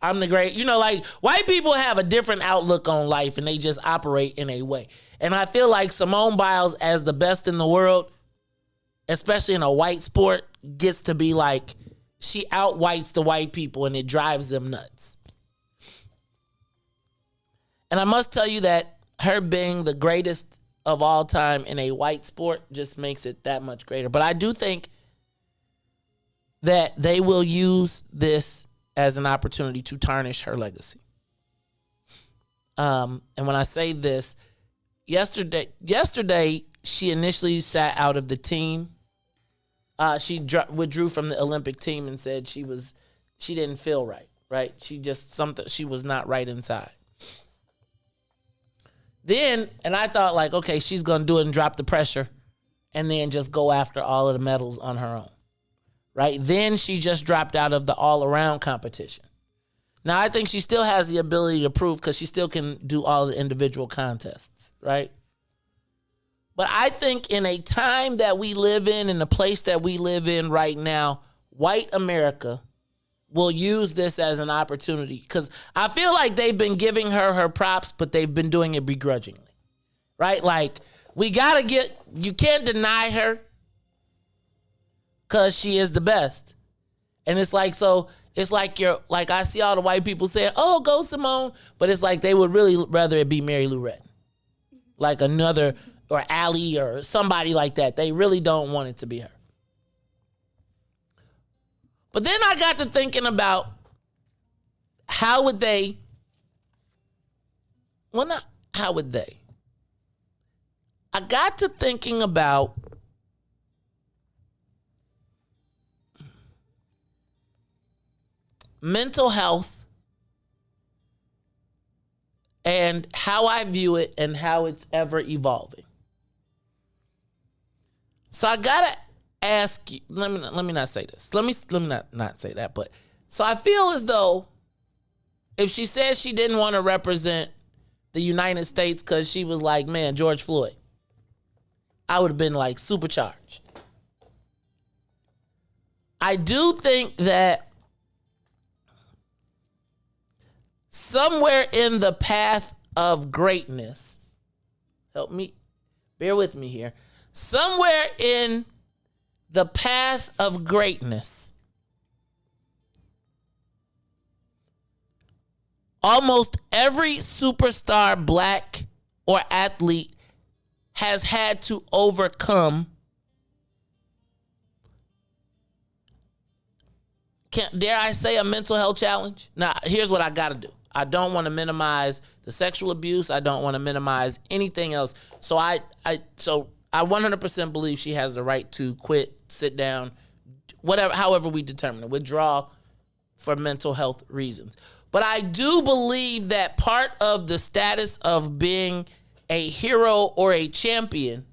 I'm the great, like white people have a different outlook on life and they just operate in a way. And I feel like Simone Biles, as the best in the world, especially in a white sport, gets to be like, she out-whites the white people and it drives them nuts. And I must tell you that her being the greatest of all time in a white sport just makes it that much greater. But I do think that they will use this as an opportunity to tarnish her legacy. And when I say this, yesterday she initially sat out of the team. She withdrew from the Olympic team and said she didn't feel right? She was not right inside. Then, and I thought like, okay, she's going to do it and drop the pressure and then just go after all of the medals on her own. Right? Then she just dropped out of the all-around competition. Now, I think she still has the ability to prove because she still can do all the individual contests, right? But I think in a time that we live in the place that we live in right now, white America will use this as an opportunity because I feel like they've been giving her props, but they've been doing it begrudgingly, right? Like, you can't deny her, because she is the best. And it's like, I see all the white people saying, oh, go Simone. But it's like they would really rather it be Mary Lou Retton. Like another, or Allie, or somebody like that. They really don't want it to be her. But then I got to thinking about how would they I got to thinking about mental health and how I view it and how it's ever evolving. So I gotta ask you, let me not say this. Let me not say that, but so I feel as though if she says she didn't want to represent the United States because she was like, man, George Floyd, I would have been like supercharged. I do think that somewhere in the path of greatness, help me, bear with me here. Somewhere in the path of greatness, almost every superstar black or athlete has had to overcome, dare I say, a mental health challenge. Now, here's what I got to do. I don't want to minimize the sexual abuse. I don't want to minimize anything else. So I 100% believe she has the right to quit, sit down, whatever, however we determine it, withdraw for mental health reasons. But I do believe that part of the status of being a hero or a champion,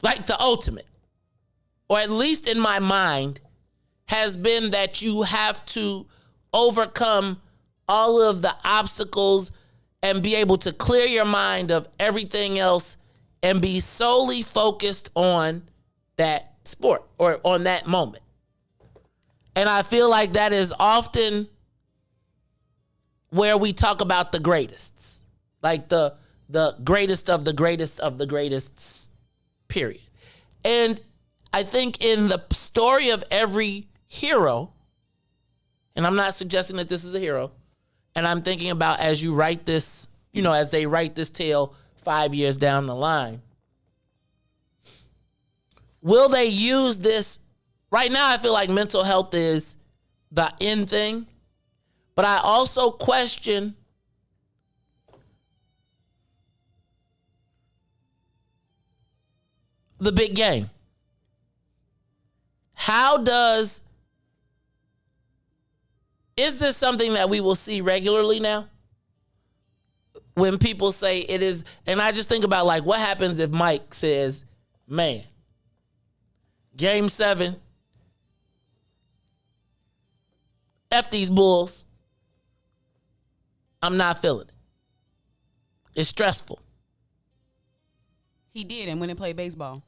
like the ultimate, or at least in my mind, has been that you have to overcome all of the obstacles and be able to clear your mind of everything else and be solely focused on that sport or on that moment. And I feel like that is often where we talk about the greatest, like the greatest of the greatest of the greatests, period. And I think in the story of every hero, and I'm not suggesting that this is a hero, and I'm thinking about as you write this, as they write this tale 5 years down the line, will they use this? Right now, I feel like mental health is the end thing, but I also question the big game. Is this something that we will see regularly now? When people say it is, and I just think about like what happens if Mike says, man, game 7, F these Bulls, I'm not feeling it. It's stressful.
He did and went and played baseball.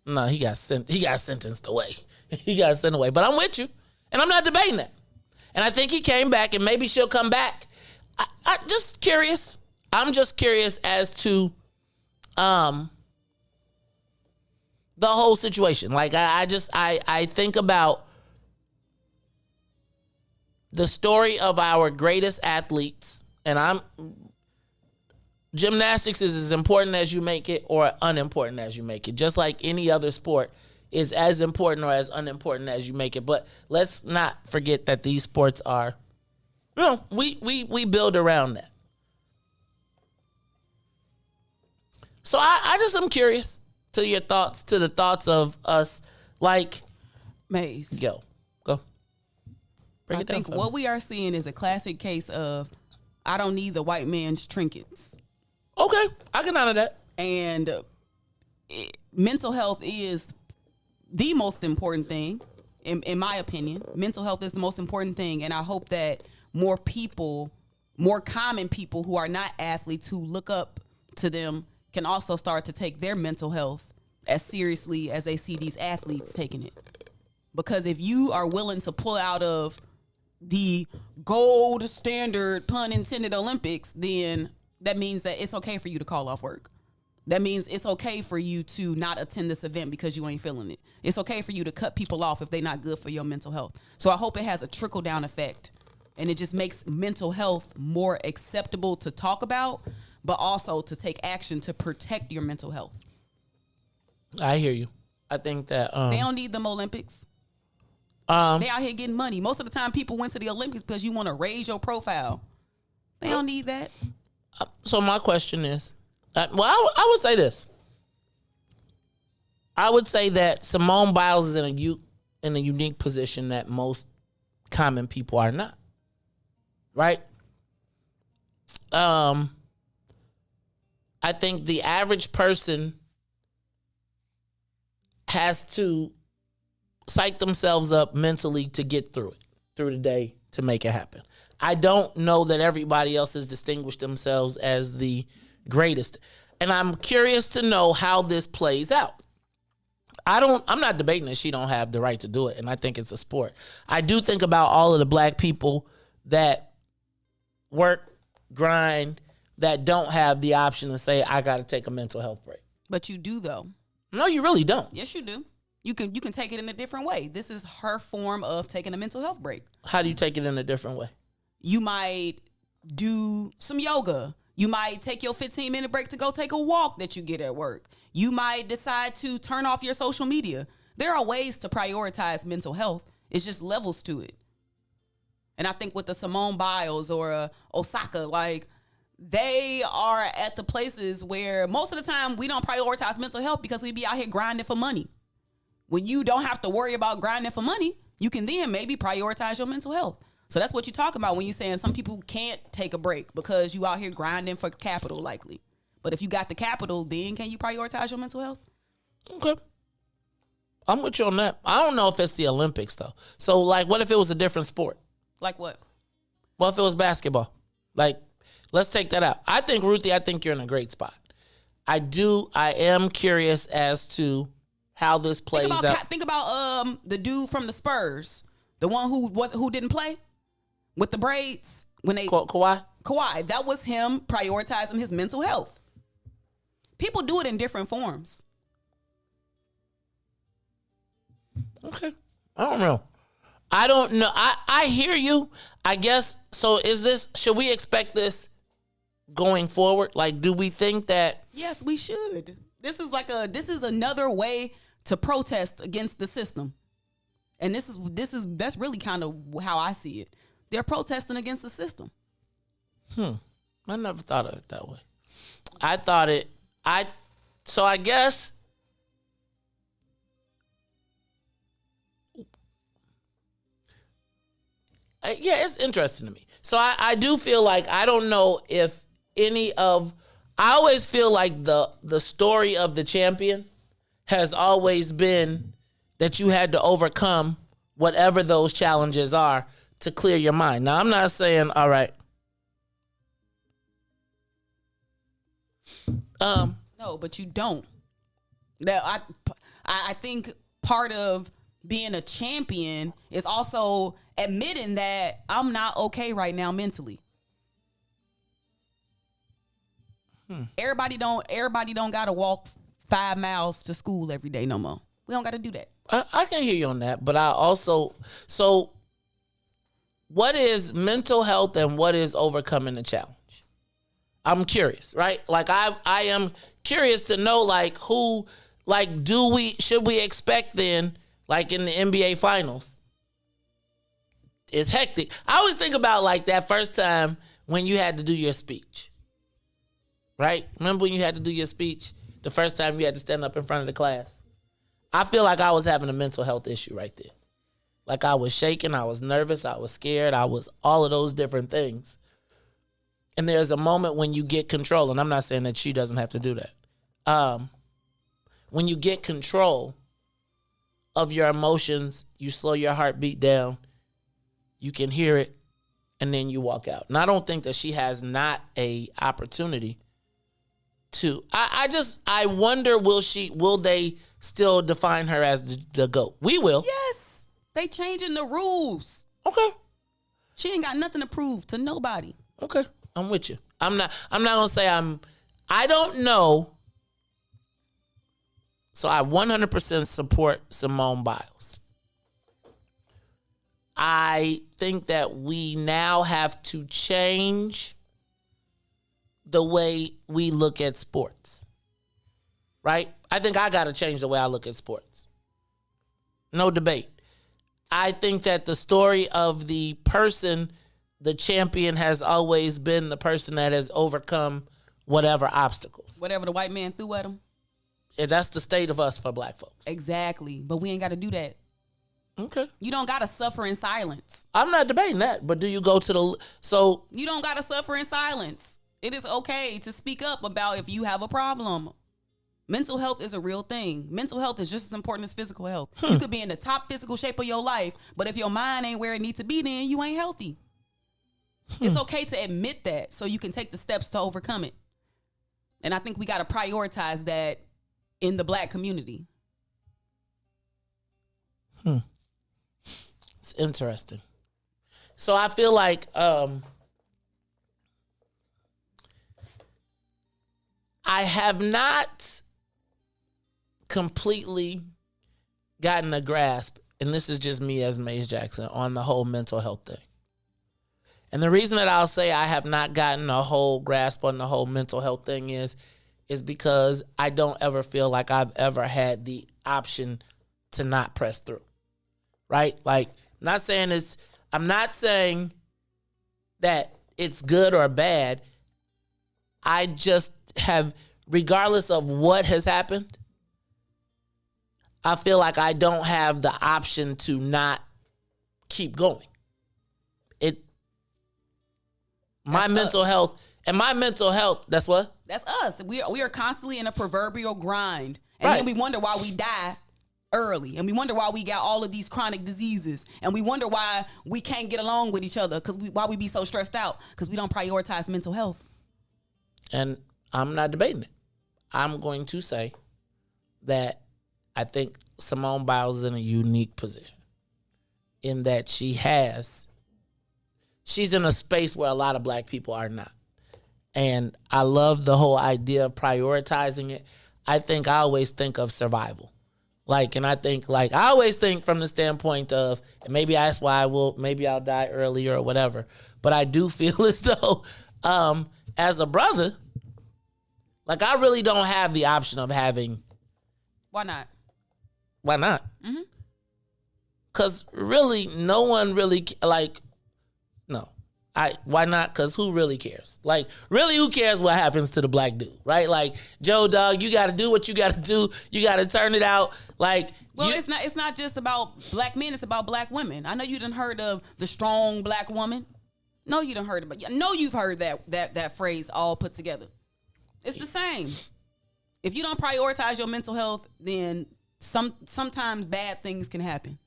No, he got sentenced away. He got sent away. But I'm with you, and I'm not debating that. And I think he came back, and maybe she'll come back. I'm just curious. I'm just curious as to the whole situation. Like, I think about the story of our greatest athletes, and gymnastics is as important as you make it or unimportant as you make it. Just like any other sport is as important or as unimportant as you make it. But let's not forget that these sports are, we build around that. So I just am curious to your thoughts, to the thoughts of us, like,
Maze.
Go.
I think what we are seeing is a classic case of I don't need the white man's trinkets.
Okay, I can honor that.
And mental health is the most important thing, in my opinion. Mental health is the most important thing, and I hope that more common people who are not athletes who look up to them can also start to take their mental health as seriously as they see these athletes taking it. Because if you are willing to pull out of the gold standard, pun intended, Olympics, then that means that it's okay for you to call off work. That means it's okay for you to not attend this event because you ain't feeling it. It's okay for you to cut people off if they're not good for your mental health. So I hope it has a trickle-down effect, and it just makes mental health more acceptable to talk about, but also to take action to protect your mental health.
I hear you. I think that
they don't need them Olympics. They out here getting money. Most of the time, people went to the Olympics because you want to raise your profile. They don't need that.
So my question is, I would say this. I would say that Simone Biles is in a unique position that most common people are not. Right? I think the average person has to psych themselves up mentally to get through the day, to make it happen. I don't know that everybody else has distinguished themselves as the greatest. And I'm curious to know how this plays out. I'm not debating that she don't have the right to do it, and I think it's a sport. I do think about all of the black people that work, grind, that don't have the option to say, I got to take a mental health break.
But you do, though.
No, you really don't.
Yes, you do. You can take it in a different way. This is her form of taking a mental health break.
How do you take it in a different way?
You might do some yoga. You might take your 15-minute break to go take a walk that you get at work. You might decide to turn off your social media. There are ways to prioritize mental health. It's just levels to it. And I think with the Simone Biles or Osaka, like, they are at the places where most of the time we don't prioritize mental health because we be out here grinding for money. When you don't have to worry about grinding for money, you can then maybe prioritize your mental health. So that's what you talk about when you're saying some people can't take a break because you out here grinding for capital, likely. But if you got the capital, then can you prioritize your mental health?
Okay. I'm with you on that. I don't know if it's the Olympics, though. So, like, what if it was a different sport?
Like what?
What if it was basketball? Like, let's take that out. I think, Ruthie, I think you're in a great spot. I am curious as to how this plays out.
Think about the dude from the Spurs, the one who didn't play with the braids when they
Kawhi.
That was him prioritizing his mental health. People do it in different forms.
Okay, I don't know. I hear you. I guess so. Should we expect this going forward? Like, do we think that?
Yes, we should. This is another way to protest against the system. And that's really kind of how I see it. They're protesting against the system.
I never thought of it that way. So I guess yeah, it's interesting to me. So I do feel like I don't know if I always feel like the story of the champion has always been that you had to overcome whatever those challenges are to clear your mind. Now, I'm not saying, all right.
No, but you don't. That I think part of being a champion is also admitting that I'm not okay right now mentally. Everybody don't gotta walk 5 miles to school every day no more. We don't gotta do that.
I can hear you on that, but so what is mental health and what is overcoming the challenge? I'm curious, right? Like I am curious to know, like, who, like, should we expect then, like in the NBA finals? It's hectic. I always think about like that first time when you had to do your speech, right? Remember when you had to do your speech? The first time you had to stand up in front of the class? I feel like I was having a mental health issue right there. Like I was shaking, I was nervous, I was scared, I was all of those different things. And there's a moment when you get control, and I'm not saying that she doesn't have to do that. When you get control of your emotions, you slow your heartbeat down, you can hear it, and then you walk out. And I don't think that she has not a opportunity to. I wonder, will they still define her as the GOAT? We will.
Yes. They changing the rules.
Okay.
She ain't got nothing to prove to nobody.
Okay. I'm with you. I'm not gonna say I don't know. So I 100% support Simone Biles. I think that we now have to change the way we look at sports. Right? I think I got to change the way I look at sports. No debate. I think that the story of the person, the champion, has always been the person that has overcome whatever obstacles.
Whatever the white man threw at him.
And that's the state of us for black folks.
Exactly. But we ain't got to do that.
Okay.
You don't got to suffer in silence.
I'm not debating that, but do you go to
you don't got to suffer in silence. It is okay to speak up about if you have a problem. Mental health is a real thing. Mental health is just as important as physical health. You could be in the top physical shape of your life, but if your mind ain't where it needs to be, then you ain't healthy. It's okay to admit that so you can take the steps to overcome it. And I think we got to prioritize that in the black community.
It's interesting. So I feel like I have not completely gotten a grasp, and this is just me as Maze Jackson, on the whole mental health thing. And the reason that I'll say I have not gotten a whole grasp on the whole mental health thing is because I don't ever feel like I've ever had the option to not press through. Right? Like, I'm not saying that it's good or bad. I just have, regardless of what has happened, I feel like I don't have the option to not keep going. My mental health, that's what?
That's us. We are constantly in a proverbial grind. And
Right.
then we wonder why we die early. And we wonder why we got all of these chronic diseases. And we wonder why we can't get along with each other, why we be so stressed out, because we don't prioritize mental health.
And I'm not debating it. I'm going to say that I think Simone Biles is in a unique position in that she's in a space where a lot of black people are not. And I love the whole idea of prioritizing it. I always think of survival. I always think from the standpoint of, and maybe that's why maybe I'll die early or whatever. But I do feel as though, as a brother, I really don't have the option of having.
Why not?
Why not? Mm-hmm. Because really, no one really, no. Why not? Because who really cares? Really, who cares what happens to the black dude, right? Joe Dog, you got to do what you got to do. You got to turn it out.
It's not just about black men. It's about black women. I know you done heard of the strong black woman. No, you done heard about. I know you've heard that phrase all put together. It's the same. If you don't prioritize your mental health, then sometimes bad things can happen.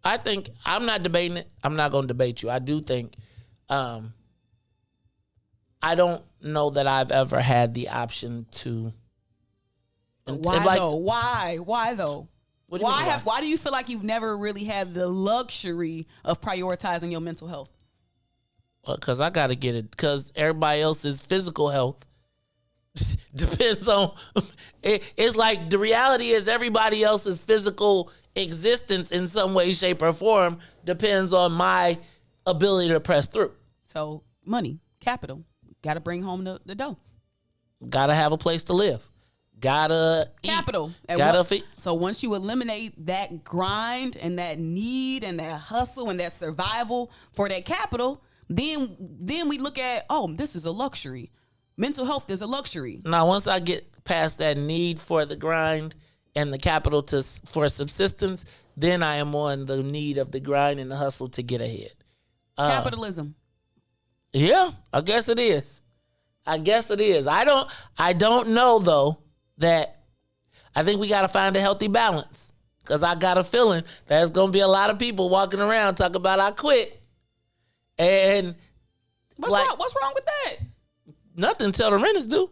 I think, I'm not debating it. I'm not going to debate you. I do think, I don't know that I've ever had the option to.
Why though? Why though?
What do you mean,
why do you feel like you've never really had the luxury of prioritizing your mental health?
Well, because I got to get it. Because everybody else's physical health depends on. It's like the reality is everybody else's physical existence in some way, shape, or form depends on my ability to press through.
So money, capital, got to bring home the dough.
Got to have a place to live. Gotta eat.
Capital. So once you eliminate that grind and that need and that hustle and that survival for that capital, then we look at, this is a luxury. Mental health is a luxury.
Now, once I get past that need for the grind and the capital for subsistence, then I am on the need of the grind and the hustle to get ahead.
Capitalism.
Yeah, I guess it is. I don't know though that I think we got to find a healthy balance, because I got a feeling there's going to be a lot of people walking around talking about I quit. And
what's wrong with that?
Nothing until the rent is due.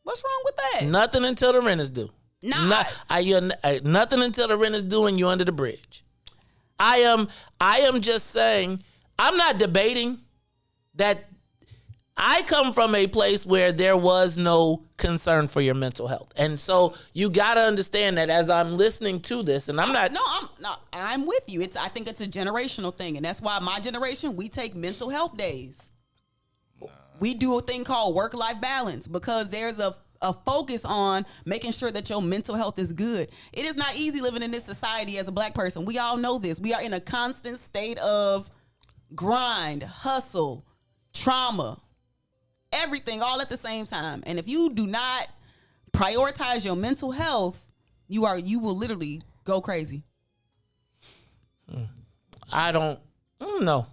What's wrong with that?
Nothing until the rent is due. Nothing until the rent is due and you're under the bridge. I am just saying, I'm not debating that. I come from a place where there was no concern for your mental health. And so you got to understand that as I'm listening to this, and
I'm with you. I think it's a generational thing. And that's why my generation, we take mental health days. We do a thing called work-life balance, because there's a focus on making sure that your mental health is good. It is not easy living in this society as a black person. We all know this. We are in a constant state of grind, hustle, trauma, everything all at the same time. And if you do not prioritize your mental health, you will literally go crazy.
I don't know.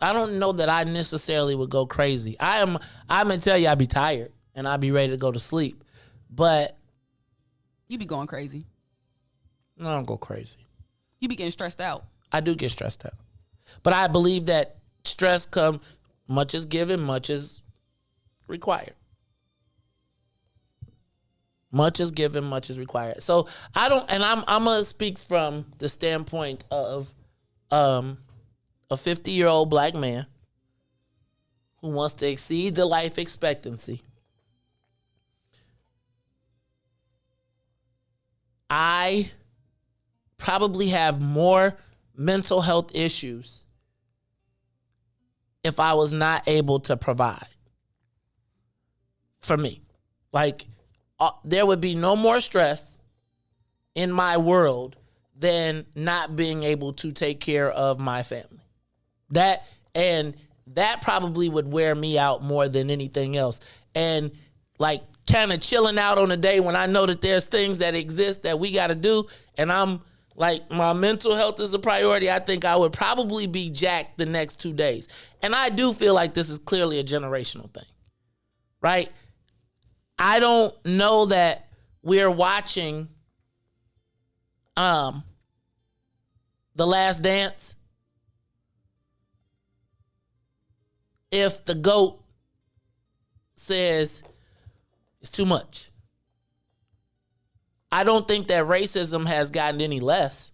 I don't know that I necessarily would go crazy. I'm gonna tell you, I'd be tired and I'd be ready to go to sleep. But
you be going crazy.
No, I don't go crazy.
You be getting stressed out.
I do get stressed out. But I believe that stress comes, much is given, much is required. Much is given, much is required. So I don't, and I'm gonna speak from the standpoint of a 50-year-old black man who wants to exceed the life expectancy. I probably have more mental health issues if I was not able to provide for me. Like, there would be no more stress in my world than not being able to take care of my family. That probably would wear me out more than anything else. And like kind of chilling out on a day when I know that there's things that exist that we got to do, and I'm like, my mental health is a priority, I think I would probably be jacked the next 2 days. And I do feel like this is clearly a generational thing, right? I don't know that we're watching The Last Dance if the GOAT says it's too much. I don't think that racism has gotten any less,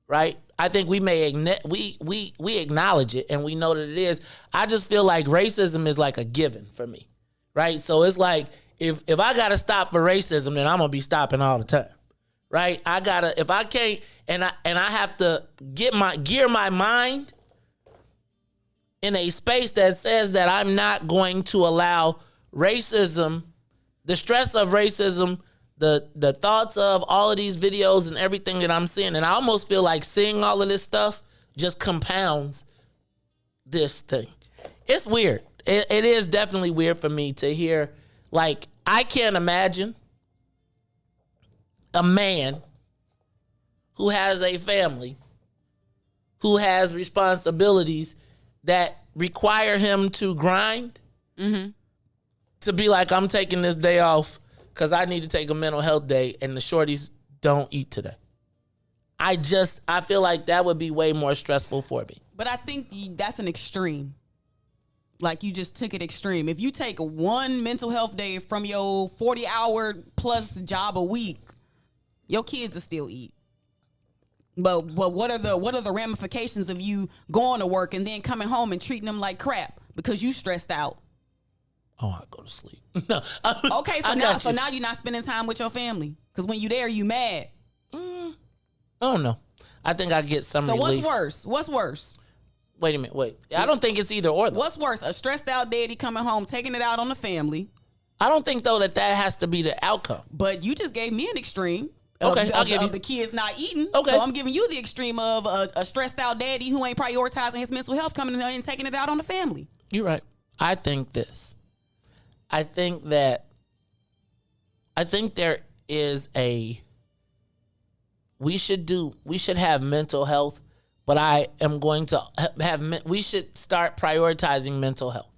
right? I think we may we acknowledge it and we know that it is. I just feel like racism is like a given for me, right? So it's like if I gotta stop for racism, then I'm gonna be stopping all the time, right? If I can't, and I have to gear my mind in a space that says that I'm not going to allow racism, the stress of racism, the thoughts of all of these videos and everything that I'm seeing. And I almost feel like seeing all of this stuff just compounds this thing. It's weird. It is definitely weird for me to hear, like, I can't imagine a man who has a family, who has responsibilities that require him to grind, to be like, I'm taking this day off because I need to take a mental health day and the shorties don't eat today. I feel like that would be way more stressful for me.
But I think that's an extreme. Like, you just took it extreme. If you take one mental health day from your 40-hour plus job a week, your kids will still eat. But what are the ramifications of you going to work and then coming home and treating them like crap because you stressed out?
Oh, I go to sleep. No.
Okay, so now you're not spending time with your family because when you there, you mad.
I don't know. I think I get some relief.
So what's worse?
Wait a minute. I don't think it's either or, though.
What's worse? A stressed out daddy coming home, taking it out on the family.
I don't think, though, that has to be the outcome.
But you just gave me an extreme.
Okay, I'll give you.
The kids not eating.
Okay.
So I'm giving you the extreme of a stressed out daddy who ain't prioritizing his mental health, coming in and taking it out on the family.
You're right. I think there is we should have mental health, but I am going to we should start prioritizing mental health.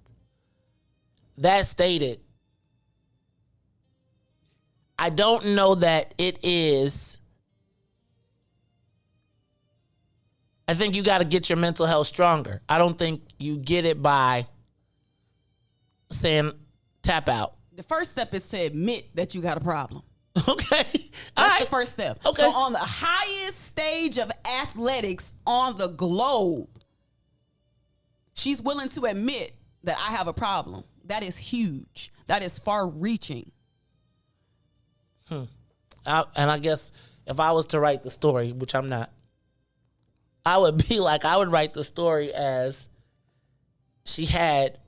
That stated, I don't know that it is. I think you got to get your mental health stronger. I don't think you get it by saying tap out.
The first step is to admit that you got a problem.
Okay.
That's the first step.
Okay.
So on the highest stage of athletics on the globe, she's willing to admit that I have a problem. That is huge. That is far-reaching.
And I guess if I was to write the story, which I'm not, I would write the story as she had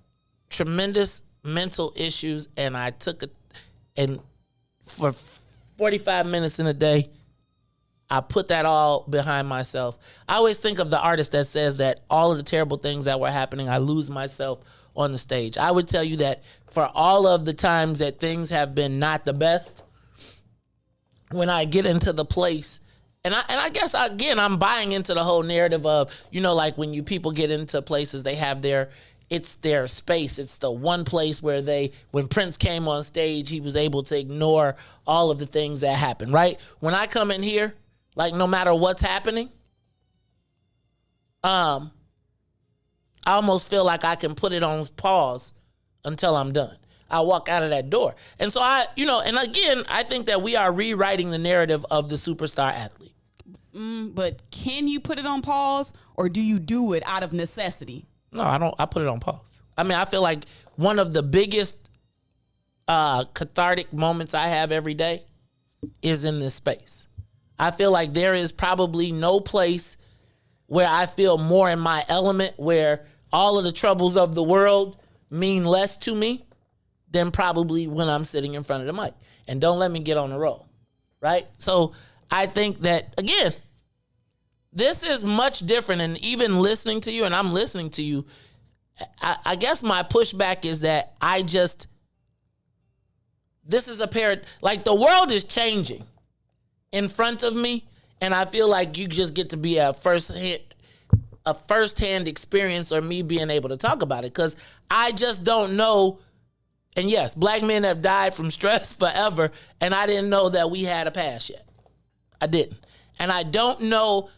tremendous mental issues, and I took it, and for 45 minutes in a day, I put that all behind myself. I always think of the artist that says that all of the terrible things that were happening, I lose myself on the stage. I would tell you that for all of the times that things have been not the best, when I get into the place, and I guess, again, I'm buying into the whole narrative of, like when people get into places, they have it's their space. It's the one place where when Prince came on stage, he was able to ignore all of the things that happened, right? When I come in here, like, no matter what's happening, I almost feel like I can put it on pause until I'm done. I walk out of that door. And so and again, I think that we are rewriting the narrative of the superstar athlete.
But can you put it on pause, or do you do it out of necessity?
No, I don't. I put it on pause. I mean, I feel like one of the biggest cathartic moments I have every day is in this space. I feel like there is probably no place where I feel more in my element, where all of the troubles of the world mean less to me than probably when I'm sitting in front of the mic. And don't let me get on the roll, right? So I think that, again, this is much different. And even listening to you, and I'm listening to you, I guess my pushback is that this is like the world is changing in front of me, and I feel like you just get to be a first-hand experience, or me being able to talk about it, because I just don't know. And yes, black men have died from stress forever, and I didn't know that we had a past yet. I didn't. And I don't know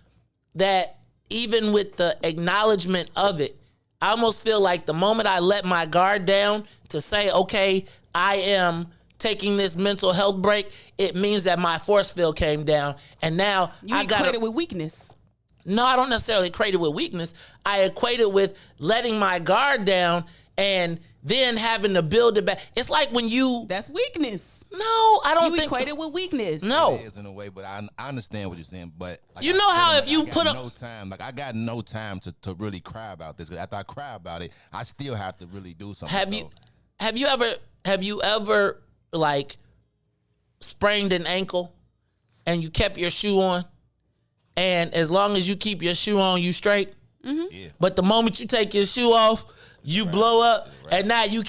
that even with the acknowledgement of it, I almost feel like the moment I let my guard down to say, okay, I am taking this mental health break, it means that my force field came down, and now I got
equate it with weakness.
No, I don't necessarily equate it with weakness. I equate it with letting my guard down and then having to build it back. It's like when you...
That's weakness.
No, I don't think...
You equate it with weakness.
No.
It is in a way, but I understand what you're saying. But like,
you know how if you put up...
no time, like I got no time to really cry about this. 'Cause after I cry about it, I still have to really do something.
Have you ever like sprained an ankle and you kept your shoe on, and as long as you keep your shoe on, you straight?
Mm-hmm.
Yeah.
But the moment you take your shoe off, you blow up, and now you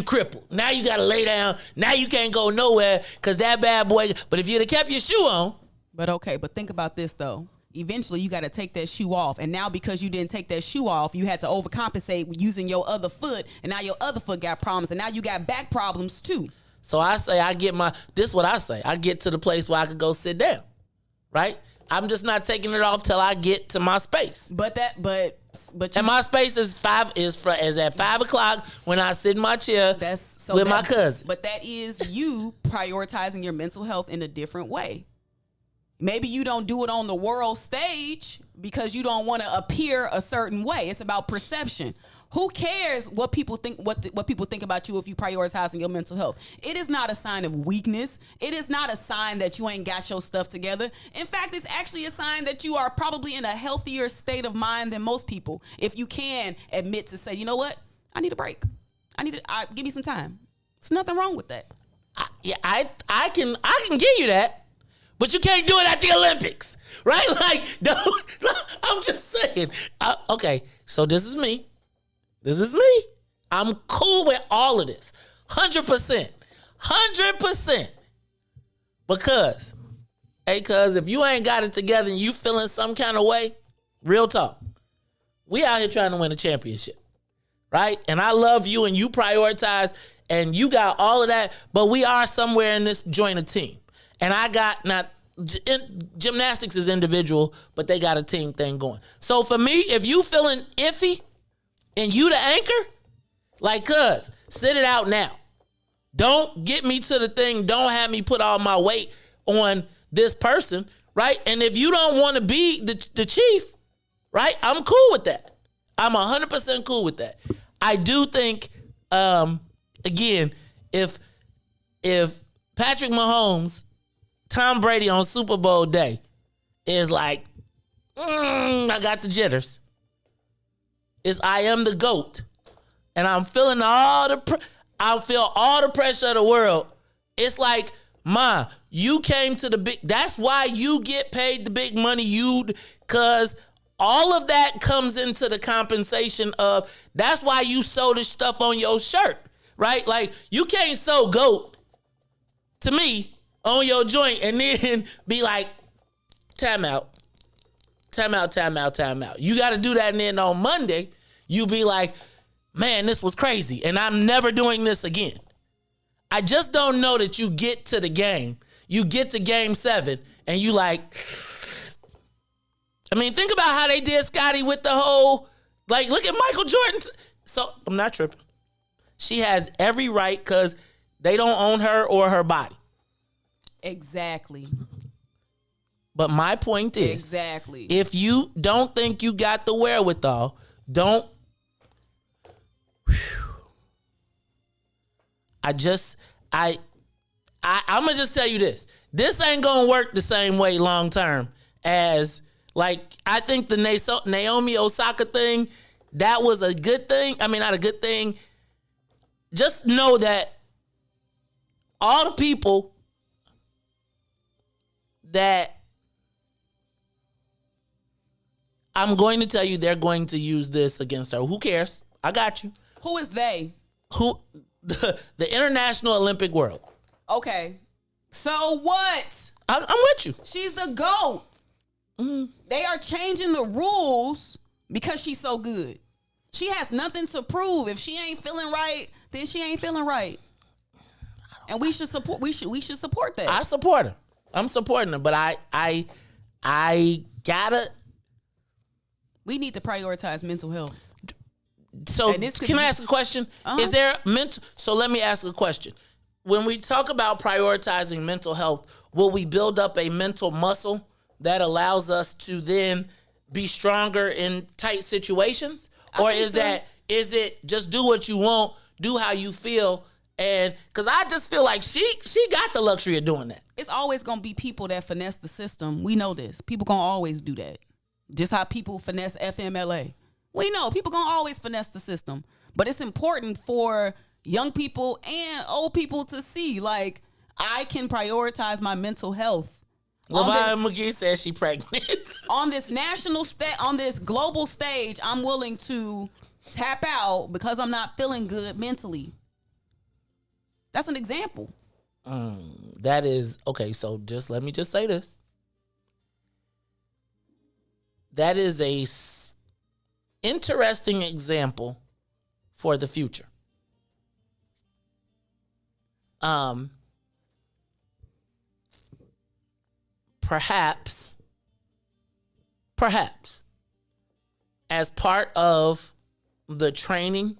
crippled. Now you gotta lay down. Now you can't go nowhere because that bad boy. But if you'd have kept your shoe on.
But think about this though. Eventually you got to take that shoe off, and now because you didn't take that shoe off, you had to overcompensate using your other foot, and now your other foot got problems, and now you got back problems too.
So I say this is what I say. I get to the place where I could go sit down, right? I'm just not taking it off till I get to my space.
And
my space is at 5 o'clock when I sit in my chair with my cousin.
But that is you prioritizing your mental health in a different way. Maybe you don't do it on the world stage because you don't want to appear a certain way. It's about perception. Who cares what people think? What people think about you if you prioritizing your mental health? It is not a sign of weakness. It is not a sign that you ain't got your stuff together. In fact, it's actually a sign that you are probably in a healthier state of mind than most people. If you can admit to say, you know what, I need a break. Give me some time. There's nothing wrong with that.
I can give you that, but you can't do it at the Olympics, right? Like, I'm just saying. Okay, so this is me. This is me. I'm cool with all of this. 100%. 100%. Because, if you ain't got it together and you feeling some kind of way, real talk, we out here trying to win a championship, right? And I love you and you prioritize and you got all of that, but we are somewhere in this joint a team. And I got gymnastics is individual, but they got a team thing going. So for me, if you feeling iffy, and you the anchor, like, cuz, sit it out now. Don't get me to the thing. Don't have me put all my weight on this person, right? And if you don't want to be the chief, right, I'm cool with that. I'm 100% cool with that. I do think, again, if Patrick Mahomes, Tom Brady on Super Bowl day is like, I got the jitters. I am the GOAT, and I'm feeling I feel all the pressure of the world. It's like, Ma, you came to the big. That's why you get paid the big money. Cause all of that comes into the compensation of. That's why you sew this stuff on your shirt, right? Like you can't sew GOAT to me on your joint and then be like, time out. You got to do that, and then on Monday. You be like, man, this was crazy, and I'm never doing this again. I just don't know that you get to the game. You get to game 7, and you like, I mean, think about how they did Scotty with the whole, like, look at Michael Jordan. So, I'm not tripping. She has every right because they don't own her or her body.
Exactly.
But my point is,
exactly,
if you don't think you got the wherewithal, don't. I'm gonna just tell you this. This ain't gonna work the same way long term as like I think the Naomi Osaka thing, that was a good thing. I mean, not a good thing. Just know that all the people that I'm going to tell you they're going to use this against her. Who cares? I got you.
Who is they?
Who? The International Olympic World.
Okay. So what?
I'm with you.
She's the GOAT. They are changing the rules because she's so good. She has nothing to prove. If she ain't feeling right, then she ain't feeling right. And we should support. We should support that.
I support her. I'm supporting her, but I gotta.
We need to prioritize mental health.
So can I ask a question? Is there mental? So let me ask a question. When we talk about prioritizing mental health, will we build up a mental muscle that allows us to then be stronger in tight situations? Or is it just do what you want, do how you feel? And because I just feel like she got the luxury of doing that.
It's always going to be people that finesse the system. We know this. People going to always do that. Just how people finesse FMLA. We know people going to always finesse the system. But it's important for young people and old people to see, like, I can prioritize my mental health.
LaVon McGee says she pregnant.
On this on this global stage, I'm willing to tap out because I'm not feeling good mentally. That's an example.
That is, okay, so let me just say this. That is a interesting example for the future. Perhaps, as part of the training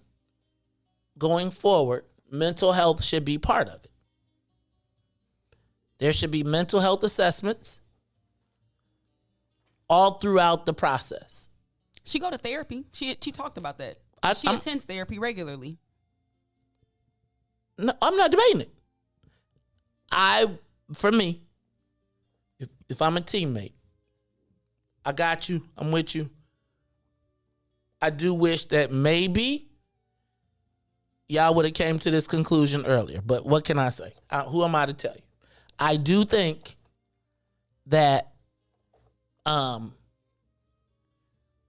going forward, mental health should be part of it. There should be mental health assessments all throughout the process.
She go to therapy. She talked about that. She attends therapy regularly.
No, I'm not debating it. For me, if I'm a teammate, I got you. I'm with you. I do wish that maybe y'all would have came to this conclusion earlier. But what can I say? Who am I to tell you? I do think that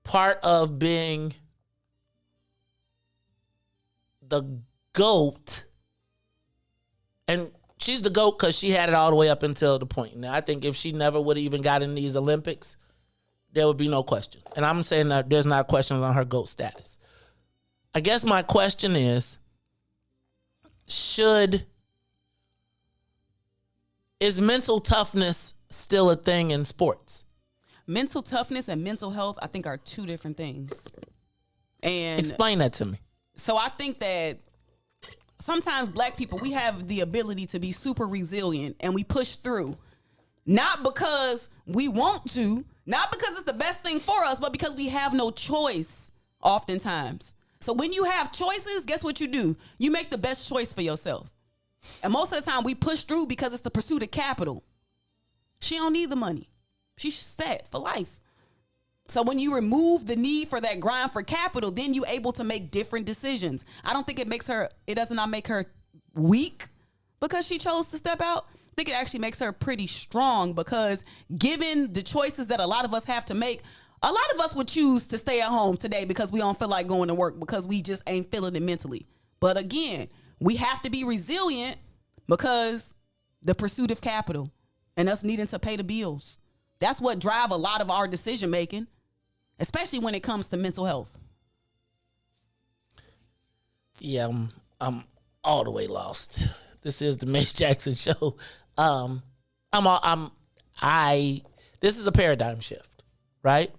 part of being the GOAT, and she's the GOAT because she had it all the way up until the point. Now, I think if she never would have even got in these Olympics, there would be no question. And I'm saying that there's not questions on her GOAT status. I guess my question is, is mental toughness still a thing in sports?
Mental toughness and mental health, I think, are two different things. And
explain that to me.
So I think that sometimes Black people, we have the ability to be super resilient and we push through. Not because we want to, not because it's the best thing for us, but because we have no choice oftentimes. So when you have choices, guess what you do? You make the best choice for yourself. And most of the time we push through because it's the pursuit of capital. She don't need the money. She's set for life. So when you remove the need for that grind for capital, then you're able to make different decisions. I don't think it does not make her weak because she chose to step out. I think it actually makes her pretty strong because given the choices that a lot of us have to make, a lot of us would choose to stay at home today because we don't feel like going to work because we just ain't feeling it mentally. But again, we have to be resilient because the pursuit of capital and us needing to pay the bills. That's what drive a lot of our decision making, especially when it comes to mental health. Yeah,
I'm all the way lost. This is the Mace Jackson Show. This is a paradigm shift, right?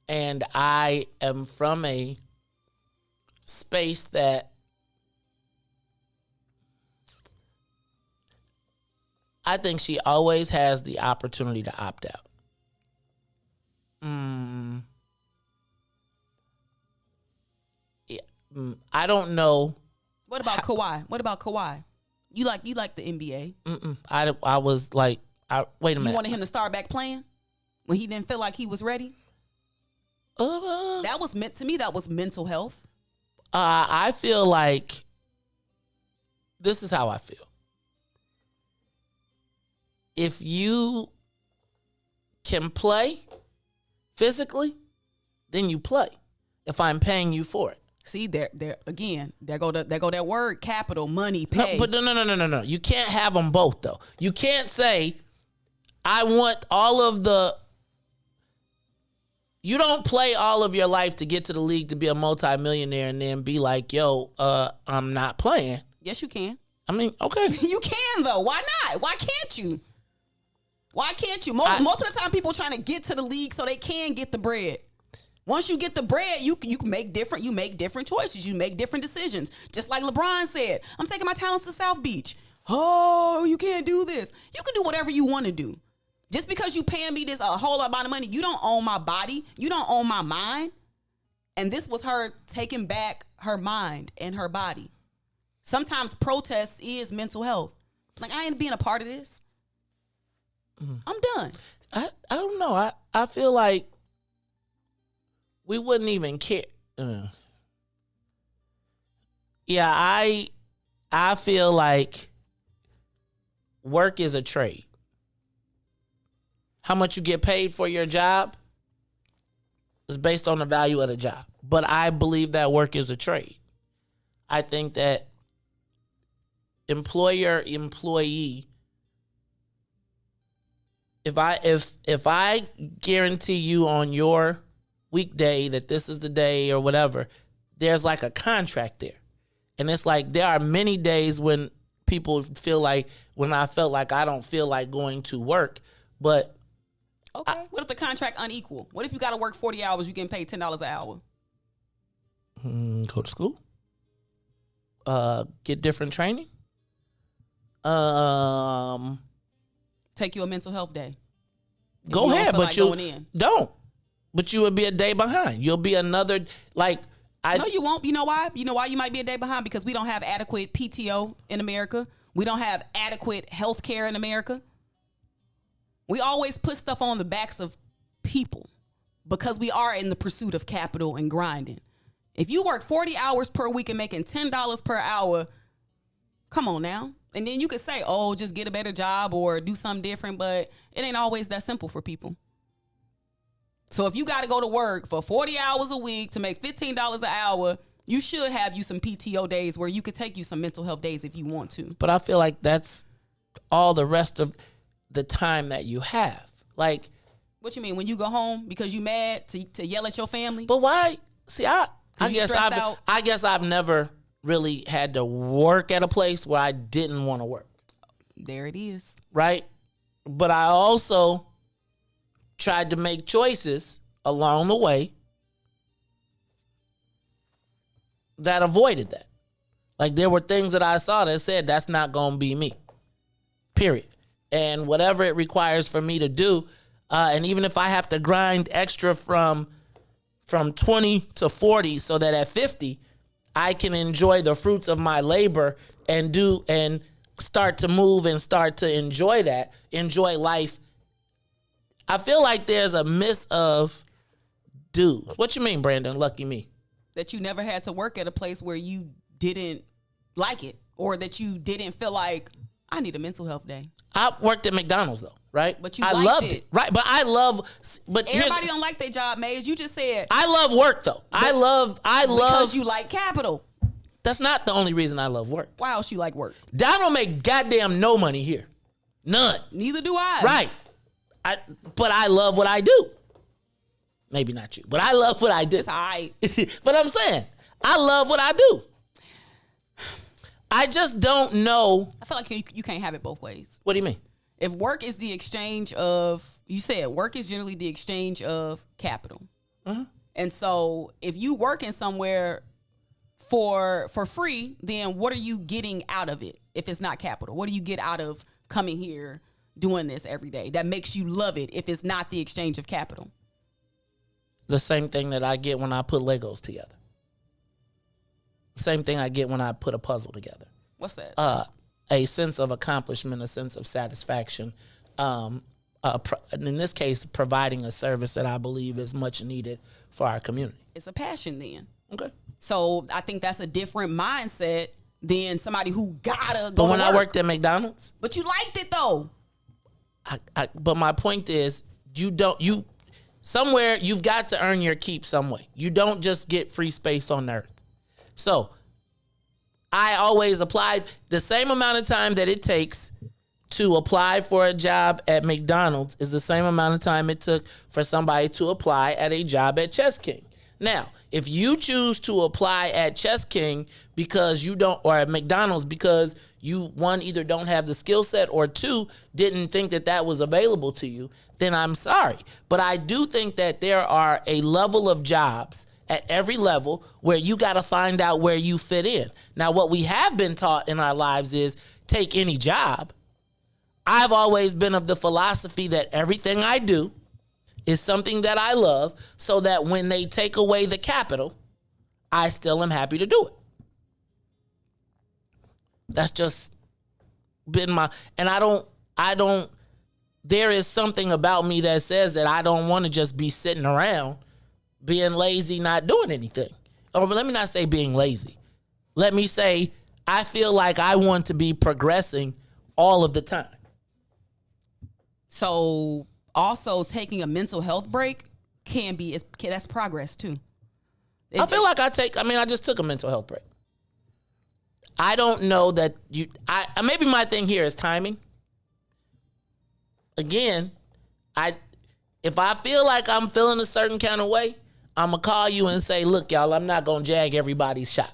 And I am from a space that I think she always has the opportunity to opt out. I don't know.
What about Kawhi? You like the NBA.
I was like, wait a minute.
You wanted him to start back playing when he didn't feel like he was ready? That was meant to me. That was mental health.
I feel like this is how I feel. If you can play physically, then you play. If I'm paying you for it.
See, there again. There go that word: capital, money, pay.
No. You can't have them both though. You can't say, I want all of the. You don't play all of your life to get to the league to be a multimillionaire and then be like, yo, I'm not playing.
Yes, you can.
I mean, okay.
You can though. Why not? Why can't you? Why can't you? Most of the time, people trying to get to the league so they can get the bread. Once you get the bread, you can make different. You make different choices. You make different decisions. Just like LeBron said, I'm taking my talents to South Beach. Oh, you can't do this. You can do whatever you want to do. Just because you paying me this a whole amount of money, you don't own my body. You don't own my mind. And this was her taking back her mind and her body. Sometimes protest is mental health. Like, I ain't being a part of this. I'm done.
I don't know. I feel like we wouldn't even care. Yeah, I feel like work is a trade. How much you get paid for your job is based on the value of the job. But I believe that work is a trade. I think that employer-employee, if I guarantee you on your weekday that this is the day or whatever, there's like a contract there. And it's like there are many days when people feel like, when I felt like I don't feel like going to work, but
okay. What if the contract unequal? What if you got to work 40 hours, you getting paid $10 an hour?
Go to school. Get different training.
Take you a mental health day.
Go ahead, but you don't. But you would be a day behind. You'll be another, like,
no, you won't. You know why? You know why you might be a day behind? Because we don't have adequate PTO in America. We don't have adequate health care in America. We always put stuff on the backs of people because we are in the pursuit of capital and grinding. If you work 40 hours per week and making $10 per hour, come on now. And then you could say, oh, just get a better job or do something different, but it ain't always that simple for people. So if you got to go to work for 40 hours a week to make $15 an hour, you should have you some PTO days where you could take you some mental health days if you want to.
But I feel like that's all the rest of the time that you have. Like,
what you mean, when you go home because you mad to yell at your family?
But why? See, I guess I've never really had to work at a place where I didn't want to work.
There it is.
Right? But I also tried to make choices along the way that avoided that. Like, there were things that I saw that said, that's not going to be me. Period. And whatever it requires for me to do, and even if I have to grind extra from 20 to 40 so that at 50, I can enjoy the fruits of my labor and start to move and start to enjoy life. I feel like there's a miss of dudes. What you mean, Brandon? Lucky me.
That you never had to work at a place where you didn't like it or that you didn't feel like, I need a mental health day. I worked at McDonald's though, right? But
I loved it. Right? But
everybody don't like their job, Maze. You just said
I love work though. I love
because you like capital.
That's not the only reason I love work.
Why else you like work?
I don't make goddamn no money here. None.
Neither do I.
Right. But I love what I do. Maybe not you, but I love what I do.
It's all right.
But I'm saying, I love what I do. I just don't know.
I feel like you can't have it both ways.
What do you mean?
If work is the exchange of, you said work is generally the exchange of capital.
Uh-huh.
And so if you working somewhere for free, then what are you getting out of it if it's not capital? What do you get out of coming here doing this every day that makes you love it if it's not the exchange of capital?
The same thing that I get when I put Legos together. The same thing I get when I put a puzzle together.
What's that?
a sense of accomplishment, a sense of satisfaction. In this case, providing a service that I believe is much needed for our community.
It's a passion then.
Okay.
So I think that's a different mindset than somebody who gotta go
But when
to
I
work.
worked at McDonald's,
But you liked it though.
but my point is, somewhere you've got to earn your keep some way. You don't just get free space on earth. So I always applied the same amount of time that it takes to apply for a job at McDonald's is the same amount of time it took for somebody to apply at a job at Chess King. Now, if you choose to apply at Chess King because you don't, or at McDonald's because you, one, either don't have the skill set, or two, didn't think that that was available to you, then I'm sorry. But I do think that there are a level of jobs at every level where you got to find out where you fit in. Now, what we have been taught in our lives is take any job. I've always been of the philosophy that everything I do is something that I love, so that when they take away the capital, I still am happy to do it. That's just been and I don't, there is something about me that says that I don't want to just be sitting around being lazy, not doing anything. Or let me not say being lazy. Let me say, I feel like I want to be progressing all of the time.
So also taking a mental health break that's progress too.
I feel like I just took a mental health break. I don't know that maybe my thing here is timing. Again, if I feel like I'm feeling a certain kind of way, I'm going to call you and say, look, y'all, I'm not going to jag everybody's shot.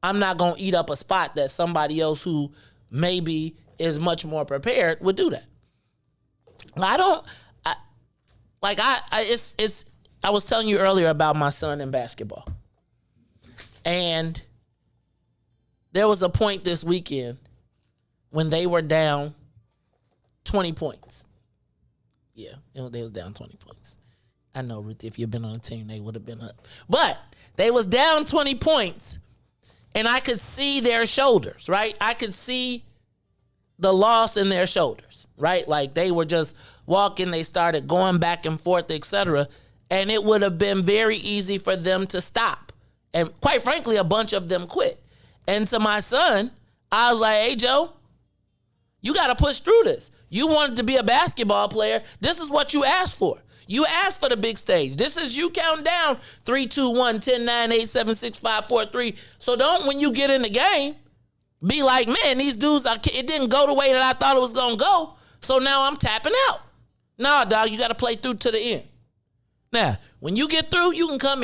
I'm not going to eat up a spot that somebody else who maybe is much more prepared would do that. I was telling you earlier about my son in basketball. And there was a point this weekend when they were down 20 points. Yeah, they was down 20 points. I know, Ruthie, if you'd been on the team, they would have been up. But they was down 20 points, and I could see their shoulders, right? I could see the loss in their shoulders, right? Like they were just walking, they started going back and forth, etc. And it would have been very easy for them to stop. And quite frankly, a bunch of them quit. And to my son, I was like, hey, Joe, you got to push through this. You wanted to be a basketball player. This is what you asked for. You asked for the big stage. This is you counting down 3, 2, 1, 10, 9, 8, 7, 6, 5, 4, 3. So don't, when you get in the game, be like, man, these dudes, it didn't go the way that I thought it was going to go. So now I'm tapping out. Nah, dog, you got to play through to the end. Now, when you get through, you can come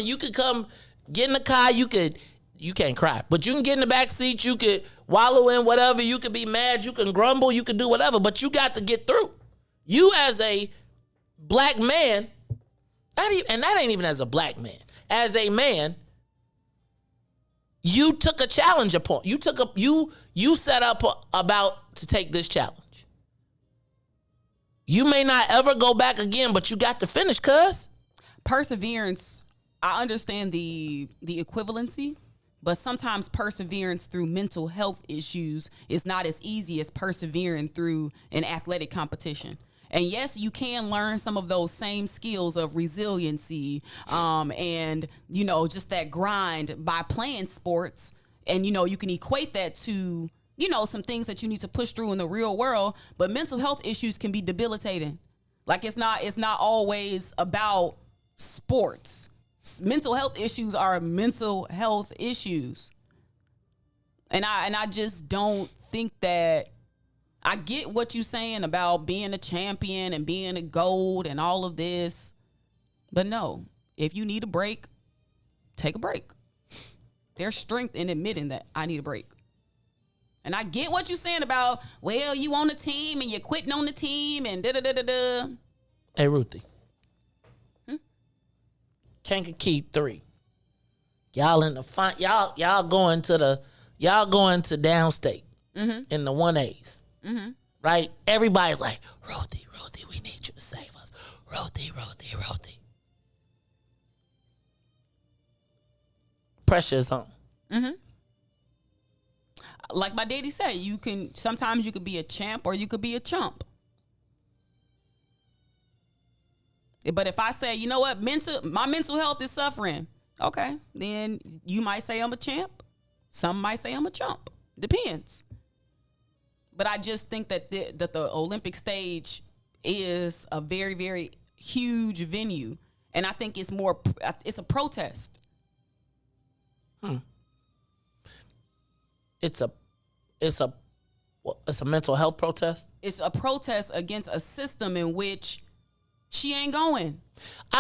get in the car. You can't cry, but you can get in the back seat. You could wallow in whatever. You could be mad. You can grumble. You can do whatever, but you got to get through. You as a black man, and that ain't even as a black man. As a man, you took a challenge upon. You set up about to take this challenge. You may not ever go back again, but you got to finish, cuz.
Perseverance, I understand the equivalency, but sometimes perseverance through mental health issues is not as easy as persevering through an athletic competition. And yes, you can learn some of those same skills of resiliency, and, just that grind by playing sports. And, you can equate that to, some things that you need to push through in the real world. But mental health issues can be debilitating. Like it's not always about sports. Mental health issues are mental health issues. And I just don't think that, I get what you're saying about being a champion and being a GOAT and all of this. But no, if you need a break, take a break. There's strength in admitting that I need a break. And I get what you're saying about, well, you on the team and you're quitting on the team and da-da-da-da-da.
Hey, Ruthie. Kankakee 3. Y'all in the fight. Y'all going to downstate in the 1As.
Mm-hmm.
Right? Everybody's like, Ruthie, we need you to save us. Ruthie. Pressure is on.
Mm-hmm. like my daddy said, sometimes you could be a champ or you could be a chump. But if I say, you know what, my mental health is suffering, okay, then you might say I'm a champ. Some might say I'm a chump. Depends. But I just think that the Olympic stage is a very, very huge venue. And I think it's a protest.
It's a mental health protest.
It's a protest against a system in which she ain't going.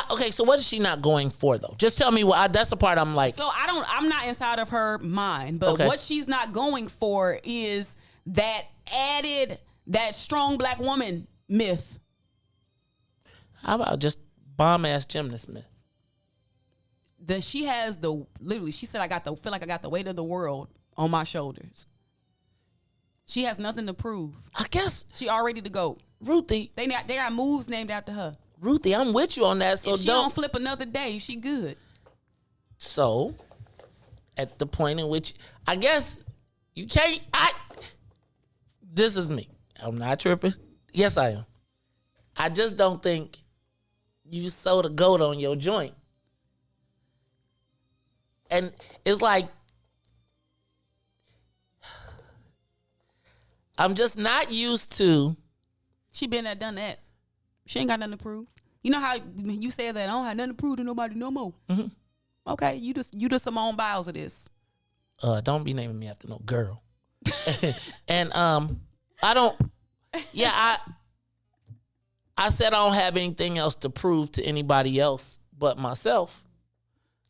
Okay, so what is she not going for though? Just tell me what. That's the part I'm like.
So I'm not inside of her mind, but what she's not going for is that strong black woman myth.
How about just bomb ass gymnast myth?
That she has she said feel like I got the weight of the world on my shoulders. She has nothing to prove.
I guess
she already to go.
Ruthie,
they got moves named after her.
Ruthie, I'm with you on that. So
if she don't flip another day, she good.
So, at the point in which I guess you can't. This is me. I'm not tripping. Yes, I am. I just don't think you sold a goat on your joint. And it's like, I'm just not used to.
She been there, done that. She ain't got nothing to prove. You know how you said that I don't have nothing to prove to nobody no more. Mm-hmm. Okay, you just Simone Biles of this.
Don't be naming me after no girl. And I don't. Yeah, I said I don't have anything else to prove to anybody else but myself,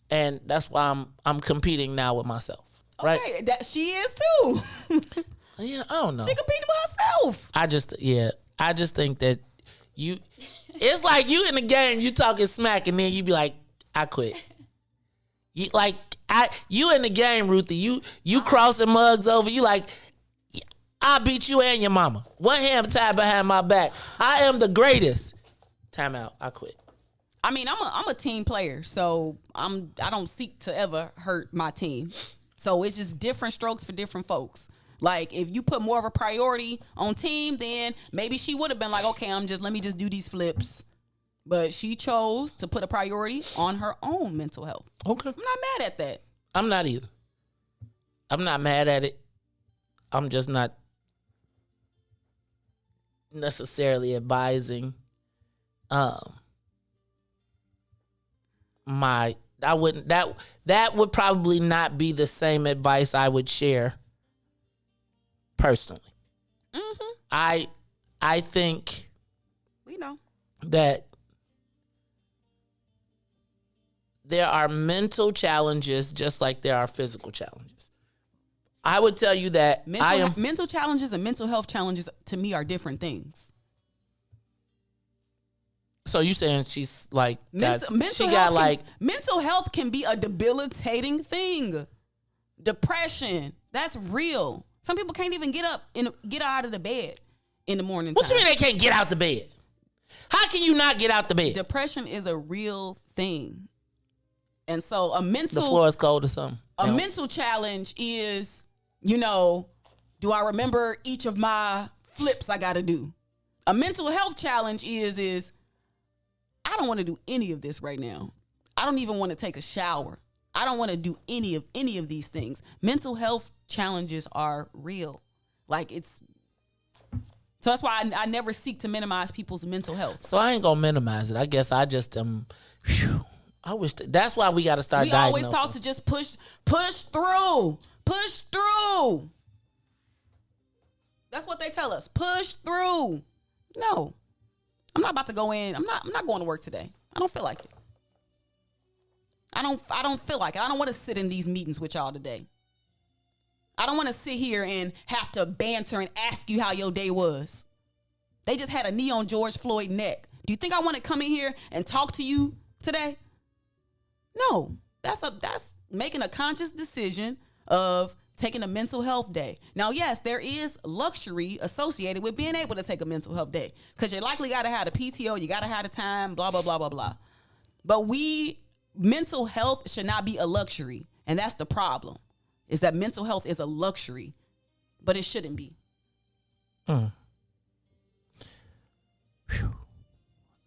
and that's why I'm competing now with myself. Right?
Okay, that she is too.
Yeah, I don't know.
She competing with herself.
I just think that it's like you in the game, you talking smack, and then you be like, I quit. You in the game, Ruthie. You crossing mugs over. You like, I beat you and your mama. One hand tied behind my back. I am the greatest. Time out. I quit.
I mean, I'm a team player, so I don't seek to ever hurt my team. So it's just different strokes for different folks. Like, if you put more of a priority on team, then maybe she would have been like, okay, let me just do these flips. But she chose to put a priority on her own mental health.
Okay.
I'm not mad at that.
I'm not either. I'm not mad at it. I'm just not necessarily advising that would probably not be the same advice I would share personally. Mm-hmm. I think
we know
that there are mental challenges just like there are physical challenges. I would tell you that
mental challenges and mental health challenges to me are different things.
So you saying she's like
mental health can be a debilitating thing. Depression, that's real. Some people can't even get out of the bed in the morning.
What you mean they can't get out the bed? How can you not get out the bed?
Depression is a real thing. And so the
floor is cold or something.
A mental challenge is, do I remember each of my flips I got to do? A mental health challenge is I don't want to do any of this right now. I don't even want to take a shower. I don't want to do any of these things. Mental health challenges are real. So that's why I never seek to minimize people's mental health.
So I ain't gonna minimize it. I guess I just I wish that's why we got to start.
We always talk to just push through. That's what they tell us. Push through. No, I'm not about to go in. I'm not going to work today. I don't feel like it. I don't feel like it. I don't want to sit in these meetings with y'all today. I don't want to sit here and have to banter and ask you how your day was. They just had a knee on George Floyd's neck. Do you think I want to come in here and talk to you today? No. That's making a conscious decision of taking a mental health day. Now, yes, there is luxury associated with being able to take a mental health day because you likely got to have the PTO, you got to have the time, blah, blah, blah, blah, blah. But mental health should not be a luxury. And that's the problem, is that mental health is a luxury. but it shouldn't be.
Whew.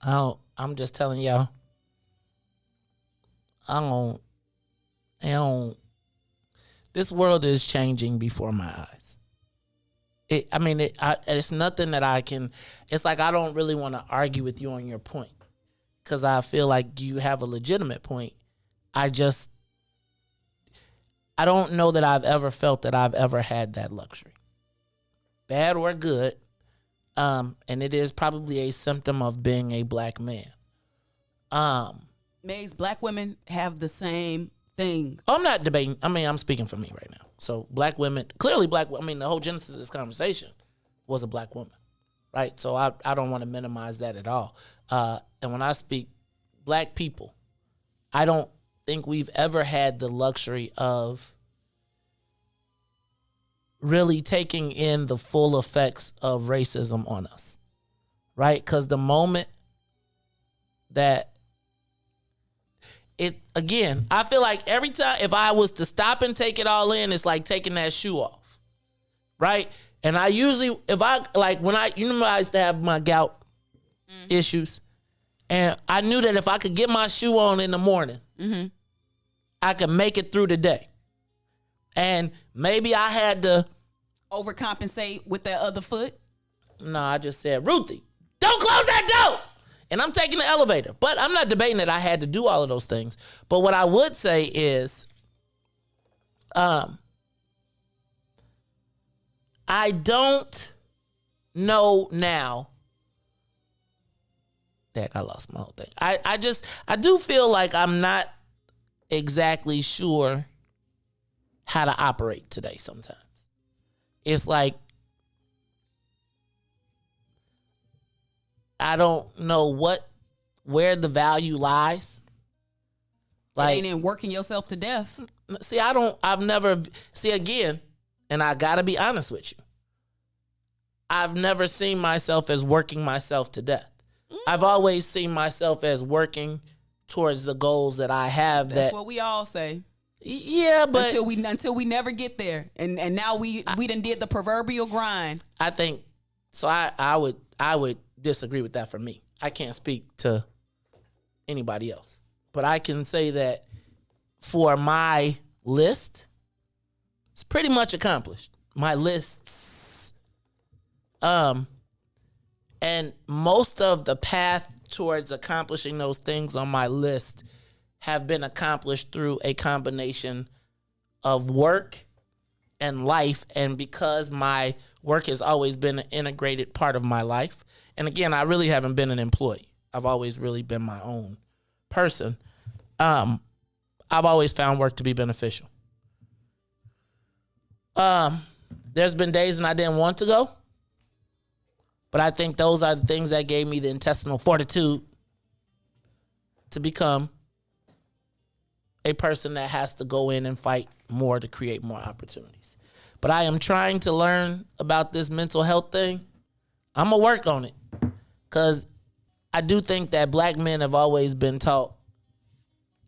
I'm just telling y'all. This world is changing before my eyes. It's nothing that I can. It's like I don't really want to argue with you on your point because I feel like you have a legitimate point. I don't know that I've ever felt that I've ever had that luxury, bad or good. And it is probably a symptom of being a black man.
Maze, black women have the same thing.
I'm not debating. I'm speaking for me right now. So black women, clearly the whole genesis of this conversation was a black woman, right? So I don't want to minimize that at all. And when I speak black people, I don't think we've ever had the luxury of really taking in the full effects of racism on us, right? Because the moment that I feel like every time if I was to stop and take it all in, it's like taking that shoe off, right? And I usually, when I used to have my gout issues, and I knew that if I could get my shoe on in the morning, I could make it through the day. And maybe I had to
overcompensate with that other foot.
No, I just said, Ruthie, don't close that door. And I'm taking the elevator. But I'm not debating that I had to do all of those things. But what I would say is, I don't know now. Heck, I lost my whole thing. I do feel like I'm not exactly sure how to operate today sometimes. It's like I don't know where the value lies.
Like, it ain't in working yourself to death.
See, again, and I gotta be honest with you. I've never seen myself as working myself to death. I've always seen myself as working towards the goals that I have.
That's what we all say.
Yeah, but
until we never get there, and now we done did the proverbial grind.
I think so. I would disagree with that for me. I can't speak to anybody else, but I can say that for my list, it's pretty much accomplished. My lists, and most of the path towards accomplishing those things on my list have been accomplished through a combination of work and life. And because my work has always been an integrated part of my life, and again, I really haven't been an employee. I've always really been my own person. I've always found work to be beneficial. There's been days when I didn't want to go, but I think those are the things that gave me the intestinal fortitude to become a person that has to go in and fight more to create more opportunities. But I am trying to learn about this mental health thing. I'm going to work on it because I do think that black men have always been taught,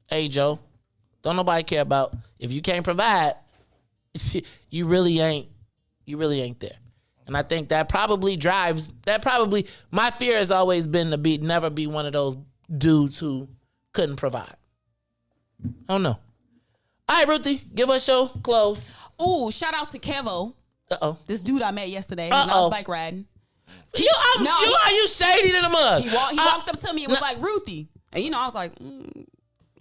hey, Joe, don't nobody care about if you can't provide, you really ain't there. And I think that probably my fear has always been to never be one of those dudes who couldn't provide. I don't know. All right, Ruthie, give us your close.
Ooh, shout out to Kevo.
Uh-oh.
This dude I met yesterday when I was bike riding.
You shady than a mug.
He walked up to me and was like, Ruthie. And I was like,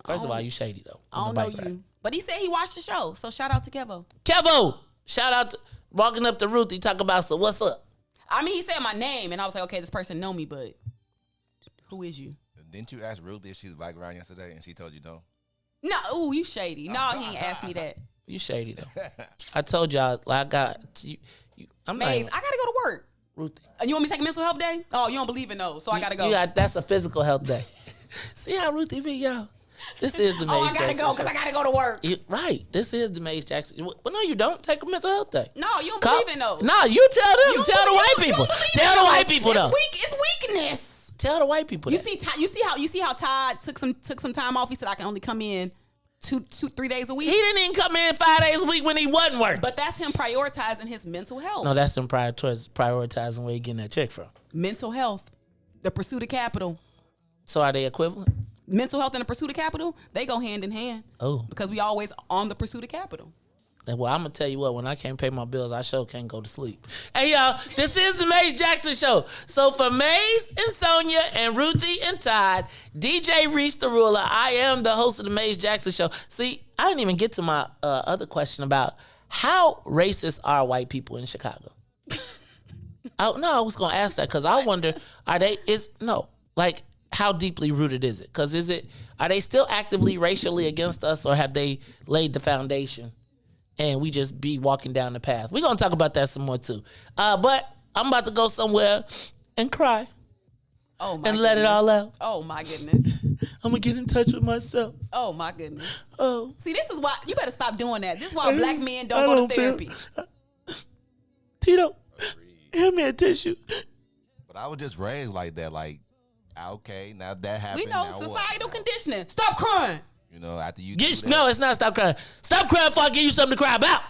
First of all, you shady though.
I don't know you. But he said he watched the show. So shout out to Kevo.
Kevo, shout out to walking up to Ruthie, talk about, so what's up?
I mean, he said my name and I was like, okay, this person know me, but who is you?
Didn't you ask Ruthie if she was bike riding yesterday and she told you no?
No, ooh, you shady. No, he ain't asked me that.
You shady though. I told y'all, like, I got you. I'm not.
Maze, I gotta go to work.
Ruthie,
you want me to take a mental health day? Oh, you don't believe in those, so I gotta go.
That's a physical health day. See how Ruthie be, y'all. This is the Maze Jackson.
I gotta go because I gotta go to work.
Right. This is the Maze Jackson. Well, no, you don't. Take a mental health day.
No, you don't believe in those.
No, you tell them. Tell the white people. Tell the white people though.
It's weakness.
Tell the white people.
You see how Todd took some time off. He said I can only come in 3 days a week.
He didn't even come in 5 days a week when he wasn't working.
But that's him prioritizing his mental health.
No, that's him prioritizing where he getting that check from.
Mental health, the pursuit of capital.
So are they equivalent?
Mental health and the pursuit of capital, they go hand in hand.
Oh.
Because we always on the pursuit of capital.
And well, I'm going to tell you what, when I can't pay my bills, I sure can't go to sleep. Hey, y'all, this is the Maze Jackson Show. So for Maze and Sonia and Ruthie and Todd, DJ Reese the Ruler, I am the host of the Maze Jackson Show. See, I didn't even get to my other question about how racist are white people in Chicago? I was going to ask that because I wonder, how deeply rooted is it? Because are they still actively racially against us, or have they laid the foundation and we just be walking down the path? We're going to talk about that some more too. But I'm about to go somewhere and cry.
Oh my
let it all out.
Oh my goodness.
I'm going to get in touch with myself.
Oh my goodness.
Oh.
See, this is why you better stop doing that. This is why black men don't go to therapy.
Tito, hand me a tissue.
But I was just raised like that. Like, okay, now that happened.
We know
now
societal
what?
conditioning. Stop crying.
You know, after you
No, it's not stop crying. Stop crying before I give you something to cry about.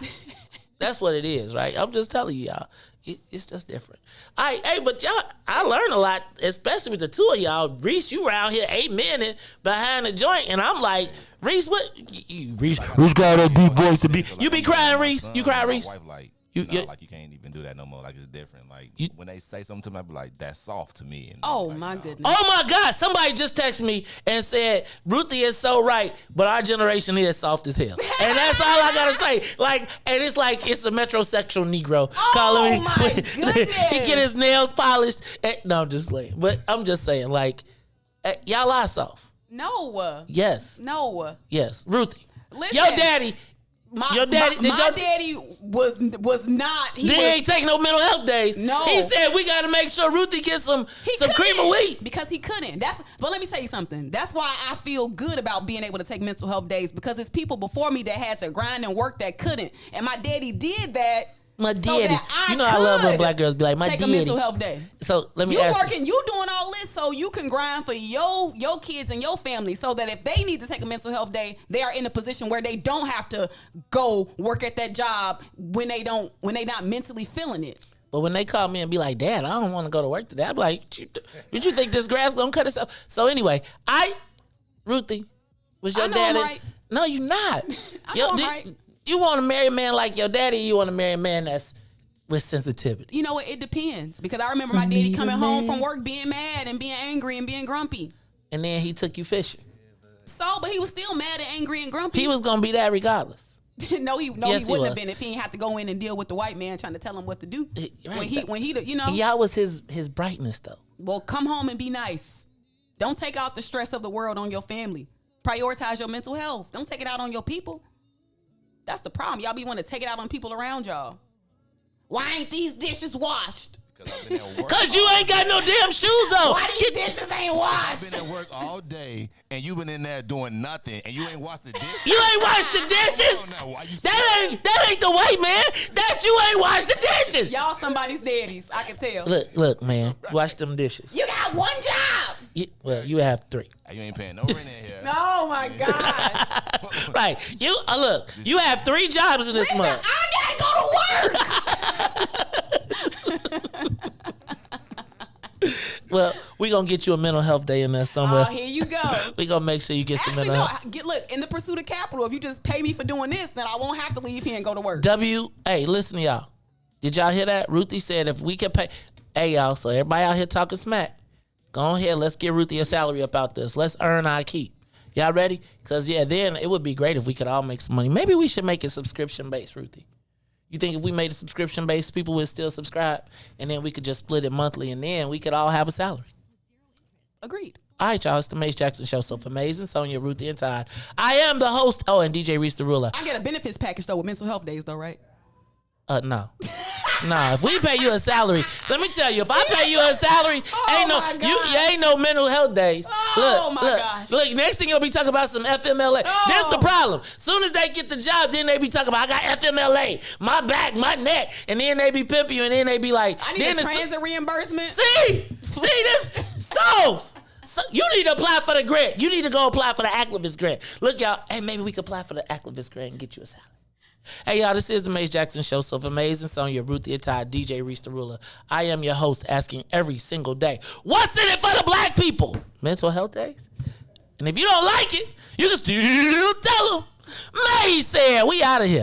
That's what it is, right? I'm just telling you, y'all. It's just different. But y'all, I learned a lot, especially with the two of y'all. Reese, you around here amen behind the joint, and I'm like, Reese, what? Reese got a deep voice to be. You be crying, Reese? You cry, Reese?
My wife, like,
you
can't even do that no more. Like, it's different. Like, when they say something to me, I be like, that's soft to me. And
oh,
like,
my goodness.
Oh, my God. Somebody just texted me and said, Ruthie is so right, but our generation is soft as hell. And that's all I got to say. Like, and it's like it's a metrosexual Negro calling me.
Oh, my goodness.
He get his nails polished. No, I'm just playing. But I'm just saying, like, y'all are soft.
No.
Yes.
No.
Yes. Ruthie.
Listen.
Your daddy. Your daddy,
daddy was not.
He ain't taking no mental health days.
No,
he said we got to make sure Ruthie gets some cream of wheat
because he couldn't. But let me tell you something. That's why I feel good about being able to take mental health days, because it's people before me that had to grind and work that couldn't, and my daddy did that.
My
so
daddy,
I
love when black girls be like, my
take
daddy.
a mental health day.
So let me ask
you. You doing all this so you can grind for your kids and your family, so that if they need to take a mental health day, they are in a position where they don't have to go work at that job when they not mentally feeling it.
But when they call me and be like, Dad, I don't want to go to work today, I'm like, did you think this grass gonna cut itself? So anyway, Ruthie, was your daddy?
Right.
No, you not.
Right.
You want to marry a man like your daddy, or you want to marry a man that's with sensitivity?
You know what? It depends. Because I remember my daddy coming home from work being mad and being angry and being grumpy.
And then he took you fishing.
But he was still mad and angry and grumpy.
He was going to be that regardless.
No, he wouldn't have been if he didn't have to go in and deal with the white man trying to tell him what to do.
Right.
When he, you know.
Y'all was his brightness, though.
Well, come home and be nice. Don't take out the stress of the world on your family. Prioritize your mental health. Don't take it out on your people. That's the problem. Y'all be wanting to take it out on people around y'all. Why ain't these dishes washed?
Because you ain't got no damn shoes on.
Why these dishes ain't washed?
I've been at work all day, and you been in there doing nothing, and you ain't washed the dishes.
You ain't washed the dishes? That ain't the white man. That's you ain't washed the dishes.
Y'all somebody's daddies. I can tell.
Look, man. Wash them dishes.
You got one job.
You have 3.
You ain't paying no rent in here.
Oh, my God.
Right. You have 3 jobs in this month.
I gotta go to work.
Well, we gonna get you a mental health day in there somewhere.
Oh, here you go.
We gonna make sure you get some mental health.
Look, in the pursuit of capital, if you just pay me for doing this, then I won't have to leave here and go to work.
Hey, listen to y'all. Did y'all hear that? Ruthie said if we could pay. Hey, y'all. So everybody out here talking smack. Go ahead. Let's get Ruthie a salary about this. Let's earn our keep. Y'all ready? Because, then it would be great if we could all make some money. Maybe we should make it subscription-based, Ruthie. You think if we made it subscription-based, people would still subscribe, and then we could just split it monthly, and then we could all have a salary?
Agreed.
All right, y'all. It's the Maze Jackson Show. So for Maze and Sonia, Ruthie, and Todd, I am the host. Oh, and DJ Reese the Ruler.
I get a benefits package, though, with mental health days, though, right?
No. Nah, if we pay you a salary, let me tell you, if I pay you a salary, ain't no mental health days. Look, next thing you'll be talking about some FMLA. This the problem. Soon as they get the job, then they be talking about, I got FMLA, my back, my neck, and then they be pimping you, and then they be like,
I need a transit reimbursement.
See this? So So you need to apply for the grant. You need to go apply for the Activist grant. Look, y'all. Hey, maybe we could apply for the Activist grant and get you a salary. Hey, y'all, this is the Maze Jackson Show. So, for Maze and Sonia, Ruthie and Todd, DJ Reese the Ruler, I am your host, asking every single day, what's in it for the black people? Mental health days? And if you don't like it, you can still tell them. Maze said, we out of here.